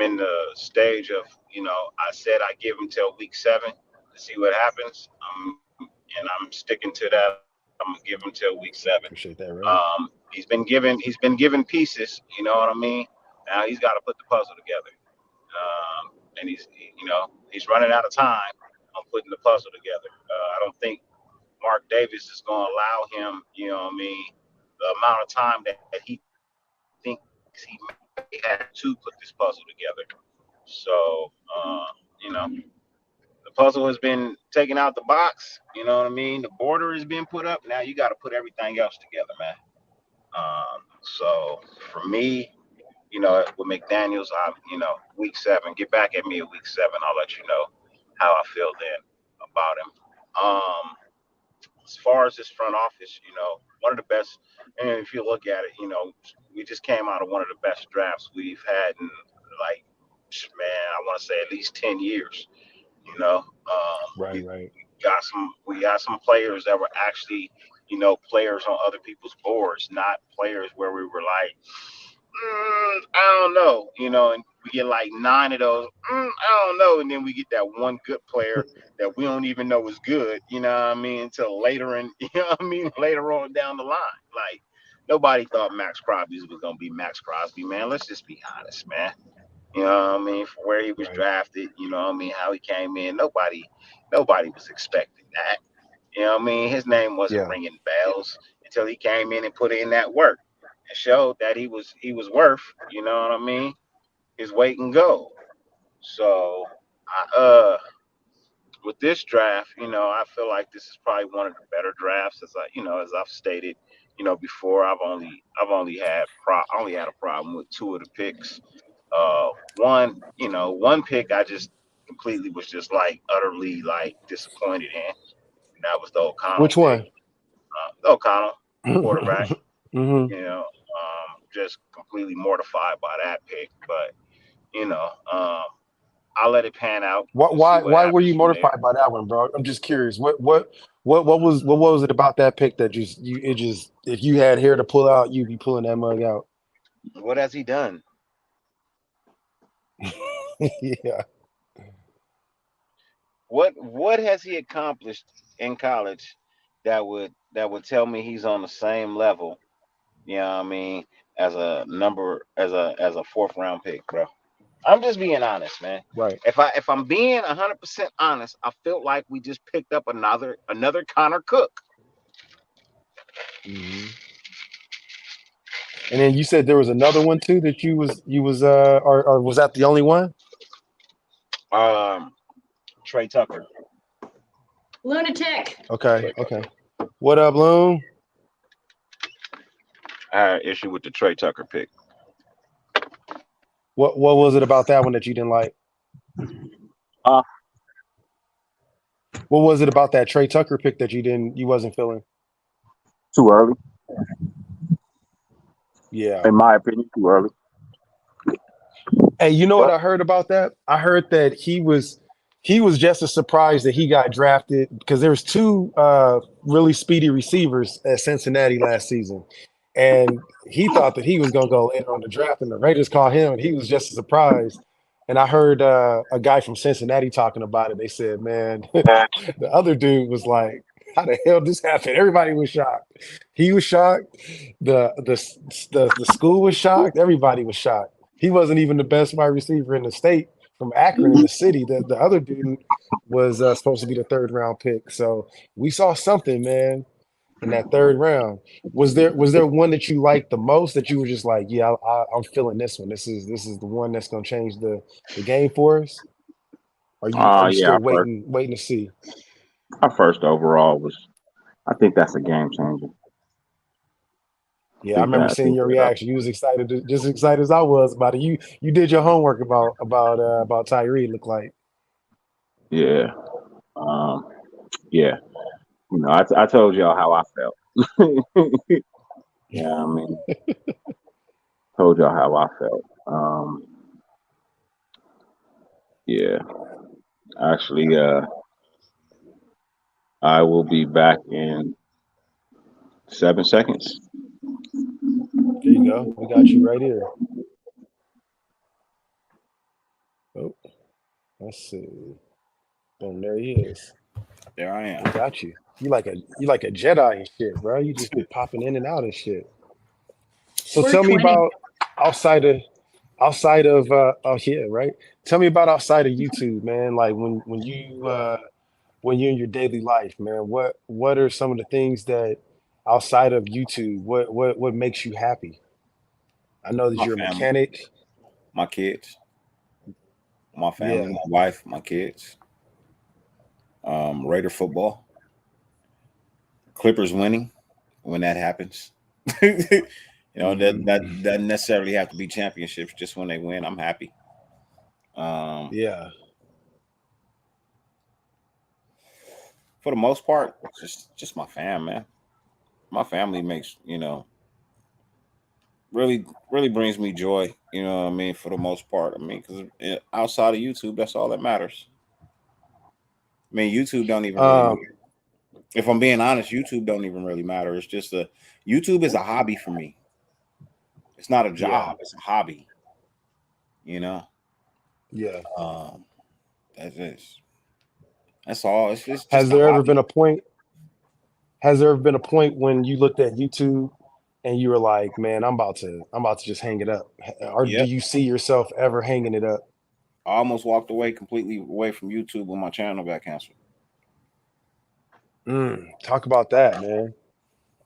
in the stage of, I said I give him till week 7 to see what happens. And I'm sticking to that. I'm gonna give him till week 7. Appreciate that, right? He's been given pieces. You know what I mean? Now he's got to put the puzzle together. And he's running out of time on putting the puzzle together. I don't think Mark Davis is going to allow him, the amount of time that he thinks he may have to put this puzzle together. So, you know, the puzzle has been taken out the box. You know what I mean? The border has been put up. Now you got to put everything else together, man. So for me, with McDaniels, week 7, get back at me at week 7. I'll let you know how I feel then about him. Um, as far as this front office, one of the best. And if you look at it, we just came out of one of the best drafts we've had in like, man, I want to say at least 10 years. Right, We right. got some players that were actually, players on other people's boards, not players where we were like, I don't know, and we get like nine of those, I don't know, and then we get that one good player that we don't even know is good, until later later on down the line. Like nobody thought Max Crosby was gonna be Max Crosby, man. Let's just be honest, man. For where he was Right. drafted, how he came in. Nobody was expecting that. His name wasn't Yeah. ringing bells until he came in and put in that work and showed that he was worth, his weight in gold. So I with this draft, I feel like this is probably one of the better drafts as I've stated, before. I only had a problem with two of the picks. One pick I just completely was just like utterly like disappointed in, and that was the O'Connell Which pick. one? O'Connell, quarterback. Hmm. Just completely mortified by that pick. But I'll let it pan out. Why, We'll see why what why were happens you from there. mortified by that one, bro? I'm just curious. What was it about that pick that just you it just if you had hair to pull out, you'd be pulling that mug out? What has he done? Yeah. What has he accomplished in college that would tell me he's on the same level? You know what I mean? As a fourth round pick, bro. I'm just being honest, man. Right. If I'm being 100% honest, I felt like we just picked up another Connor Cook. Hmm. And then you said there was another one too that you was or was that the only one? Um, Trey Tucker. Lunatic. Okay, okay. What up, Loom? I had an issue with the Trey Tucker pick. What was it about that one that you didn't like? Uh, What was it about that Trey Tucker pick that you wasn't feeling? Too early, Yeah. in my opinion. Too early. Hey, you know what But I heard about that? I heard that he was just as surprised that he got drafted because there was two really speedy receivers at Cincinnati last season, and he thought that he was gonna go later on the draft, and the Raiders called him, and he was just as surprised. And I heard a guy from Cincinnati talking about it. They said, "Man, the other dude was like, how the hell this happened?" Everybody was shocked. He was shocked. The school was shocked. Everybody was shocked. He wasn't even the best wide receiver in the state from Akron in the city. The other dude was supposed to be the third round pick. So we saw something, man, in that third round. Was there one that you liked the most that you were just like, yeah, I'm feeling this one. This is the one that's gonna change the game for us? Are you Yeah, still waiting to see? our first overall was. I think that's a game changer. I Yeah, I think remember that. I seeing think your that. reaction. You was excited, just as excited as I was about it. You did your homework about Tyree. Look like. Yeah. Um. Yeah. I told y'all how I felt. Yeah. I mean, told y'all how I felt. Yeah. Actually, I will be back in 7 seconds. There you go. We got you right here. Oh, let's see. Boom, there he is. There I We am. got you. You like a Jedi and shit, bro. You just be popping in and out and shit. So We're tell me 20. about outside of oh yeah, right. Tell me about outside of YouTube, man. Like when you're in your daily life, man. What are some of the things that outside of YouTube, what makes you happy? I know that My you're a family, mechanic. my kids, my family, Yeah, my wife, my kids. Raider football, Clippers winning when that happens. That hmm, that doesn't necessarily have to be championships. Just when they win, I'm happy. Um, yeah, for the most part, just my fam, man. My family makes, really brings me joy. You know what I mean? For the most part, I mean, because outside of YouTube, that's all that matters. I mean, YouTube don't even really Um, matter. If I'm being honest, YouTube don't even really matter. It's just YouTube is a hobby for me. It's not a yeah, job. It's a hobby. You know, yeah. um, that's it. That's all. It's just Has a there ever hobby. been a point? Has there ever been a point when you looked at YouTube and you were like, "Man, I'm about to just hang it up," or do Yep. you see yourself ever hanging it up? I almost walked away completely away from YouTube when my channel got canceled. Talk about that, man.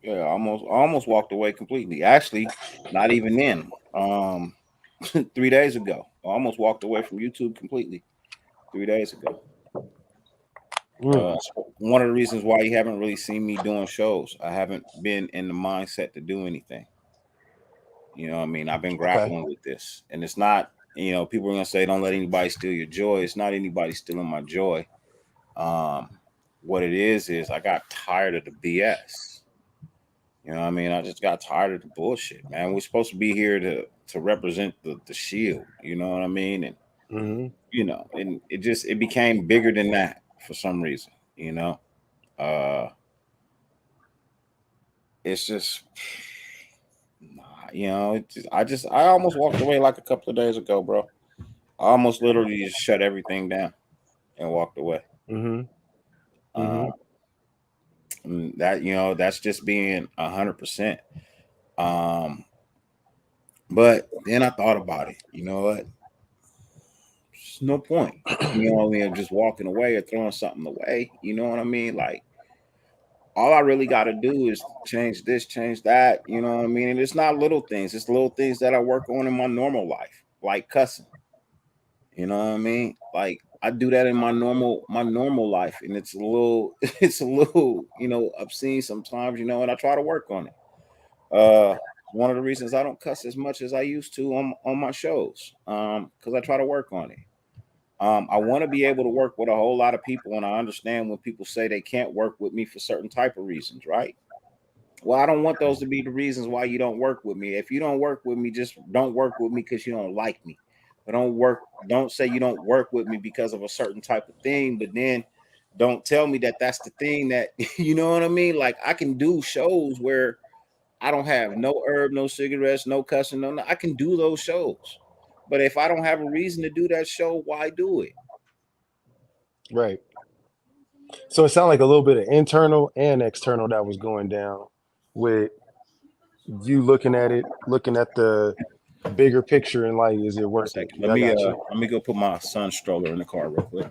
Yeah, I almost walked away completely. Actually, not even then. 3 days ago, I almost walked away from YouTube completely. 3 days ago. Mm, One of the reasons why you haven't really seen me doing shows. I haven't been in the mindset to do anything. You know what I mean? I've been okay. grappling with this. And it's not, people are gonna say don't let anybody steal your joy. It's not anybody stealing my joy. Um, what it is I got tired of the BS. You know what I mean? I just got tired of the bullshit, man. We're supposed to be here to represent the shield, you know what I mean? And Hmm. and it became bigger than that for some reason, you know. Uh it's just I almost walked away like a couple of days ago, bro. I almost literally just shut everything down and walked away. Hmm. Uh, Hmm. and that's just being 100%. Um, but then I thought about it. You know what? There's no point. You know what I mean? Of just walking away or throwing something away. You know what I mean? Like all I really got to do is change this, change that. You know what I mean? And it's not little things. It's little things that I work on in my normal life, like cussing. You know what I mean? Like I do that in my normal life, and it's a little it's a little obscene sometimes. And I try to work on it. One of the reasons I don't cuss as much as I used to on my shows, because I try to work on it. I want to be able to work with a whole lot of people, and I understand when people say they can't work with me for certain type of reasons, right? Well, I don't want those to be the reasons why you don't work with me. If you don't work with me, just don't work with me because you don't like me. But don't say you don't work with me because of a certain type of thing, but then don't tell me that that's the thing that you know what I mean? Like I can do shows where I don't have no herb, no cigarettes, no cussing, I can do those shows. But if I don't have a reason to do that show, why do it? Right. So it sounded like a little bit of internal and external that was going down with you looking at it, looking at the bigger picture and like, is it One worth it? second. Yeah, I got you. Let me go put my son's stroller in the car real quick.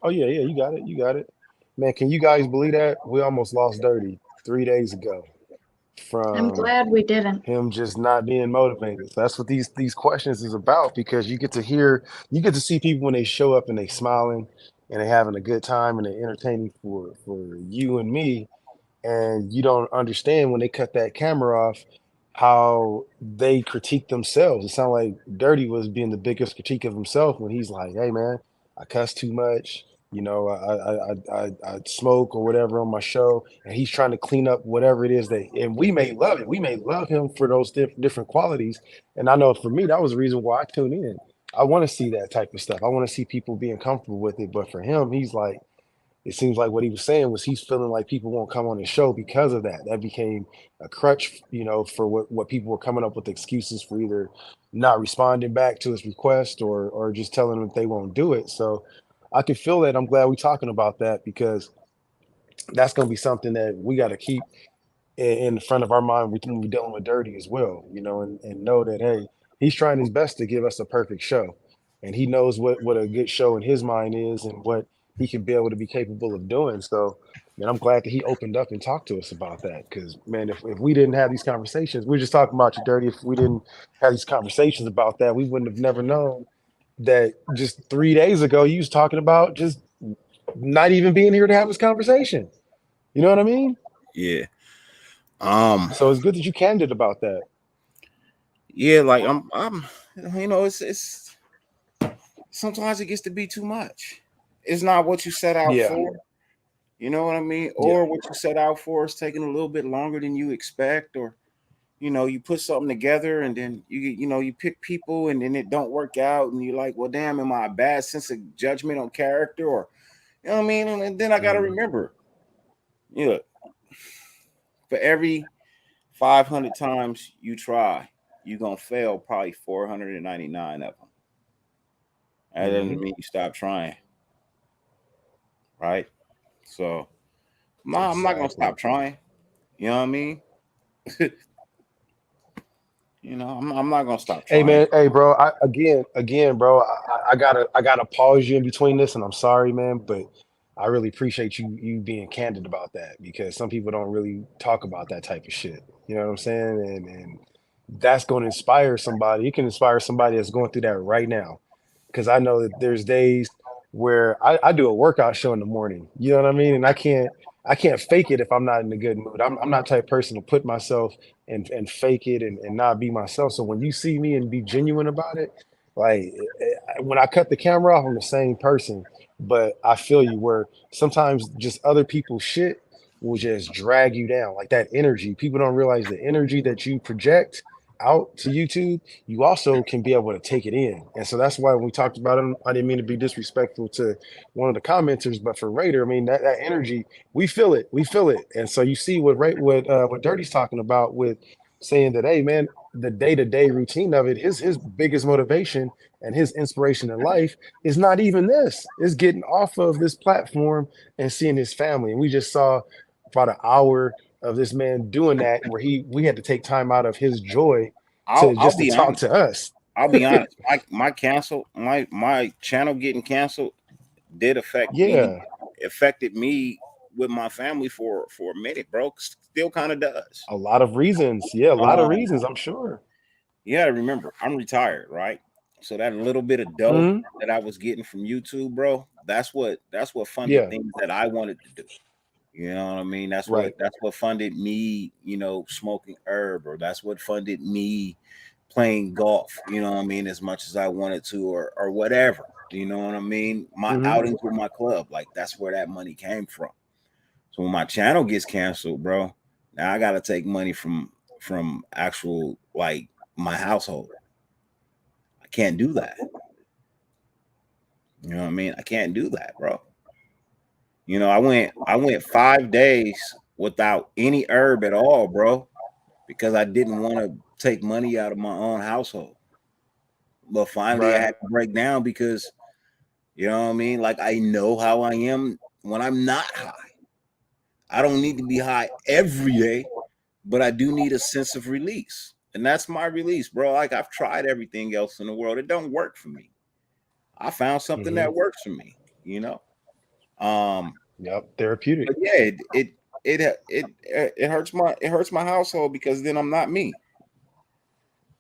Oh yeah, yeah, you got it. You got it. Man, can you guys believe that? We almost lost Dirty 3 days ago I'm from glad we didn't. him just not being motivated. So that's what these questions is about because you get to see people when they show up and they smiling and they having a good time and they're entertaining for you and me, and you don't understand when they cut that camera off how they critique themselves. It sounded like Dirty was being the biggest critique of himself when he's like, "Hey man, I cuss too much. I smoke or whatever on my show," and he's trying to clean up whatever it is that. And we may love it. We may love him for those different qualities. And I know for me, that was the reason why I tune in. I want to see that type of stuff. I want to see people being comfortable with it. But for him, he's like, it seems like what he was saying was he's feeling like people won't come on his show because of that. That became a crutch, for what people were coming up with excuses for either not responding back to his request or just telling him that they won't do it. So I can feel that. I'm glad we're talking about that because that's going to be something that we got to keep in the front of our mind when we're dealing with Dirty as well, and know that, hey, he's trying his best to give us a perfect show. And he knows what a good show in his mind is and what he can be able to be capable of doing. So, man, I'm glad that he opened up and talked to us about that. Because, man, if we didn't have these conversations, we are just talking about you, Dirty. If we didn't have these conversations about that, we wouldn't have never known that just 3 days ago you was talking about just not even being here to have this conversation. You know what I mean? Yeah. Um. So it's good that you candid about that. Yeah. Like I'm. It's sometimes it gets to be too much. It's not what you set out Yeah. for. You know what I mean? Yeah. Or what you set out for is taking a little bit longer than you expect, or you put something together and then you pick people and then it don't work out and you're like, well, damn, am I a bad sense of judgment on character, or you know what I mean? And then I gotta Mhm. remember, for every 500 times you try, you're gonna fail probably 499 of them. That doesn't Mhm. mean you stop trying, right? So I'm not gonna Exactly. stop trying. You know what I mean? I'm not gonna stop Hey trying. man, hey bro. Again, bro. I gotta pause you in between this, and I'm sorry, man, but I really appreciate you being candid about that because some people don't really talk about that type of shit. You know what I'm saying? And that's going to inspire somebody. It can inspire somebody that's going through that right now. Because I know that there's days where I do a workout show in the morning. You know what I mean? And I can't fake it if I'm not in a good mood. I'm not the type of person to put myself and fake it and not be myself. So when you see me and be genuine about it, like when I cut the camera off, I'm the same person. But I feel you where sometimes just other people's shit will just drag you down. Like that energy. People don't realize the energy that you project out to YouTube, you also can be able to take it in. And so that's why when we talked about it, I didn't mean to be disrespectful to one of the commenters, but for Raider, I mean that energy, we feel it. We feel it. And so you see what Dirty's talking about with saying that, hey man, the day-to-day routine of it, his biggest motivation and his inspiration in life is not even this. It's getting off of this platform and seeing his family. And we just saw about an hour of this man doing that where we had to take time out of his joy I'll to I'll just to be talk honest. to us. I'll be honest. My channel getting canceled did Yeah, affected me with my family for a minute, bro. Still kind of does. a lot of reasons. Yeah, a lot of Um, reasons, I'm sure. you gotta remember, I'm retired, right? So that little bit of dough Mhm. that I was getting from YouTube, bro, that's what funded Yeah, things that I wanted to do. You know what I mean? That's what right. that's what funded me, smoking herb, or that's what funded me playing golf, you know what I mean, as much as I wanted to, or whatever. You know what I mean? My Mhm. outings with my club, like that's where that money came from. So when my channel gets canceled, bro, now I gotta take money from actual like my household. I can't do that. You know what I mean? I can't do that, bro. I went 5 days without any herb at all, bro, because I didn't want to take money out of my own household. But finally I Right. had to break down because you know what I mean? Like I know how I am when I'm not high. I don't need to be high every day, but I do need a sense of release. And that's my release, bro. Like I've tried everything else in the world. It don't work for me. I found something Mhm. that works for me, you know? Um, Yep. Therapeutic. but yeah, it hurts my household because then I'm not me.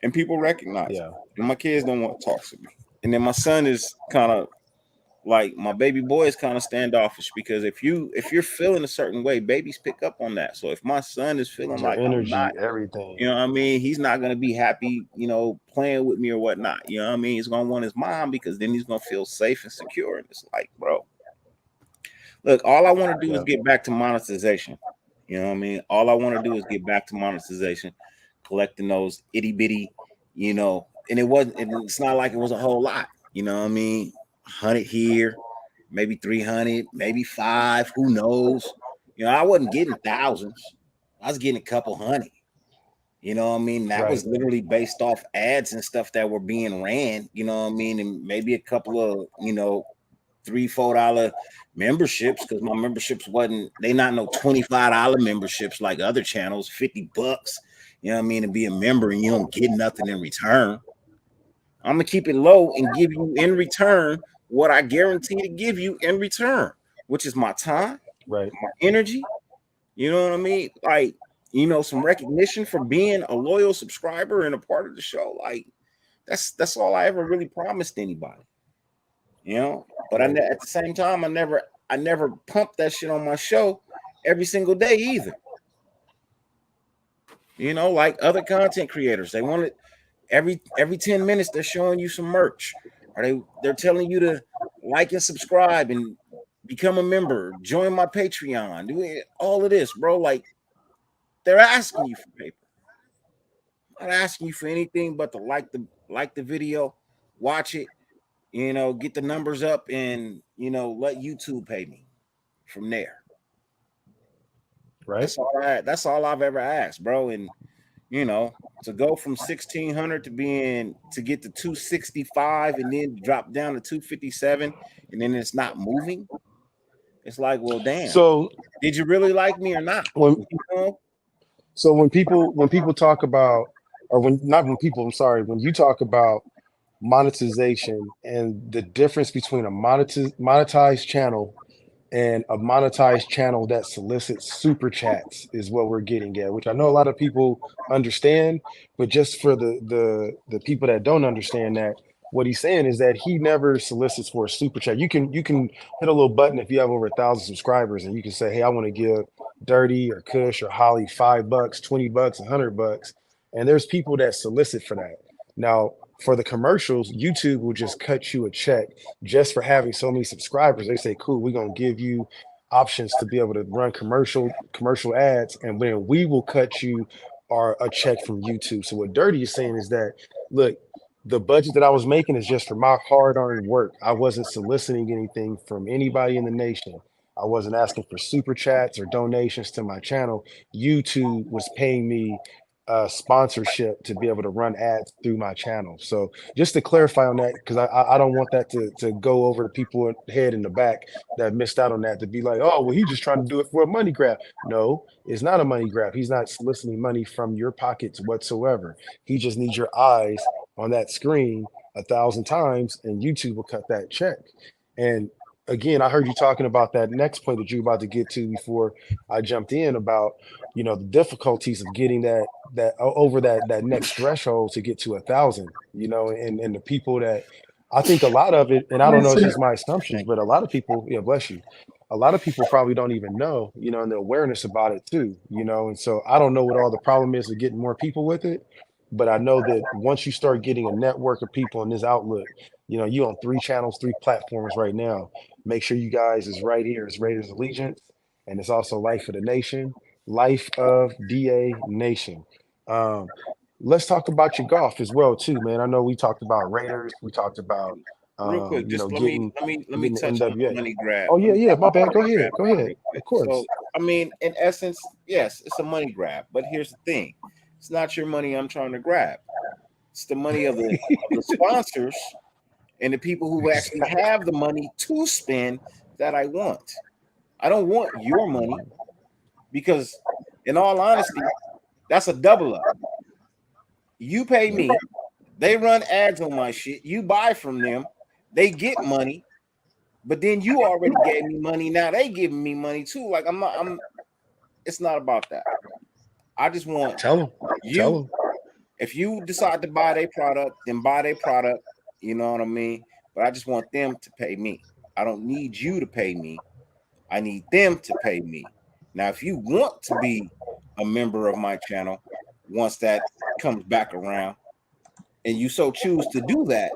And people recognize it. Yeah. And my kids don't want to talk to me. And then my son is kind of like my baby boy is kind of standoffish because if you're feeling a certain way, babies pick up on that. So if my son is feeling Your like I'm not, energy, everything. what I mean, he's not gonna be happy, playing with me or whatnot. You know what I mean? He's gonna want his mom because then he's gonna feel safe and secure. And it's like, bro, look, all I want to do is Yeah. get back to monetization. You know what I mean? All I want to do is get back to monetization, collecting those itty bitty, and it's not like it was a whole lot. You know what I mean? 100 here, maybe 300, maybe five, who knows? I wasn't getting thousands. I was getting a couple hundred. You know what I mean? That Right. was literally based off ads and stuff that were being ran, you know what I mean? And maybe a couple of, $3, $4 memberships because my memberships wasn't they not no $25 memberships like other channels, $50, you know what I mean, to be a member and you don't get nothing in return. I'm gonna keep it low and give you in return what I guarantee to give you in return, which is my time, Right. my energy, you know what I mean? Like, some recognition for being a loyal subscriber and a part of the show. Like, that's all I ever really promised anybody. But Right. at the same time, I never pumped that shit on my show every single day either. Like other content creators, they want it every 10 minutes. They're showing you some merch, or they're telling you to like and subscribe and become a member, join my Patreon, do all of this, bro. Like they're asking you for paper. I'm not asking you for anything but to like the video, watch it, get the numbers up, and let YouTube pay me from there. Right. That's all I've ever asked, bro. And to go from 1,600 to get to 265 and then drop down to 257 and then it's not moving. It's like, well, damn. So Did you really like me or not? when so when people talk about, or when not when people, I'm sorry, when you talk about monetization and the difference between a monetized channel and a monetized channel that solicits super chats is what we're getting at, which I know a lot of people understand, but just for the people that don't understand that, what he's saying is that he never solicits for a super chat. You can hit a little button if you have over 1,000 subscribers, and you can say, hey, I want to give Dyrti or Kush or Holly $5, $20, $100, and there's people that solicit for that. Now, for the commercials, YouTube will just cut you a check just for having so many subscribers. They say, cool, we're gonna give you options to be able to run commercial ads, and then we will cut you a check from YouTube. So what Dyrti is saying is that, look, the budget that I was making is just for my hard-earned work. I wasn't soliciting anything from anybody in the nation. I wasn't asking for super chats or donations to my channel. YouTube was paying me sponsorship to be able to run ads through my channel. So just to clarify on that, because I don't want that to go over the people head in the back that missed out on that, to be like, oh, well, he's just trying to do it for a money grab. No, it's not a money grab. He's not soliciting money from your pockets whatsoever. He just needs your eyes on that screen 1,000 times, and YouTube will cut that check. And again, I heard you talking about that next point that you're about to get to before I jumped in about, the difficulties of getting that over that next threshold to get to 1,000, and the people that, I think a lot of it, and I don't know, it's just my assumptions, but a lot of people, yeah, bless you. A lot of people probably don't even know, and the awareness about it too, and so I don't know what all the problem is of getting more people with it, but I know that once you start getting a network of people in this outlook, you on 3 channels, 3 platforms right now. Make sure you guys is right here. It's Raiders Allegiance, and it's also Life of the Nation, Life of DA Nation. Let's talk about your golf as well too, man. I know we talked about Raiders. We talked about real quick, just let getting me the touch on the NWA. money grab. Oh yeah, yeah. My bad. Go ahead. Real Of quick. course. So in essence, yes, it's a money grab, but here's the thing: it's not your money I'm trying to grab. It's the money of the sponsors and the people who actually have the money to spend that I want. I don't want your money because, in all honesty, that's a double up. You pay me, they run ads on my shit, you buy from them, they get money, but then you already gave me money. Now they giving me money too. Like it's not about that. I just want Tell them. If you decide to buy their product, then buy their product. You know what I mean? But I just want them to pay me. I don't need you to pay me. I need them to pay me. Now, if you want to be a member of my channel, once that comes back around, and you so choose to do that,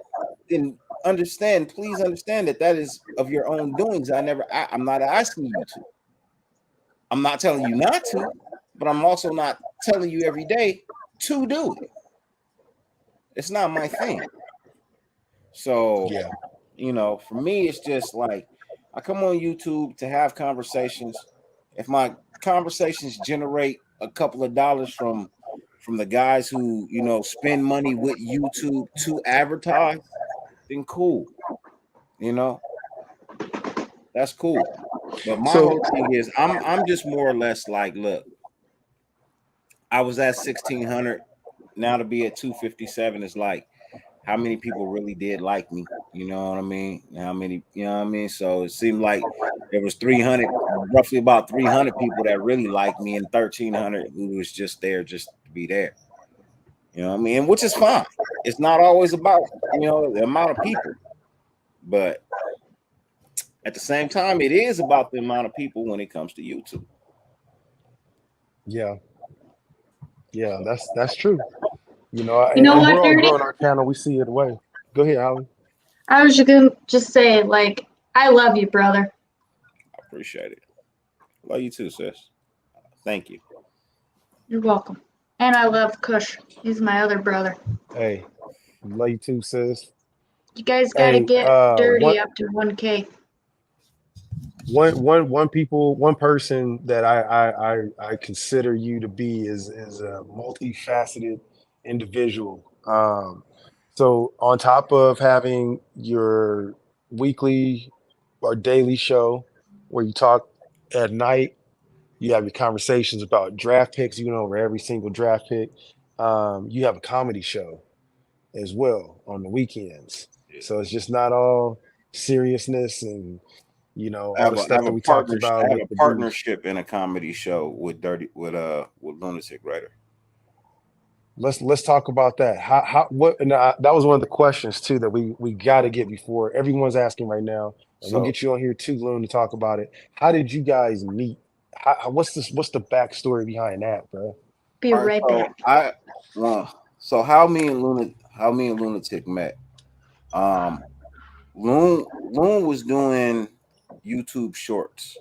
then please understand that is of your own doings. I'm not asking you to. I'm not telling you not to, but I'm also not telling you every day to do it. It's not my thing. So, yeah. For me, it's just like I come on YouTube to have conversations. If my conversations generate a couple of dollars from the guys who, spend money with YouTube to advertise, then cool. That's cool. But my whole thing is I'm just more or less like, look, I was at 1,600. Now to be at 257 is like, how many people really did like me? You know what I mean? How many, So it seemed like there was roughly about 300 people that really liked me, and 1,300 who was just there just to be there. You know what I mean? Which is fine. It's not always about, the amount of people. But at the same time, it is about the amount of people when it comes to YouTube. Yeah. Yeah, that's true. You know what, we're all Dyrti? growing our channel. We see it away. Go ahead, Holly. I was just gonna say, like, I love you, brother. Appreciate it. Love you too, sis. Thank you. You're welcome. And I love Kush. He's my other brother. Hey, love you too, sis. You guys got to Hey, get Dyrti one up to 1K. one person that I consider you to be is a multifaceted individual. So on top of having your weekly or daily show where you talk at night, you have your conversations about draft picks, you know, over every single draft pick. You have a comedy show as well on the weekends. Yeah. So it's just not all seriousness and I all have the a I stuff have that a we talked partnership. I about have with a the beef. partnership in a comedy show with with Lunatic Writer. Let's talk about that. How what and that was one of the questions too that we got to get before everyone's asking right now, and we'll So get you on here too, Loon, to talk about it. How did you guys meet? What's this? What's the backstory behind that, bro? Be all right, right so back. so how me and Lunatic met. Um Loon was doing YouTube shorts,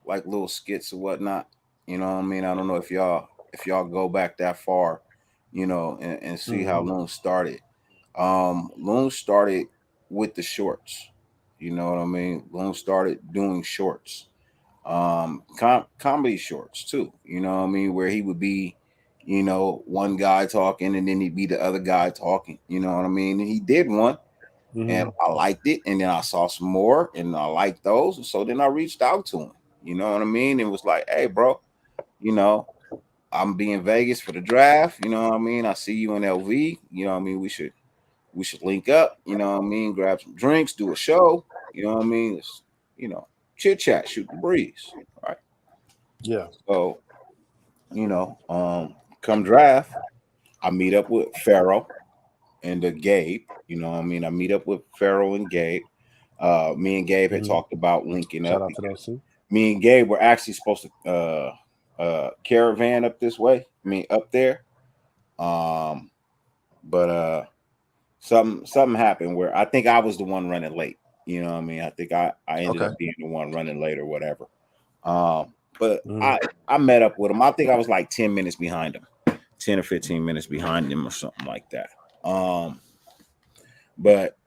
like little skits or whatnot. You know what I mean? I don't know if y'all go back that far, and see how Hmm. Loon started. Loon started with the shorts. You know what I mean? Loon started doing shorts. Comedy shorts too. You know what I mean? Where he would be, one guy talking and then he'd be the other guy talking. You know what I mean? And he did one and Hmm. I liked it. And then I saw some more and I liked those. And so then I reached out to him. You know what I mean? And was like, hey, bro, you know, I'm be in Vegas for the draft. You know what I mean? I see you in LV. You know what I mean? We should link up. You know what I mean? Grab some drinks, do a show. You know what I mean? It's, chit chat, shoot the breeze. Right. Yeah. So, come draft, I meet up with Pharaoh and Gabe. You know what I mean? I meet up with Pharaoh and Gabe. Me and Gabe had Hmm. talked about linking Shout up out to because those two. me and Gabe were actually supposed to caravan up this way. I mean up there. Um, but something happened where I think I was the one running late. You know what I mean? I think I ended Okay. up being the one running late or whatever. But Hmm. I met up with him. I think I was like 10 minutes behind him, 10 or 15 minutes behind him or something like that. But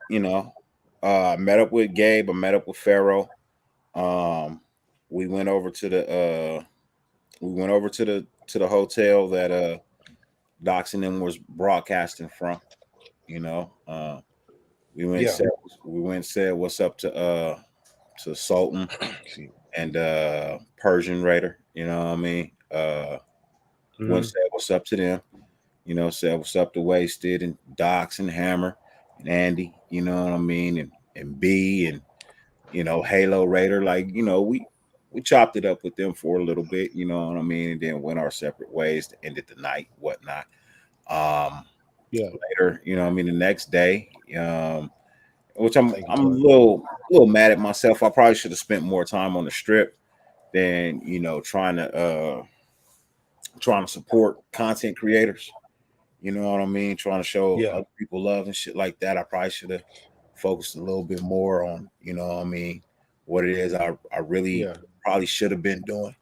I met up with Gabe. I met up with Pharaoh. Um, we went over to the hotel that Docs and them was broadcasting from. You know, we went and Yeah. said we went and said what's up to Sultan See. and Persian Raider. You know what I mean? Went and Hmm. said what's up to them. Said what's up to Wasted and Docs and Hammer and Andy. You know what I mean? And B and Halo Raider. Like we chopped it up with them for a little bit. You know what I mean? And then went our separate ways to end it the night, whatnot. Um, Yeah. Later, the next day, which I'm Thank you, I'm a Twin. little mad at myself. I probably should have spent more time on the strip than trying to support content creators. You know what I mean? Trying to show Yeah. other people love and shit like that. I probably should have focused a little bit more on, what I mean, what it is I really Yeah. probably should have been doing.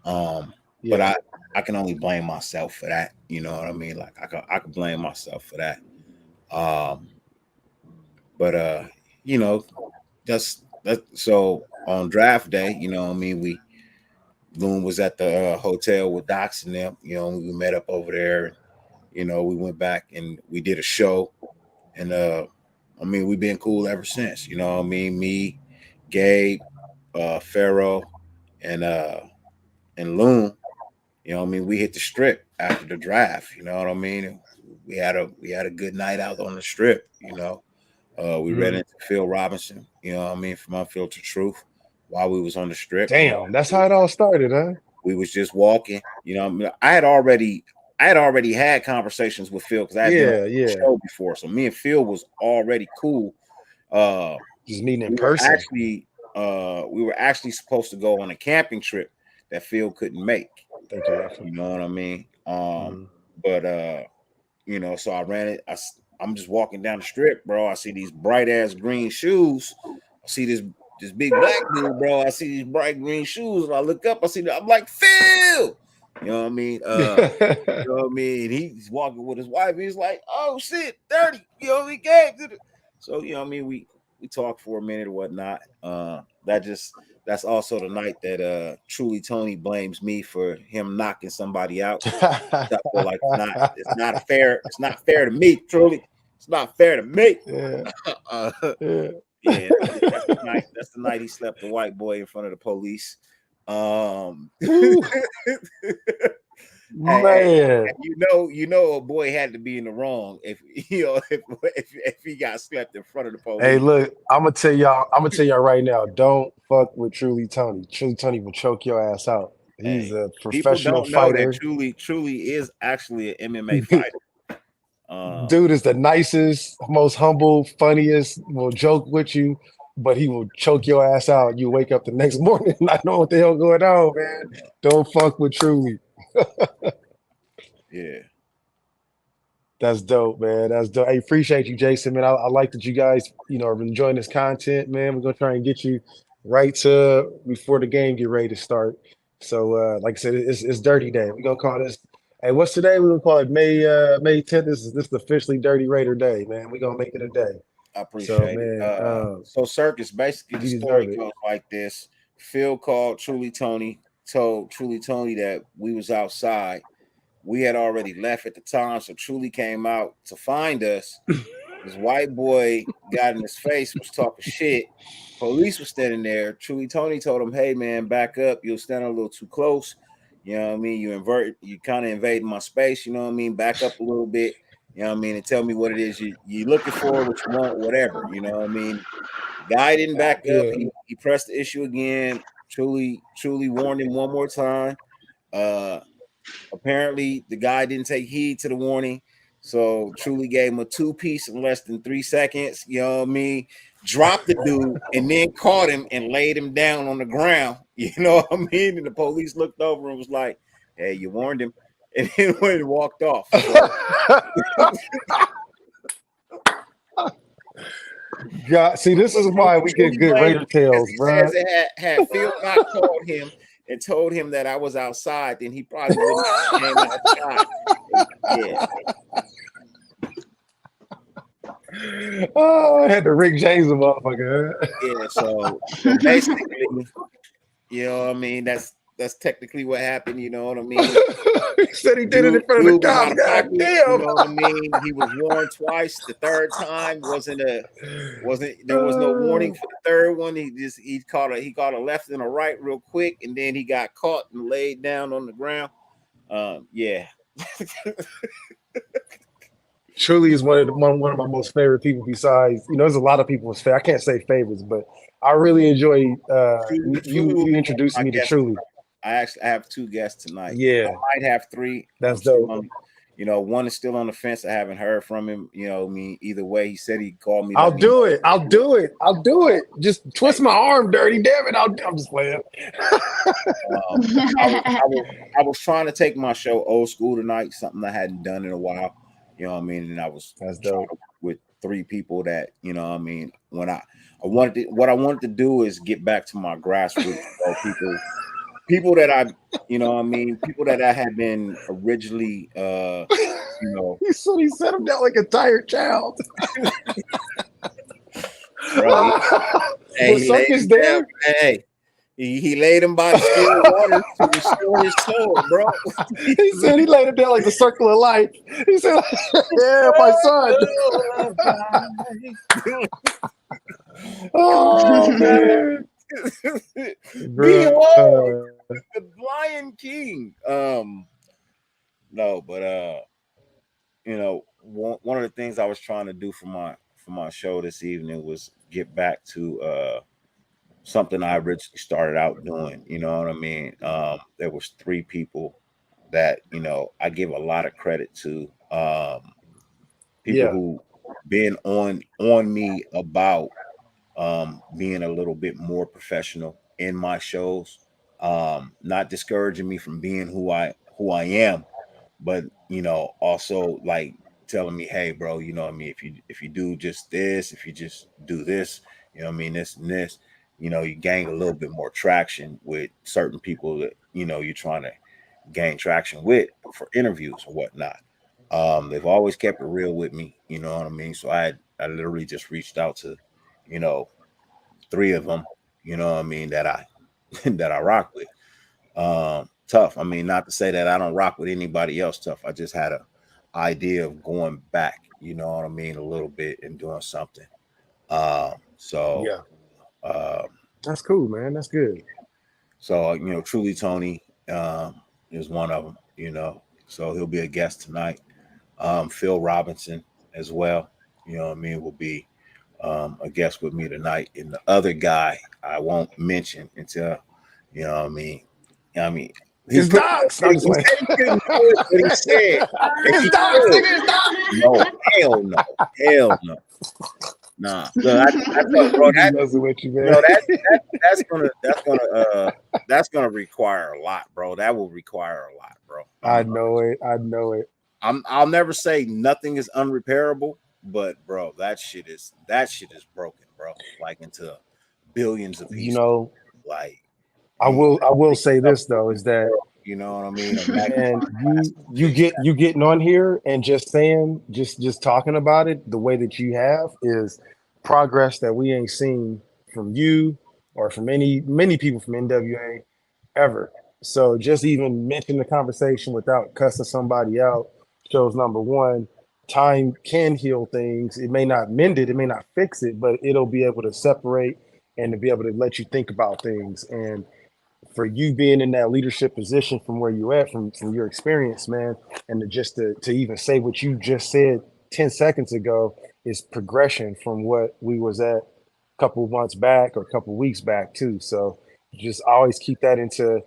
But Yeah. I can only blame myself for that. You know what I mean? Like I can blame myself for that. Um, but you know, that's so on draft day, what I mean, Loon was at the hotel with Docs and them, we met up over there. We went back and we did a show, and I mean, we've been cool ever since. You know what I mean? Me, Gabe, Pharaoh, and Loon. You know what I mean? We hit the strip after the draft. You know what I mean? And we had a good night out on the strip. We ran Hmm. into Phil Robinson. You know what I mean? From Unfiltered Truth while we was on the strip. Damn, that's how it all started, huh? We was just walking. I mean, I had already had conversations with Phil because I had been on Yeah. the Yeah. show before. So me and Phil was already cool. Uh, Just meeting in we were person. actually supposed to go on a camping trip that Phil couldn't make. Thank you, Rafa. You know what I mean? Hmm. But so I ran it. I'm just walking down the strip, bro. I see these bright ass green shoes. I see this this big black dude, bro. I see these bright green shoes, and I look up, I'm like, Phil. You know what I mean? You know what I mean? He's walking with his wife. He's like, oh shit, 30. You know, he came to the. So, you know what I mean? We talked for a minute or whatnot. That's also the night that Truly Tony blames me for him knocking somebody out. I feel like it's not fair to me, Truly. It's not fair to me. Yeah. Yeah. Yeah, that's the night he slept the white boy in front of the police. Man, you know, a boy had to be in the wrong if if he got slept in front of the police. hey, look, I'm gonna tell y'all right now. Don't fuck with Truly Tony. Truly Tony will choke your ass out. He's a people professional don't know fighter. that Truly is actually an MMA fighter. Dude is the nicest, most humble, funniest. Will joke with you, but he will choke your ass out. You wake up the next morning not knowing what the hell going on, man. Don't fuck with Truly. Yeah. That's dope, man. That's dope. I appreciate you, Jason, man. I like that you guys, are enjoying this content, man. We're gonna try and get you right to before the game get ready to start. So, like I said, it's Dirty Day. We're gonna call this. Hey, what's today? We're gonna call it May 10th. This is officially Dirty Raider Day, man. We're gonna make it a day. I appreciate it. So Circus, basically the story goes like this. Phil called Truly Tony, told Truly Tony that we was outside. We had already left at the time, so Truly came out to find us. This white boy got in his face, was talking shit. Police was standing there. Truly Tony told him, "Hey man, back up. You're standing a little too close. You know what I mean? You kind of invading my space. You know what I mean? Back up a little bit. You know what I mean? And tell me what it is you looking for, what you want, whatever. You know what I mean?" Guy didn't back up. He pressed the issue again. Truly warned him one more time. Apparently, the guy didn't take heed to the warning. So Truly gave him a 2-piece in less than 3 seconds. You know what I mean? Dropped the dude and then caught him and laid him down on the ground. You know what I mean? And the police looked over and was like, "Hey, you warned him." And then went and walked off. God, see, this is why we get good Raider tales, bro. Had Phil not called him and told him that I was outside, then he probably wouldn't have came outside. Yeah. Oh, I had to Rick James a motherfucker. Yeah, so basically, you know what I mean? That's technically what happened, you know what I mean? He said he did it in front of the cops. God damn. You know what I mean? He was warned twice. The third time there was no warning for the third one. He caught a left and a right real quick, and then he got caught and laid down on the ground. Yeah. Truly is one of my most favorite people. Besides, there's a lot of people's favorite. I can't say favorites, but I really enjoy you introducing me to Truly. I have 2 guests tonight. Yeah, I might have 3. That's dope. One is still on the fence. I haven't heard from him. Either way, he said he'd call me. I'll do it. Just twist my arm, Dirty. Damn it! I'm just playing. I was trying to take my show old school tonight, something I hadn't done in a while. You know what I mean? And I was with 3 people that, you know what I mean, when I wanted to do is get back to my grassroots people that I, you know what I mean, people that I had been originally He set him down like a tired child. Bro, he laid him by the still water to restore his soul, bro. He said he laid him down like the circle of life. He said, "Yeah, my son." Oh man. Behold the Lion King. No, but one of the things I was trying to do for my show this evening was get back to something I originally started out doing. You know what I mean? There was 3 people that I give a lot of credit to. People who been on me about being a little bit more professional in my shows, not discouraging me from being who I am, but also like telling me, "Hey bro, what I mean, if you do just this, if you just do this, you know what I mean, this and this, you gain a little bit more traction with certain people that you're trying to gain traction with for interviews or whatnot. They've always kept it real with me, you know what I mean? So I literally just reached out to, you know, three of them, you know what I mean, that I that I rock with. Tough. I mean, not to say that I don't rock with anybody else tough. I just had a idea of going back, you know what I mean, a little bit and doing something. So Yeah, um that's cool, man. That's good. so Truly Tony is one of them, So he'll be a guest tonight. Phil Robinson as well, you know what I mean, will be a guest with me tonight. And the other guy I won't mention until I mean. I mean, he It's put dogs. No, I'm he just playing. said he couldn't do it, but he said that It's he dogs, could. nigga. It's dogs. No, hell no, hell no, nah. Look, I thought, bro, I'm just messing with you, man. that's gonna require a lot, bro. That will require a lot, bro. I know it. I know it. I'll never say nothing is unrepairable, but bro, that shit is broken, bro. Like into billions of You pieces. know, Like I you will say this though is that, you know what I mean? A man, magnifying glass you getting on here and just saying, just talking about it the way that you have is progress that we ain't seen from you or from many people from NWA ever. So just even mention the conversation without cussing somebody out shows, number one, time can heal things. It may not mend it, it may not fix it, but it'll be able to separate and to be able to let you think about things. And for you being in that leadership position from where you at, from your experience, man, and to even say what you just said 10 seconds ago is progression from what we was at a couple of months back or a couple of weeks back too. So just always keep that into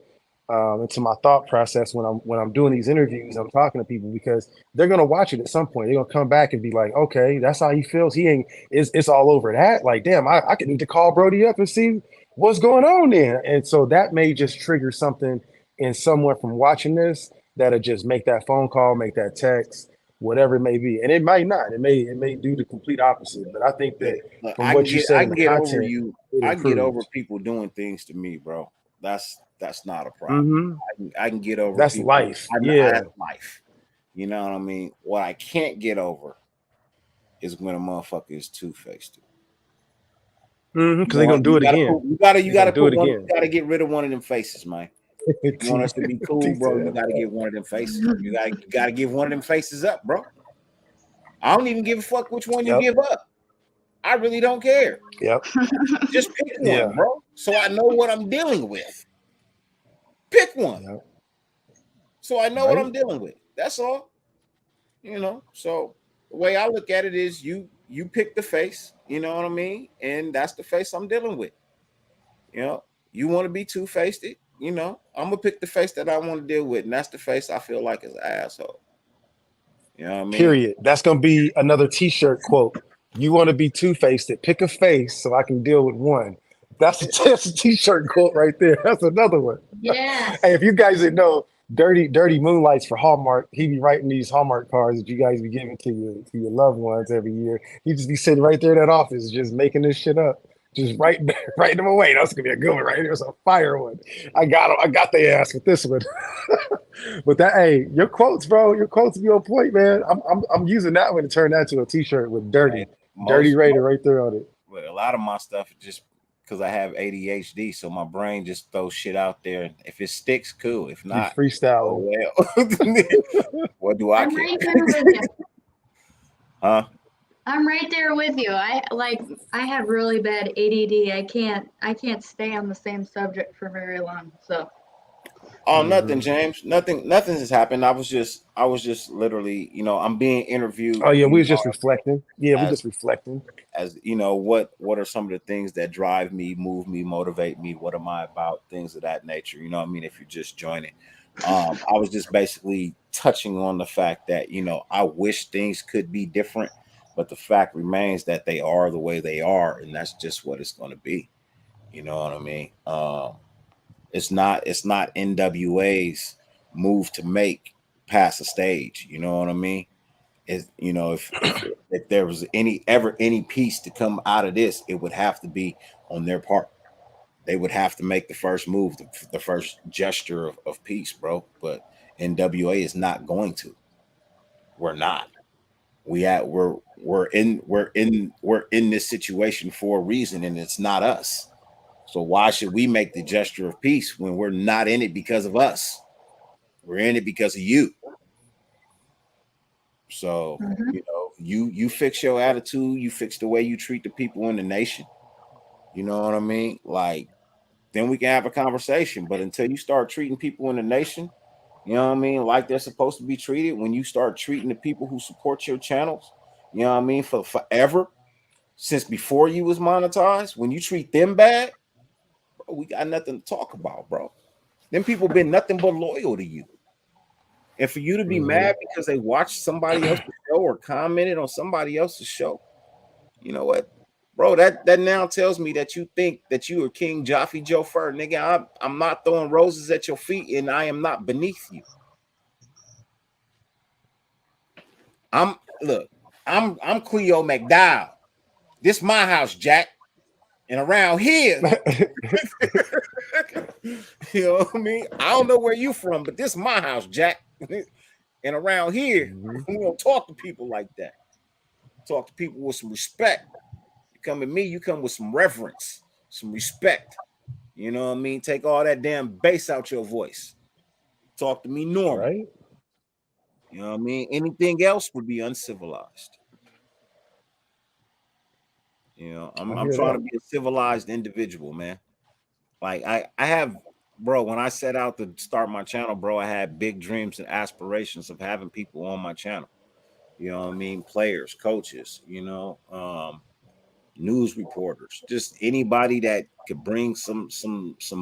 my thought process when I'm doing these interviews. I'm talking to people because they're gonna watch it at some point. They're gonna come back and be like, okay, that's how he feels. He ain't it's all over that. Like, damn, I could need to call Brody up and see what's going on there. And so that may just trigger something in someone from watching this that'll just make that phone call, make that text, whatever it may be. And it might not. It may do the complete opposite. But I think that Look, from what you said I in can the get over content, you. it I can get over improves. people doing things to me, bro. That's not a problem. Mm-hmm. I can get over That's people. life. I Yeah. have life. You know what I mean? What I can't get over is when a motherfucker is two faced. Mm-hmm. You Because they're want gonna do you it gotta again. put you gotta you They're gonna gotta do put it one. You again. gotta get rid of one of them faces, man. You want us to be cool, bro? You gotta get one of them faces. You gotta give one of them faces up, bro. I don't even give a fuck which one you Yep. give up. I really don't care. Yep. Just pick one, Yeah. bro, so I know what I'm dealing with. Pick one, Yep. so I know what Right. I'm dealing with. That's all. So the way I look at it is you pick the face, you know what I mean? And that's the face I'm dealing with. You know, you want to be two-faced, I'm gonna pick the face that I want to deal with, and that's the face I feel like is an asshole. You know what I mean? Period. That's gonna be another T-shirt quote. You want to be two-faced? It pick a face so I can deal with one. That's a T-shirt quote right there. That's another one. Hey, Yes. if you guys didn't know, Dirty Moonlights for Hallmark. He be writing these Hallmark cards that you guys be giving to your loved ones every year. He just be sitting right there in that office, just making this shit up, just writing writing them away. That's gonna be a good one right here. It's a fire one. I got him. I got the ass with this one. But that, hey, your quotes, bro, your quotes be on point, man. I'm using that one to turn that to a T-shirt with Hey, Dirty most, Raider most right there on it. well, a lot of my stuff is just because I have ADHD, so my brain just throws shit out there. If it sticks, cool. If You not, freestyling. oh well. What do I I'm care? right there with you. Huh? I'm right there with you. I have really bad ADD. I can't stay on the same subject for very long. So Oh, Mhm. nothing, James. Nothing has happened. I was just literally, I'm being interviewed. Oh yeah, You we was know just what I'm saying? reflecting. Yeah, we As just reflecting. what are some of the things that drive me, move me, motivate me? What am I about? Things of that nature. You know what I mean? If you're just joining, I was just basically touching on the fact that I wish things could be different, but the fact remains that they are the way they are, and that's just what it's going to be. You know what I mean? It's not NWA's move to make past a stage. You know what I mean? If there was any piece to come out of this, it would have to be on their part. they would have to make the first move, the first gesture of peace, bro. But NWA is not going to. We're not. We're in this situation for a reason, and it's not us. So why should we make the gesture of peace when we're not in it because of us? We're in it because of you. So Mhm. you fix your attitude, you fix the way you treat the people in the nation. You know what I mean? Like, then we can have a conversation. But until you start treating people in the nation, you know what I mean, like they're supposed to be treated, when you start treating the people who support your channels, you know what I mean, for forever, since before you was monetized, when you treat them bad, bro, we got nothing to talk about, bro. Them people been nothing but loyal to you. And for you to be Mm-hmm. mad because they watched somebody else's show or commented on somebody else's show, you know what, bro? That now tells me that you think that you are King Jaffe Joe Fur, nigga. I'm not throwing roses at your feet, and I am not beneath you. I'm look, I'm Cleo McDowell. This my house, Jack. And around here, you know what I mean? I don't know where you from, but this my house, Jack. And around here, Mm-hmm. we don't talk to people like that. Talk to people with some respect. You come at me, you come with some reverence, some respect. You know what I mean? Take all that damn bass out your voice. Talk to me normal. Right? You know what I mean? Anything else would be uncivilized. You know, I I'm hear trying to that. be a civilized individual, man. Like I have, bro, when I set out to start my channel, bro, I had big dreams and aspirations of having people on my channel. You know what I mean? Players, coaches, news reporters, just anybody that could bring some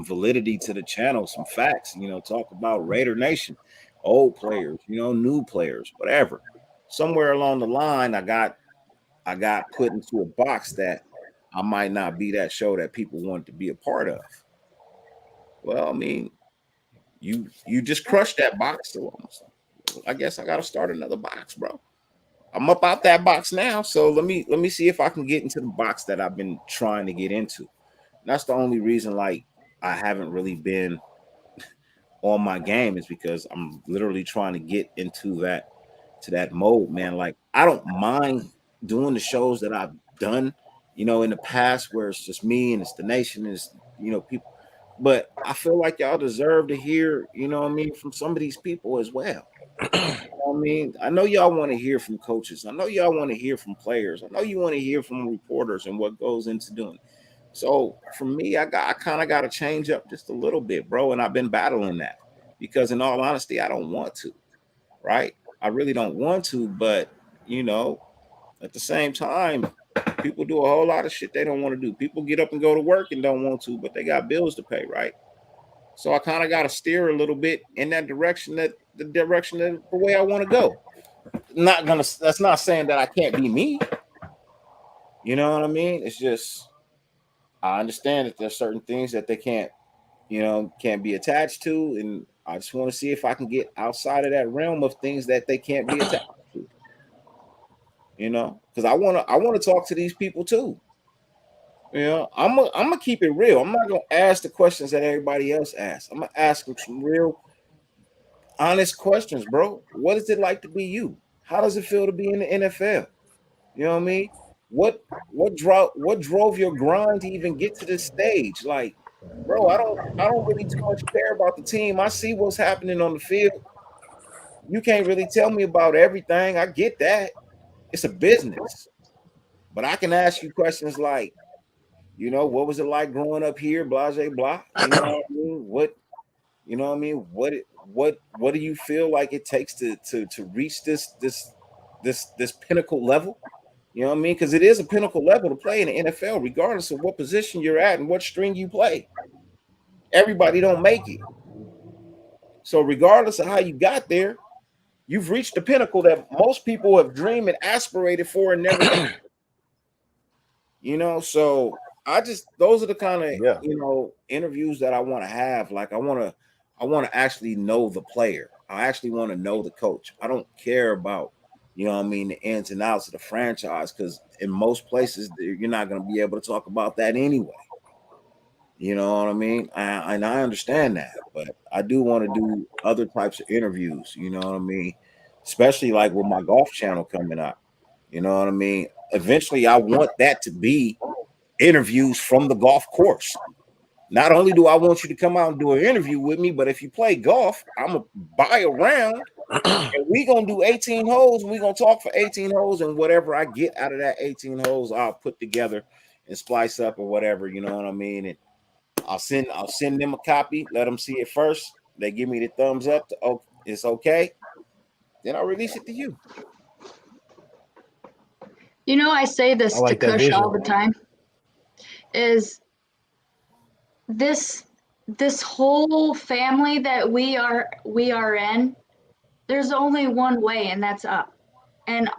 validity to the channel, some facts, talk about Raider Nation, old players, new players, whatever. Somewhere along the line, I got put into a box that I might not be that show that people want to be a part of. Well, I mean, you just crushed that box. So I guess I got to start another box, bro. I'm up out that box now, so let me see if I can get into the box that I've been trying to get into. And that's the only reason, like, I haven't really been on my game, is because I'm literally trying to get into that mode, man. Like, I don't mind doing the shows that I've done, in the past, where it's just me and it's the nation and it's people. But I feel like y'all deserve to hear, what I mean, from some of these people as well. I mean, I know y'all want to hear from coaches. I know y'all want to hear from players. I know you want to hear from reporters and what goes into doing it. So for me, I kind of got to change up just a little bit, bro. And I've been battling that because, in all honesty, I don't want to. Right? I really don't want to, but you know, at the same time, people do a whole lot of shit they don't want to do. People get up and go to work and don't want to, but they got bills to pay, right? So I kind of got to steer a little bit in that direction, the way I want to go. That's not saying that I can't be me. You know what I mean? It's just, I understand that there's certain things that they can't be attached to, and I just want to see if I can get outside of that realm of things that they can't be attached to. Because I want to talk to these people too. I'm gonna keep it real. I'm not gonna ask the questions that everybody else asks. I'm gonna ask them some real, honest questions, bro. What is it like to be you? How does it feel to be in the NFL? You know what I mean? What drove your grind to even get to this stage? Like, bro, I don't really too much care about the team. I see what's happening on the field. You can't really tell me about everything. I get that. It's a business. But I can ask you questions like, what was it like growing up here, blah, blah, blah. You know what I mean? What do you feel like it takes to reach this pinnacle level? You know what I mean? Because it is a pinnacle level to play in the NFL, regardless of what position you're at and what string you play. Everybody don't make it. So regardless of how you got there, you've reached the pinnacle that most people have dreamed and aspirated for and never got. So those are the kind of Yeah. interviews that I want to have. Like, I want to actually know the player. I actually want to know the coach. I don't care about the ins and outs of the franchise, because in most places you're not going to be able to talk about that anyway. You know what I mean? And I understand that, but I do want to do other types of interviews. You know what I mean? Especially like with my golf channel coming up. You know what I mean? Eventually, I want that to be interviews from the golf course. Not only do I want you to come out and do an interview with me, but if you play golf, I'm gonna buy a round and we gonna do 18 holes and we gonna talk for 18 holes, and whatever I get out of that 18 holes, I'll put together and splice up or whatever, you know what I mean? And I'll send them a copy, let them see it first. They give me the thumbs up to oh it's okay, then I'll release it to you. You know, I say I this to like that Kush all vision. the time, is this this whole family that we are in, there's only one way, and that's up. And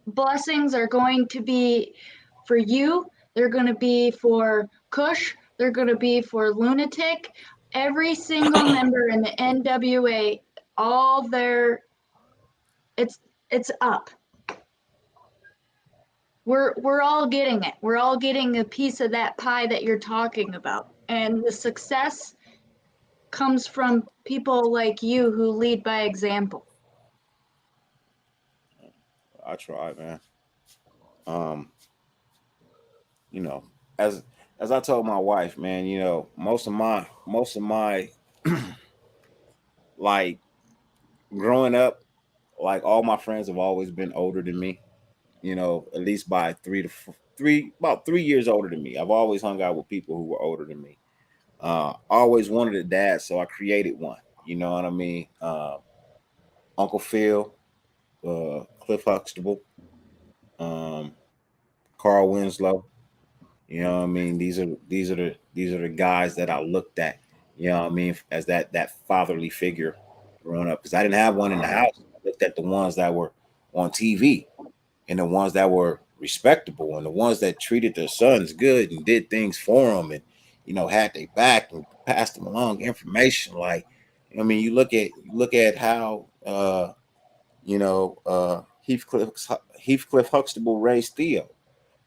blessings are going to be for you, they're going to be for Kush, they're going to be for Lunatic, every single member in the NWA, all their it's up. We're all getting it. We're all getting a piece of that pie that you're talking about. And the success comes from people like you who lead by example. I try, man. Um, you know, as I told my wife, man, most of my like growing up, like all my friends have always been older than me. At least by about 3 years older than me. I've always hung out with people who were older than me. I always wanted a dad, so I created one. You know what I mean? Uncle Phil, Cliff Huxtable, um, Carl Winslow. You know what I mean? These are the guys that I looked at. You know what I mean? As that fatherly figure growing up, because I didn't have one in the house. I looked at the ones that were on TV and the ones that were respectable and the ones that treated their sons good and did things for them and had their back and passed them along information. Like, I mean, you look at how Heathcliff Huxtable raised Theo.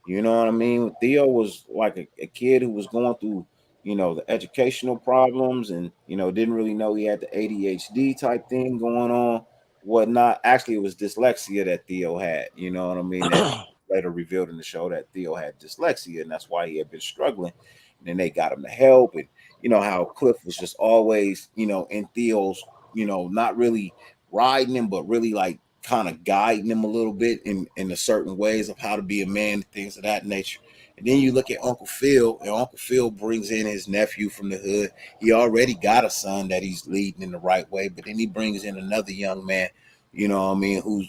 You know what I mean? Theo was like a kid who was going through, the educational problems and, didn't really know he had the ADHD type thing going on, whatnot. Actually, it was dyslexia that Theo had, you know what I mean? That later revealed in the show that Theo had dyslexia and that's why he had been struggling. And then they got him to help. And, how Cliff was just always, in Theo's, not really riding him, but really like kind of guiding him a little bit in the certain ways of how to be a man, things of that nature. And then you look at Uncle Phil, and Uncle Phil brings in his nephew from the hood. He already got a son that he's leading in the right way, but then he brings in another young man, who's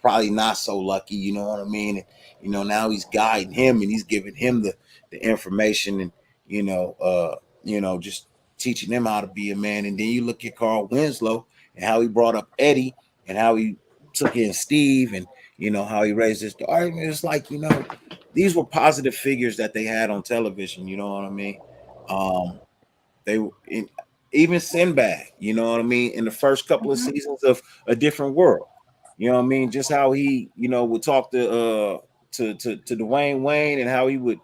probably not so lucky, you know what I mean? And now he's guiding him and he's giving him the information and just teaching him how to be a man. And then you look at Carl Winslow and how he brought up Eddie and how he took in Steve and how he raised his daughter. It's like these were positive figures that they had on television. You know what I mean? Um, they in, Even Sinbad. You know what I mean? In the first couple of Mhm. seasons of A Different World. You know what I mean? Just how he would talk to Dwayne Wayne and how he would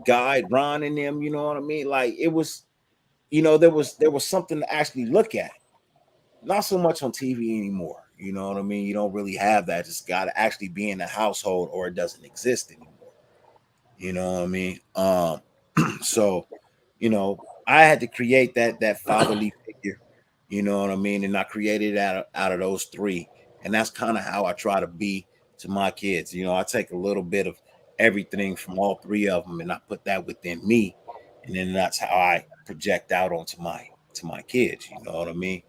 guide Ron and them. You know what I mean? Like it was there was something to actually look at, not so much on TV anymore. You know what I mean? You don't really have that. It's got to actually be in the household or it doesn't exist anymore. You know what I mean? So, I had to create that fatherly figure. You know what I mean? And I created it out of those three, and that's kind of how I try to be to my kids. I take a little bit of everything from all three of them, and I put that within me, and then that's how I project out onto my kids. You know what I mean?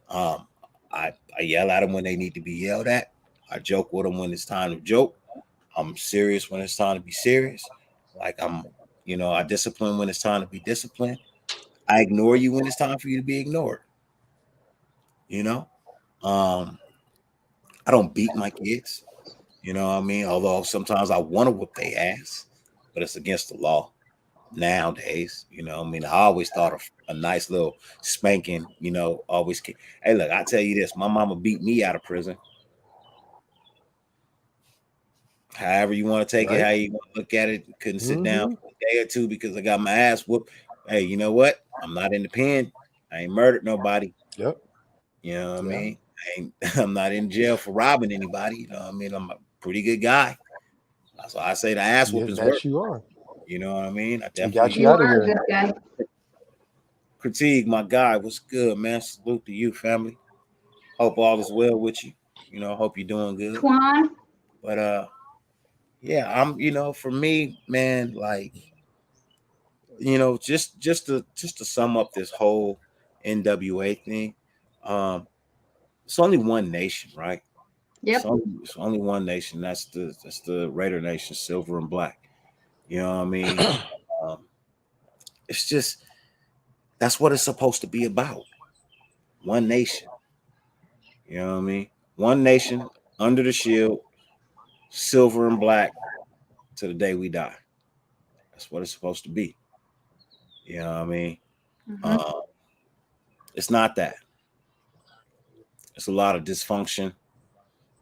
Um, I yell at them when they need to be yelled at. I joke with them when it's time to joke. I'm serious when it's time to be serious. Like I discipline when it's time to be disciplined. I ignore you when it's time for you to be ignored. You know, um, I don't beat my kids. You know what I mean? Although sometimes I want to whoop their ass, but it's against the law nowadays. I mean, I always thought of a nice little spanking. Always. Hey, look, I tell you this: my mama beat me out of prison. However you want to take it, Right. how you want to look at it. Couldn't sit down Hmm. for a day or two because I got my ass whooped. hey, you know what? I'm not in the pen. I ain't murdered nobody. Yep. You know what I Yeah. mean? I'm not in jail for robbing anybody. You know what I mean? I'm a pretty good guy. That's why I say the ass Yeah, whoopings work. that you are. You know what I mean? I We got definitely you You out of are a here. good guy. critique my guy. What's good, man? Salute to you, family. Hope all is well with you. You know, hope you're doing good. Twan. But yeah, for me, man, like, just to sum up this whole NWA thing, um, it's only one nation, right? Yep. It's only one nation. That's the Raider Nation, silver and black. You know what I mean? Um, it's just that's what it's supposed to be about. One nation. You know what I mean? One nation under the shield, silver and black to the day we die. That's what it's supposed to be. You know what I mean? Mm-hmm. Uh, it's not that. It's a lot of dysfunction.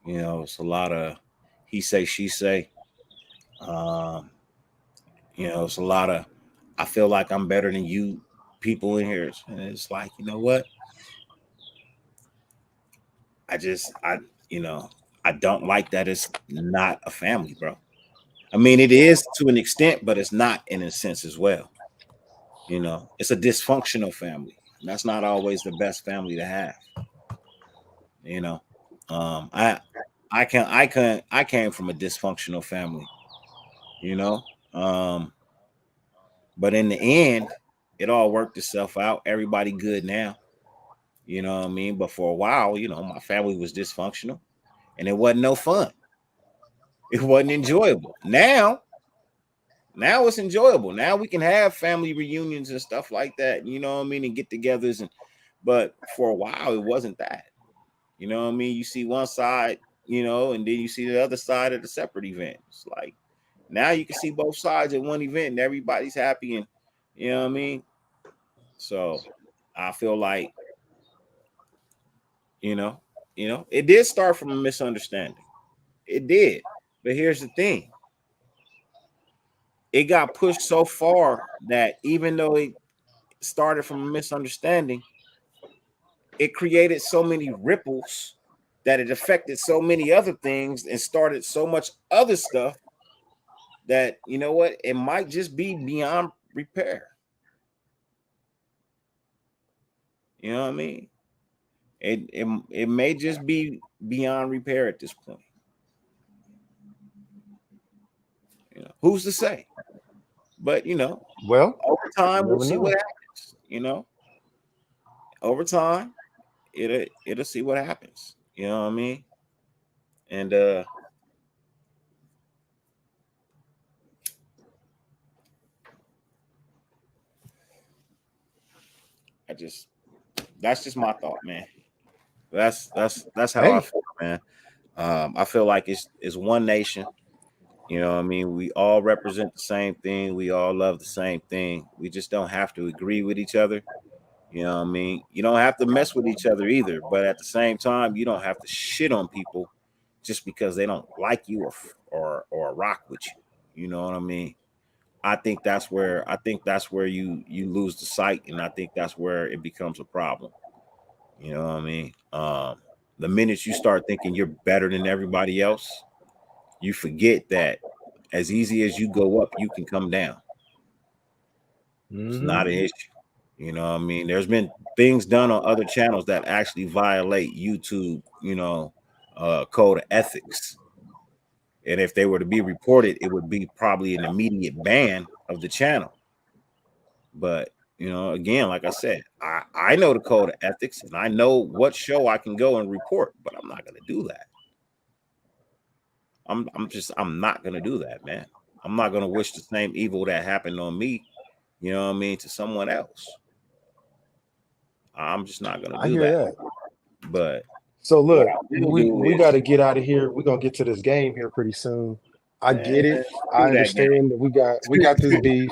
It's a lot of he say, she say. Um, it's a lot of I feel like I'm better than you people in here. And it's like, you know what? I just you know, I don't like that it's not a family, bro. I mean, it is to an extent, but it's not in a sense as well. It's a dysfunctional family. And that's not always the best family to have. You know, um, I I came from a dysfunctional family. You know, um, but in the end, it all worked itself out. Everybody good now. You know what I mean? But for a while, my family was dysfunctional, and it wasn't no fun. It wasn't enjoyable. Now it's enjoyable. Now we can have family reunions and stuff like that. You know what I mean? And get-togethers. But for a while, it wasn't that. You know what I mean? You see one side, and then you see the other side at a separate event. It's like now you can see both sides at one event and everybody's happy, and you know what I mean? So I feel like, you know, it did start from a misunderstanding. It did. But here's the thing. It got pushed so far that even though it started from a misunderstanding, it created so many ripples that it affected so many other things and started so much other stuff that, you know what, it might just be beyond repair. You know what I mean? It may just be beyond repair at this point. Who's to say? But Well, over you time we'll never see what know. happens. Over time it'll see what happens. You know what I mean? And I just that's just my thought, man. That's how I Hey, feel, man. I feel like it's one nation. You know what I mean? We all represent the same thing. We all love the same thing. We just don't have to agree with each other. You know what I mean? You don't have to mess with each other either. But at the same time, you don't have to shit on people just because they don't like you or rock with you. You know what I mean? I think that's where you lose the sight, and I think that's where it becomes a problem. You know what I mean? The minute you start thinking you're better than everybody else, you forget that as easy as you go up, you can come down. It's hmm not an issue. You know what I mean? There's been things done on other channels that actually violate YouTube, code of ethics. And if they were to be reported, it would be probably an immediate ban of the channel. But again, like I said, I know the code of ethics and I know what show I can go and report, but I'm not gonna do that. I'm not gonna do that, man. I'm not gonna wish the same evil that happened on me, you know what I mean, to someone else. I'm just not gonna I do hear that. that. But So what look, I will do we is, got to get out of here. We're gonna get to this game here pretty soon. I man, get it. I do that game. understand that we got this beef.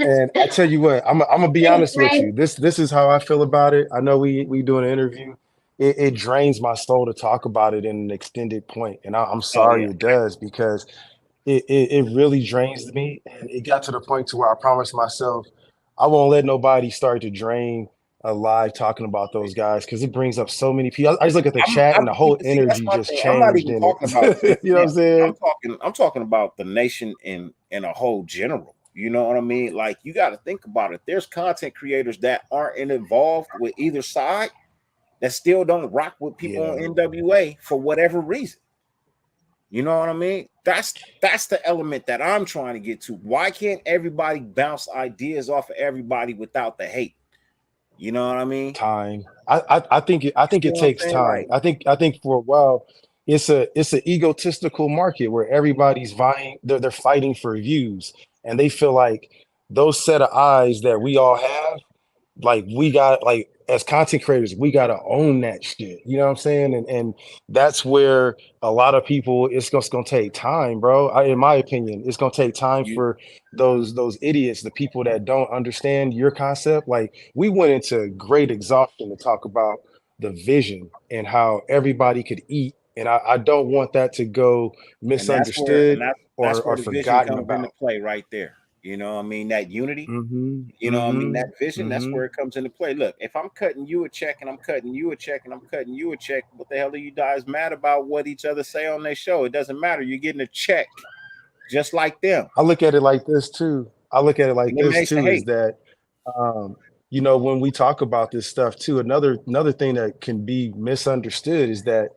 And I tell you what, I'm gonna be Hey, honest with Frank. you. This is how I feel about it. I know we doing an interview. It drains my soul to talk about it in an extended point, and I'm Oh sorry yeah, it does because it really drains me. And it got to the point to where I promised myself I won't let nobody start to drain a live talking about those guys because it brings up so many people. I just look at the chat and the whole See, that's energy my just thing. I'm not changed even in talking about it. just You know what them. I'm saying? I'm talking about the nation in a whole general. You know what I mean? Like you got to think about it. There's content creators that aren't involved with either side that still don't rock with people on Yeah, NWA for whatever reason. You know what I mean? That's the element that I'm trying to get to. Why can't everybody bounce ideas off of everybody without the hate? You know what I mean? time. I think You it know what I'm takes saying? time. Like, I think for a while it's an egotistical market where everybody's vying. They're fighting for views, and they feel like those set of eyes that we all have, like we got like as content creators we got to own that shit, you know what I'm saying? And that's where a lot of people, it's gonna take time, bro. In my opinion, it's gonna take time you for those idiots, the people that don't understand your concept. Like we went into great exhaustion to talk about the vision and how everybody could eat, and I don't want that to go and misunderstood that's where or the vision forgotten comes into about. play right there. You know what I mean? That unity. Mm-hmm. You know what I mean? Mm-hmm. That vision, that's Mm-hmm. where it comes into play. Look, if I'm cutting you a check and I'm cutting you a check and I'm cutting you a check, what the hell are you guys mad about what each other say on their show? It doesn't matter. You're getting a check just like them. I look at it like this too. I look at it like And it this makes the too, is hate. that um, when we talk about this stuff too, another thing that can be misunderstood is that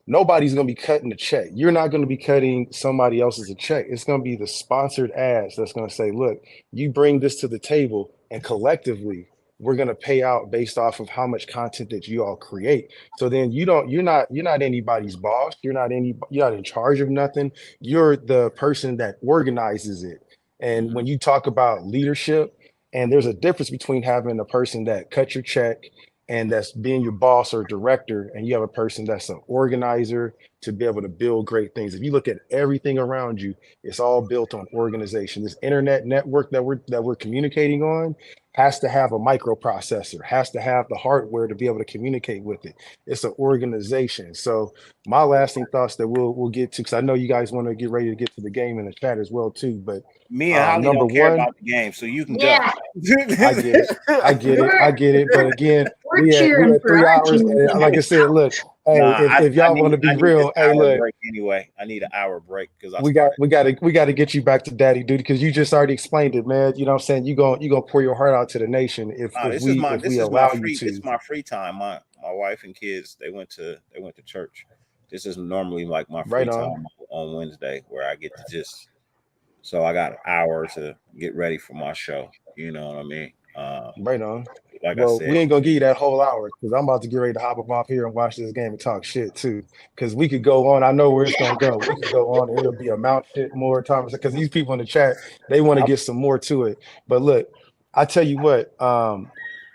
nobody's going to be cutting a check. You're not going to be cutting somebody else's a check. It's going to be the sponsored ads that's going to say, look, you bring this to the table, and collectively we're going to pay out based off of how much content that you all create. So then you're not anybody's boss. You're not in charge of nothing. You're the person that organizes it. And Mhm. when you talk about leadership, and there's a difference between having a person that cuts your check and that's being your boss or director, and you have a person that's an organizer to be able to build great things. If you look at everything around you, it's all built on organization. This internet network that we're communicating on has to have a microprocessor, has to have the hardware to be able to communicate with it. It's an organization. So my lasting thoughts that we'll get to, because I know you guys want to get ready to get to the game in the chat as well too, but Me and Holly number don't care one, about the game, so you can go. Yeah, I get it. I get it. I we're get it. But again, we're we cheering at for three our hours. team And like I tonight. said, look, hey, Nah, if y'all want to I be need this real, hey, hour look, break anyway. I need an hour break because I we got started. we got to we got to get you back to daddy duty because you just already explained it, man. You know what I'm saying? You gonna pour your heart out to the nation if Nah, if we if we allow you this is to. my free time. My wife and kids they went to church. This is normally like my free Right on. time on Wednesday where I get to just so I got an hour to get ready for my show. You know what I mean? Right on. Like I Well, said, we ain't gonna give you that whole hour because I'm about to get ready to hop up off here and watch this game and talk shit too. Because we could go on. I know where it's gonna go. We could go on and it'll be a mount shit more times because these people in the chat, they want to I, get some more to it. But look, I tell you what,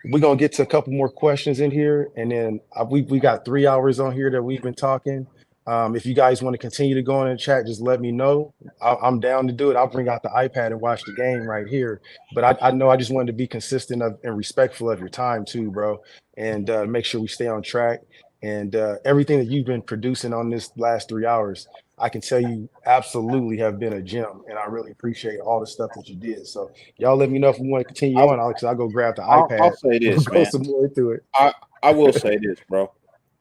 we're gonna get to a couple more questions in here, and then we got 3 hours on here that we've been talking. If you guys want to continue to go on in the chat, just let me know. I'm down to do it. I'll bring out the iPad and watch the game right here. But I know I just wanted to be consistent and respectful of your time too, bro, and make sure we stay on track. And everything that you've been producing on this last 3 hours, I can tell you absolutely have been a gem, and I really appreciate all the stuff that you did. So y'all let me know if we want to continue on, Alex. I'll go grab the I'll iPad. say We'll this, go man. some more into it. I I will say this, bro.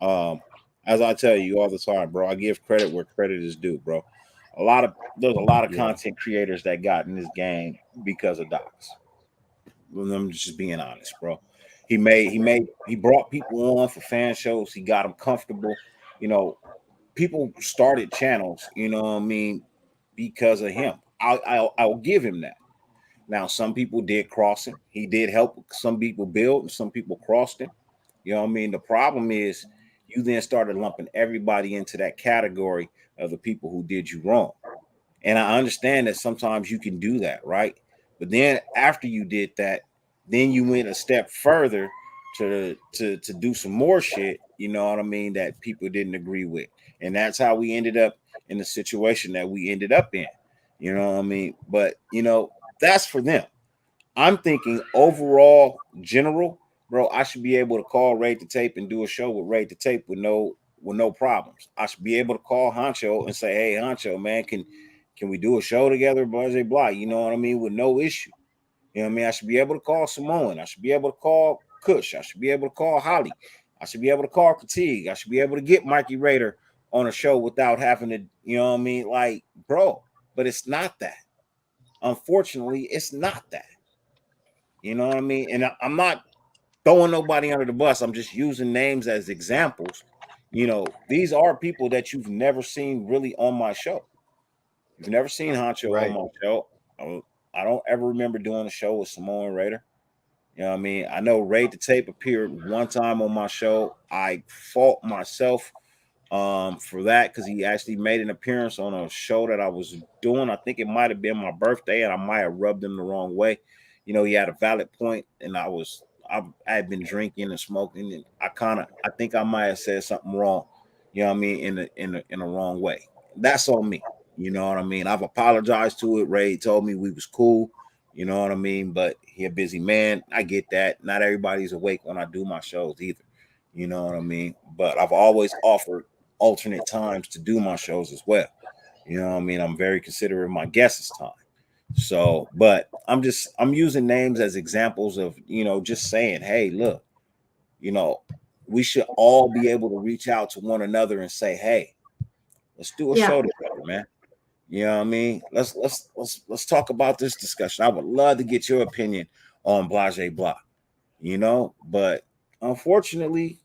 Um, as I tell you all the time, bro, I give credit where credit is due, bro. There's a lot of Yeah, content creators that got in this game because of Docs. I'm just being honest, bro. He brought people on for fan shows. He got them comfortable. You know, people started channels. You know what I mean because of him. I'll give him that. Now, some people did cross him. He did help some people build, and some people crossed him. You know what I mean? The problem is you then started lumping everybody into that category of the people who did you wrong. And I understand that sometimes you can do that, right? But then after you did that, then you went a step further to do some more shit, you know what I mean, that people didn't agree with. And that's how we ended up in the situation that we ended up in. You know what I mean? But that's for them. I'm thinking overall general, bro, I should be able to call Raid the Tape and do a show with Raid the Tape with no problems. I should be able to call Honcho and say, "Hey, Honcho, man, can we do a show together?" Blah blah blah. You know what I mean? With no issue. You know what I mean? I should be able to call Samoan. I should be able to call Kush. I should be able to call Holly. I should be able to call Critique. I should be able to get Mikey Raider on a show without having to, you know what I mean? Like, bro, but it's not that. Unfortunately, it's not that. You know what I mean? And I'm not throwing nobody under the bus. I'm just using names as examples. You know, these are people that you've never seen really on my show. You've never seen Honcho on Right. my show. I don't ever remember doing a show with Samoan Raider. You know what I mean? I know Raid the Tape appeared one time on my show. I fault myself for that because he actually made an appearance on a show that I was doing. I think it might have been my birthday, and I might have rubbed him the wrong way. You know, he had a valid point, and I had been drinking and smoking, and I think I might have said something wrong. You know what I mean? In a wrong way. That's on me. You know what I mean? I've apologized to it. Ray told me we was cool. You know what I mean? But he a busy man. I get that. Not everybody's awake when I do my shows either. You know what I mean? But I've always offered alternate times to do my shows as well. You know what I mean? I'm very considerate of my guests' time. So, but I'm using names as examples of, you know, just saying, hey, look, you know, we should all be able to reach out to one another and say, hey, let's do a show together, man. You know what I mean? Let's talk about this discussion. I would love to get your opinion on Blase Blah, you know, but unfortunately,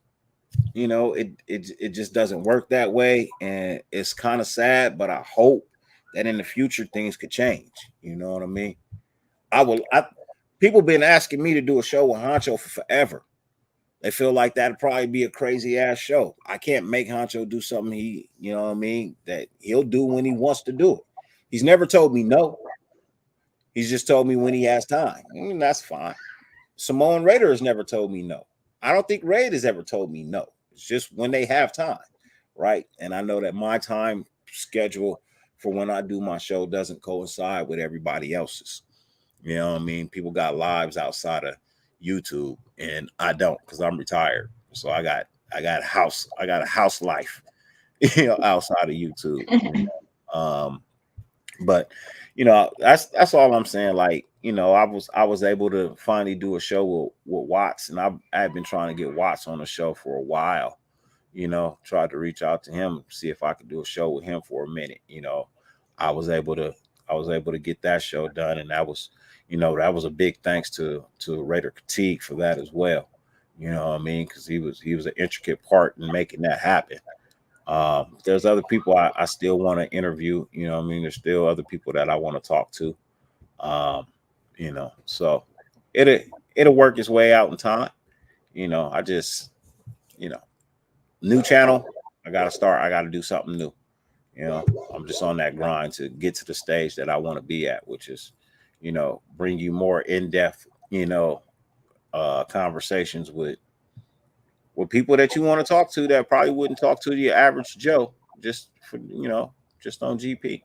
you know, it just doesn't work that way, and it's kind of sad, but I hope that in the future things could change. You know what I mean? People been asking me to do a show with Honcho for forever. They feel like that'd probably be a crazy ass show. I can't make Honcho do something you know what I mean, that he'll do when he wants to do it. He's never told me no. He's just told me when he has time. That's fine. Samoan Raider has never told me no. I don't think Raid has ever told me no. It's just when they have time, right? And I know that my time schedule for when I do my show doesn't coincide with everybody else's. You know what I mean? People got lives outside of YouTube, and I don't because I'm retired. So I got a house life, you know, outside of YouTube. You know? But you know, that's all I'm saying. Like, you know, I was able to finally do a show with Watts, and I've been trying to get Watts on the show for a while. You know, tried to reach out to him, see if I could do a show with him for a minute. You know, I was able to get that show done, and that was, you know, that was a big thanks to Raider Critique for that as well. You know what I mean? Because he was an intricate part in making that happen. There's other people I still want to interview. You know what I mean? There's still other people that I want to talk to. You know, so it'll work its way out in time. You know, I just, you know, new channel. I gotta do something new. You know, I'm just on that grind to get to the stage that I want to be at, which is, you know, bring you more in-depth, you know, conversations with people that you want to talk to that probably wouldn't talk to the average Joe just for, you know, just on GP.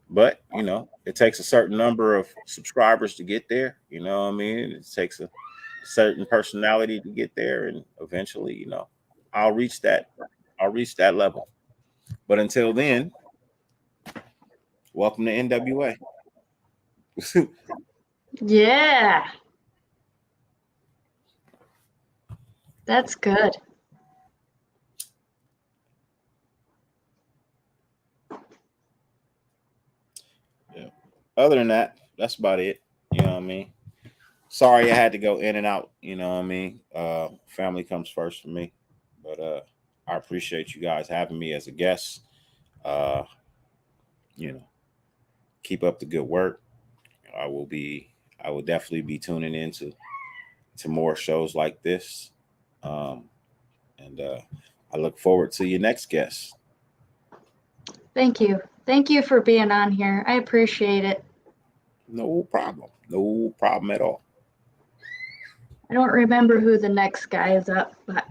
But, you know, it takes a certain number of subscribers to get there. You know what I mean? It takes a certain personality to get there. And eventually, you know, I'll reach that level. But until then, welcome to NWA. Yeah. That's good. Yeah. Other than that, that's about it. You know what I mean? Sorry I had to go in and out. You know what I mean? Family comes first for me. But I appreciate you guys having me as a guest. You know, keep up the good work. I will definitely be tuning into more shows like this. And I look forward to your next guest. Thank you. Thank you for being on here. I appreciate it. No problem. No problem at all. I don't remember who the next guy is up, but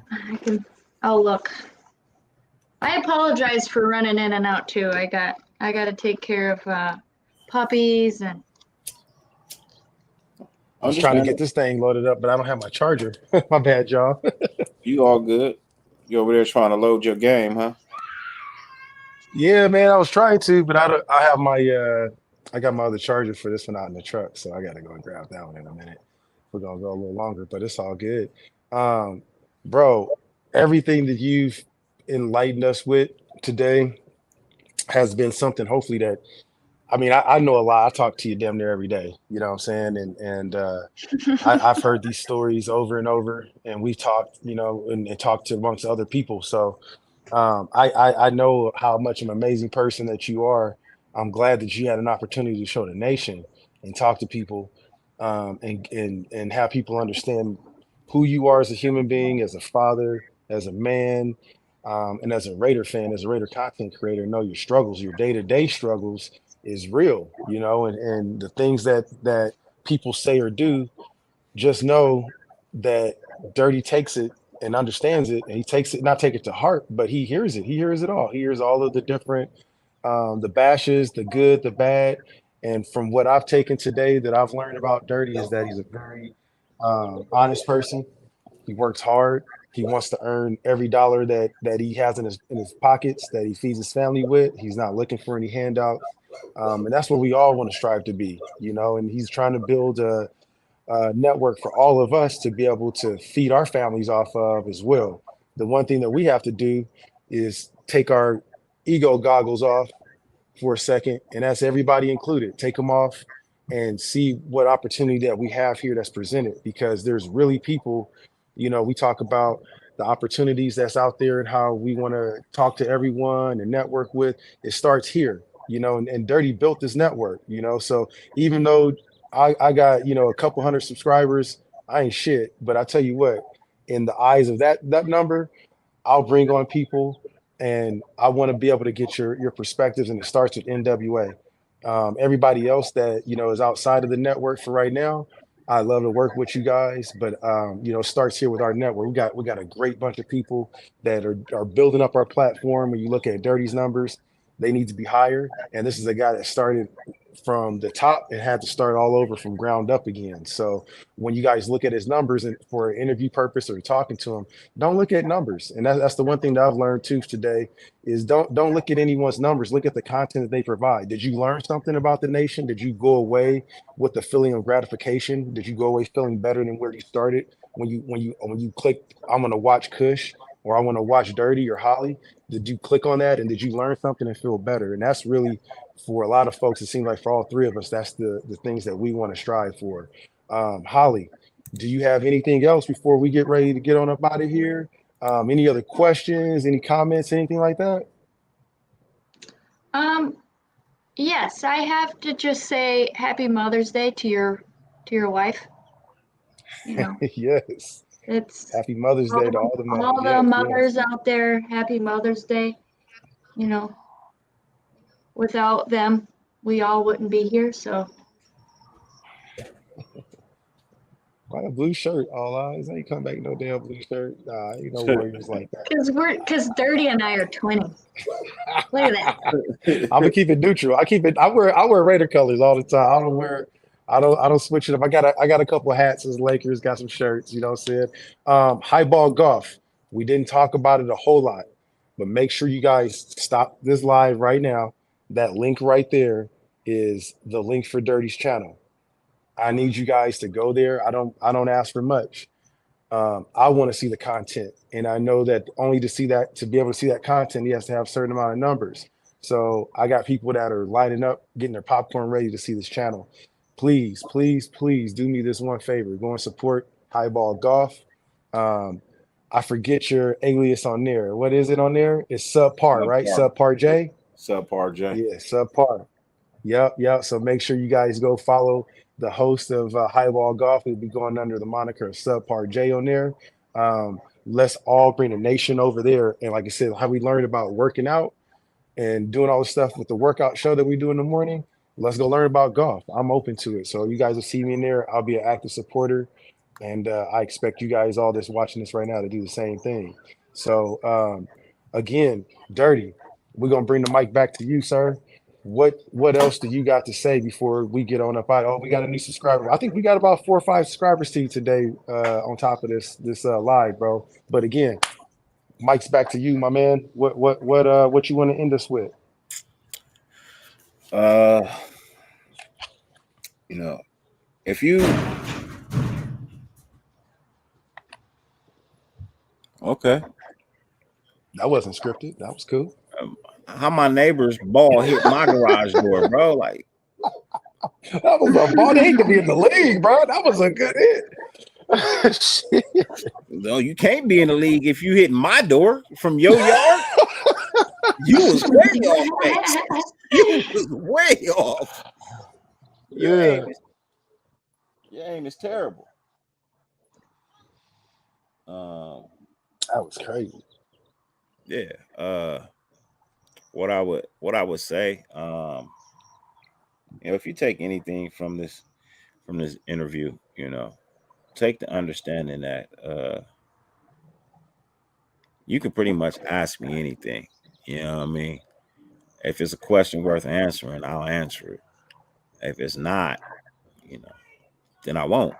I'll look. I apologize for running in and out too. I got to take care of puppies and. I was trying to get this thing loaded up, but I don't have my charger. My bad, y'all. You all good? You over there trying to load your game, huh? Yeah, man, I was trying to, but I have my I got my other charger for this one out in the truck, so I got to go and grab that one in a minute. We're gonna go a little longer, but it's all good. Um, bro, everything that you've enlightened us with today has been something. Hopefully that I mean, I know a lot. I talk to you damn near every day. You know what I'm saying? I've heard these stories over and over, and we've talked, and talked to amongst other people. So I know how much of an amazing person that you are. I'm glad that you had an opportunity to show the nation and talk to people, and have people understand who you are as a human being, as a father, as a man, and as a Raider fan, as a Raider content creator. Know your struggles, your day to day struggles is real, and the things that people say or do, just know that Dirty takes it and understands it, and he takes it, not take it to heart, but he hears it. He hears it all. He hears all of the different, the bashes, the good, the bad. And from what I've taken today that I've learned about Dirty is that he's a very honest person. He works hard. He wants to earn every dollar that he has in his pockets, that he feeds his family with. He's not looking for any handouts, and that's what we all want to strive to be, And he's trying to build a network for all of us to be able to feed our families off of as well. The one thing that we have to do is take our ego goggles off for a second, and that's everybody included. Take them off and see what opportunity that we have here that's presented, because there's really people, we talk about the opportunities that's out there and how we want to talk to everyone and network with. It starts here, and Dirty built this network, so even though I got, a couple hundred subscribers, I ain't shit, but I tell you what, in the eyes of that number, I'll bring on people, and I want to be able to get your perspectives, and it starts with NWA. Everybody else that is outside of the network for right now, I love to work with you guys, but it starts here with our network. We got a great bunch of people that are building up our platform. When you look at Dirty's numbers, they need to be higher, and this is a guy that started from the top and had to start all over from ground up again. So when you guys look at his numbers and for an interview purpose or talking to him, don't look at numbers. And that's the one thing that I've learned too today is don't look at anyone's numbers. Look at the content that they provide. Did you learn something about the nation? Did you go away with the feeling of gratification? Did you go away feeling better than where you started when you clicked, I'm going to watch Kush, or I want to watch Dirty or Holly? Did you click on that and did you learn something and feel better? And that's really, for a lot of folks, it seems like for all three of us, that's the things that we want to strive for. Holly, do you have anything else before we get ready to get on up out of here? Any other questions, any comments, anything like that? Yes, I have to just say Happy Mother's Day to your wife. Yes. It's Happy Mother's Day to all the mothers. All the mothers out there, Happy Mother's Day. Without them, we all wouldn't be here. So. Why a blue shirt? All eyes. Ain't come back no damn blue shirt. Nah, ain't no Warriors like that. Because Dirty and I are twins. Look at that. I'm gonna keep it neutral. I wear Raider colors all the time. I don't switch it up. I got a couple of hats as Lakers, got some shirts, you know what I'm saying? Highball golf. We didn't talk about it a whole lot, but make sure you guys stop this live right now. That link right there is the link for Dirty's channel. I need you guys to go there. I don't ask for much. I want to see the content, and I know that only to be able to see that content, he has to have a certain amount of numbers. So I got people that are lining up, getting their popcorn ready to see this channel. Please, please, please do me this one favor. Go and support Highball Golf. I forget your alias on there. What is it on there? It's Subpar, right? Subpar J? Subpar J. Yeah, Subpar. Yep. So make sure you guys go follow the host of Highball Golf. We'll be going under the moniker of Subpar J on there. Let's all bring the nation over there. And like I said, how we learned about working out and doing all the stuff with the workout show that we do in the morning. Let's go learn about golf. I'm open to it. So you guys will see me in there. I'll be an active supporter. And I expect you guys all that's watching this right now to do the same thing. So again, Dirty, we're going to bring the mic back to you, sir. What else do you got to say before we get on up out? Oh, we got a new subscriber. I think we got about 4 or 5 subscribers to you today on top of this live, bro. But again, mic's back to you, my man. What you want to end us with? You know, if you okay, That wasn't scripted. That was cool. how my neighbor's ball hit my garage door, bro? Like, That was a ball. They could be in the league, bro. That was a good hit. Shit. no, you can't be in the league if you hit my door from your yard. You was way off base. You was way off. Your Yeah, aim is terrible. Um, that was crazy. yeah. What I would say, if you take anything from this interview, take the understanding that you can pretty much ask me anything. You know what I mean? If it's a question worth answering, I'll answer it. If it's not, then I won't.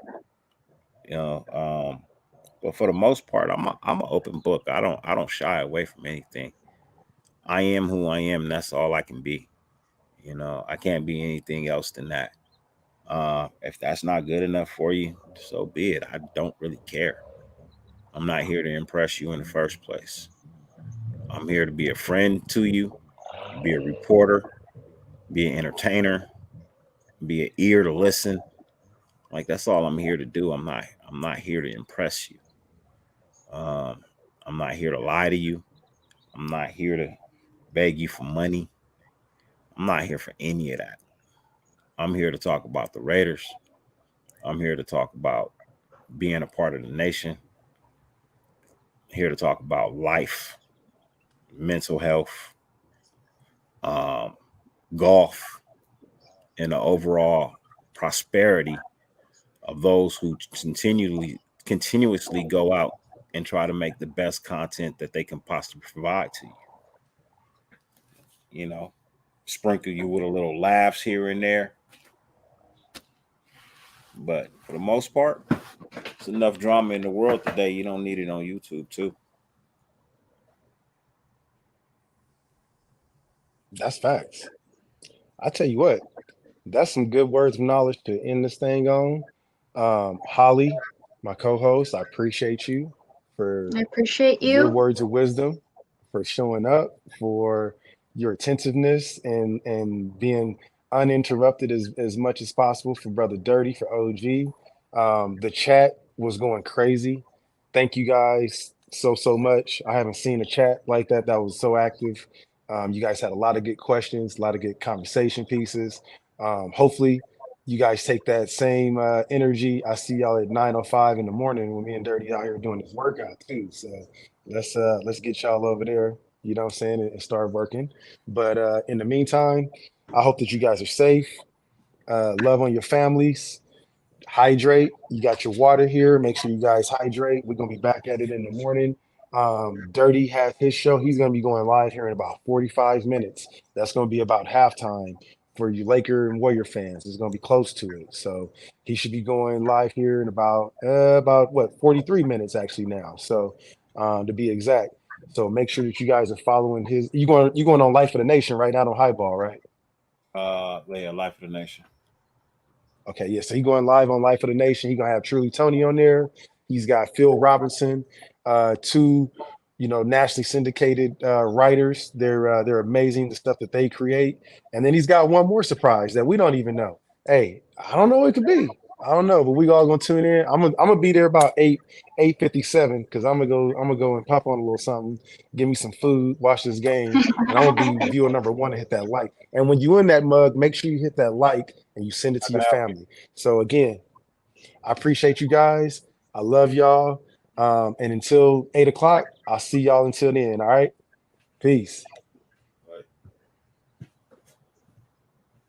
But for the most part, I'm an open book. I don't shy away from anything. I am who I am, and that's all I can be. I can't be anything else than that. If that's not good enough for you, so be it. I don't really care. I'm not here to impress you in the first place. I'm here to be a friend to you, be a reporter, be an entertainer, be an ear to listen. Like that's all I'm here to do. I'm not here to impress you. Um, I'm not here to lie to you. I'm not here to beg you for money. I'm not here for any of that. I'm here to talk about the Raiders. I'm here to talk about being a part of the nation. Here to talk about life, mental health, um, golf, and the overall prosperity of those who continuously go out and try to make the best content that they can possibly provide to you. Sprinkle you with a little laughs here and there. But for the most part, it's enough drama in the world today. You don't need it on YouTube too. That's facts. I tell you what, that's some good words of knowledge to end this thing on. Holly, my co-host, I appreciate you for I appreciate your you. words of wisdom, for showing up, for your attentiveness and being uninterrupted as much as possible for Brother Dirty, for OG. The chat was going crazy. Thank you guys so much. I haven't seen a chat like that was so active. You guys had a lot of good questions, a lot of good conversation pieces. Hopefully, you guys take that same energy. I see y'all at 9:05 in the morning when me and Dirty out here doing this workout too. So let's get y'all over there, you know what I'm saying, and start working. But in the meantime, I hope that you guys are safe. Love on your families. Hydrate. You got your water here. Make sure you guys hydrate. We're gonna be back at it in the morning. Dirty has his show. He's gonna be going live here in about 45 minutes. That's gonna be about halftime for you Laker and Warrior fans. It's gonna be close to it. So he should be going live here in about what 43 minutes actually now. So to be exact. So make sure that you guys are following his. You going on Life of the Nation right now on Highball, right? Yeah, Life of the Nation. Okay, yeah. So he going live on Life of the Nation. He gonna have Truly Tony on there. He's got Phil Robinson, two, nationally syndicated writers. They're amazing, the stuff that they create. And then he's got one more surprise that we don't even know. Hey, I don't know what it could be. I don't know, but we all gonna tune in. I'm gonna be there about 8:57 because I'm gonna go and pop on a little something, give me some food, watch this game, and I'm gonna be viewer number one and hit that like. And when you in that mug, make sure you hit that like and you send it to your family. So again, I appreciate you guys. I love y'all. And until 8 o'clock, I'll see y'all until then. All right. Peace.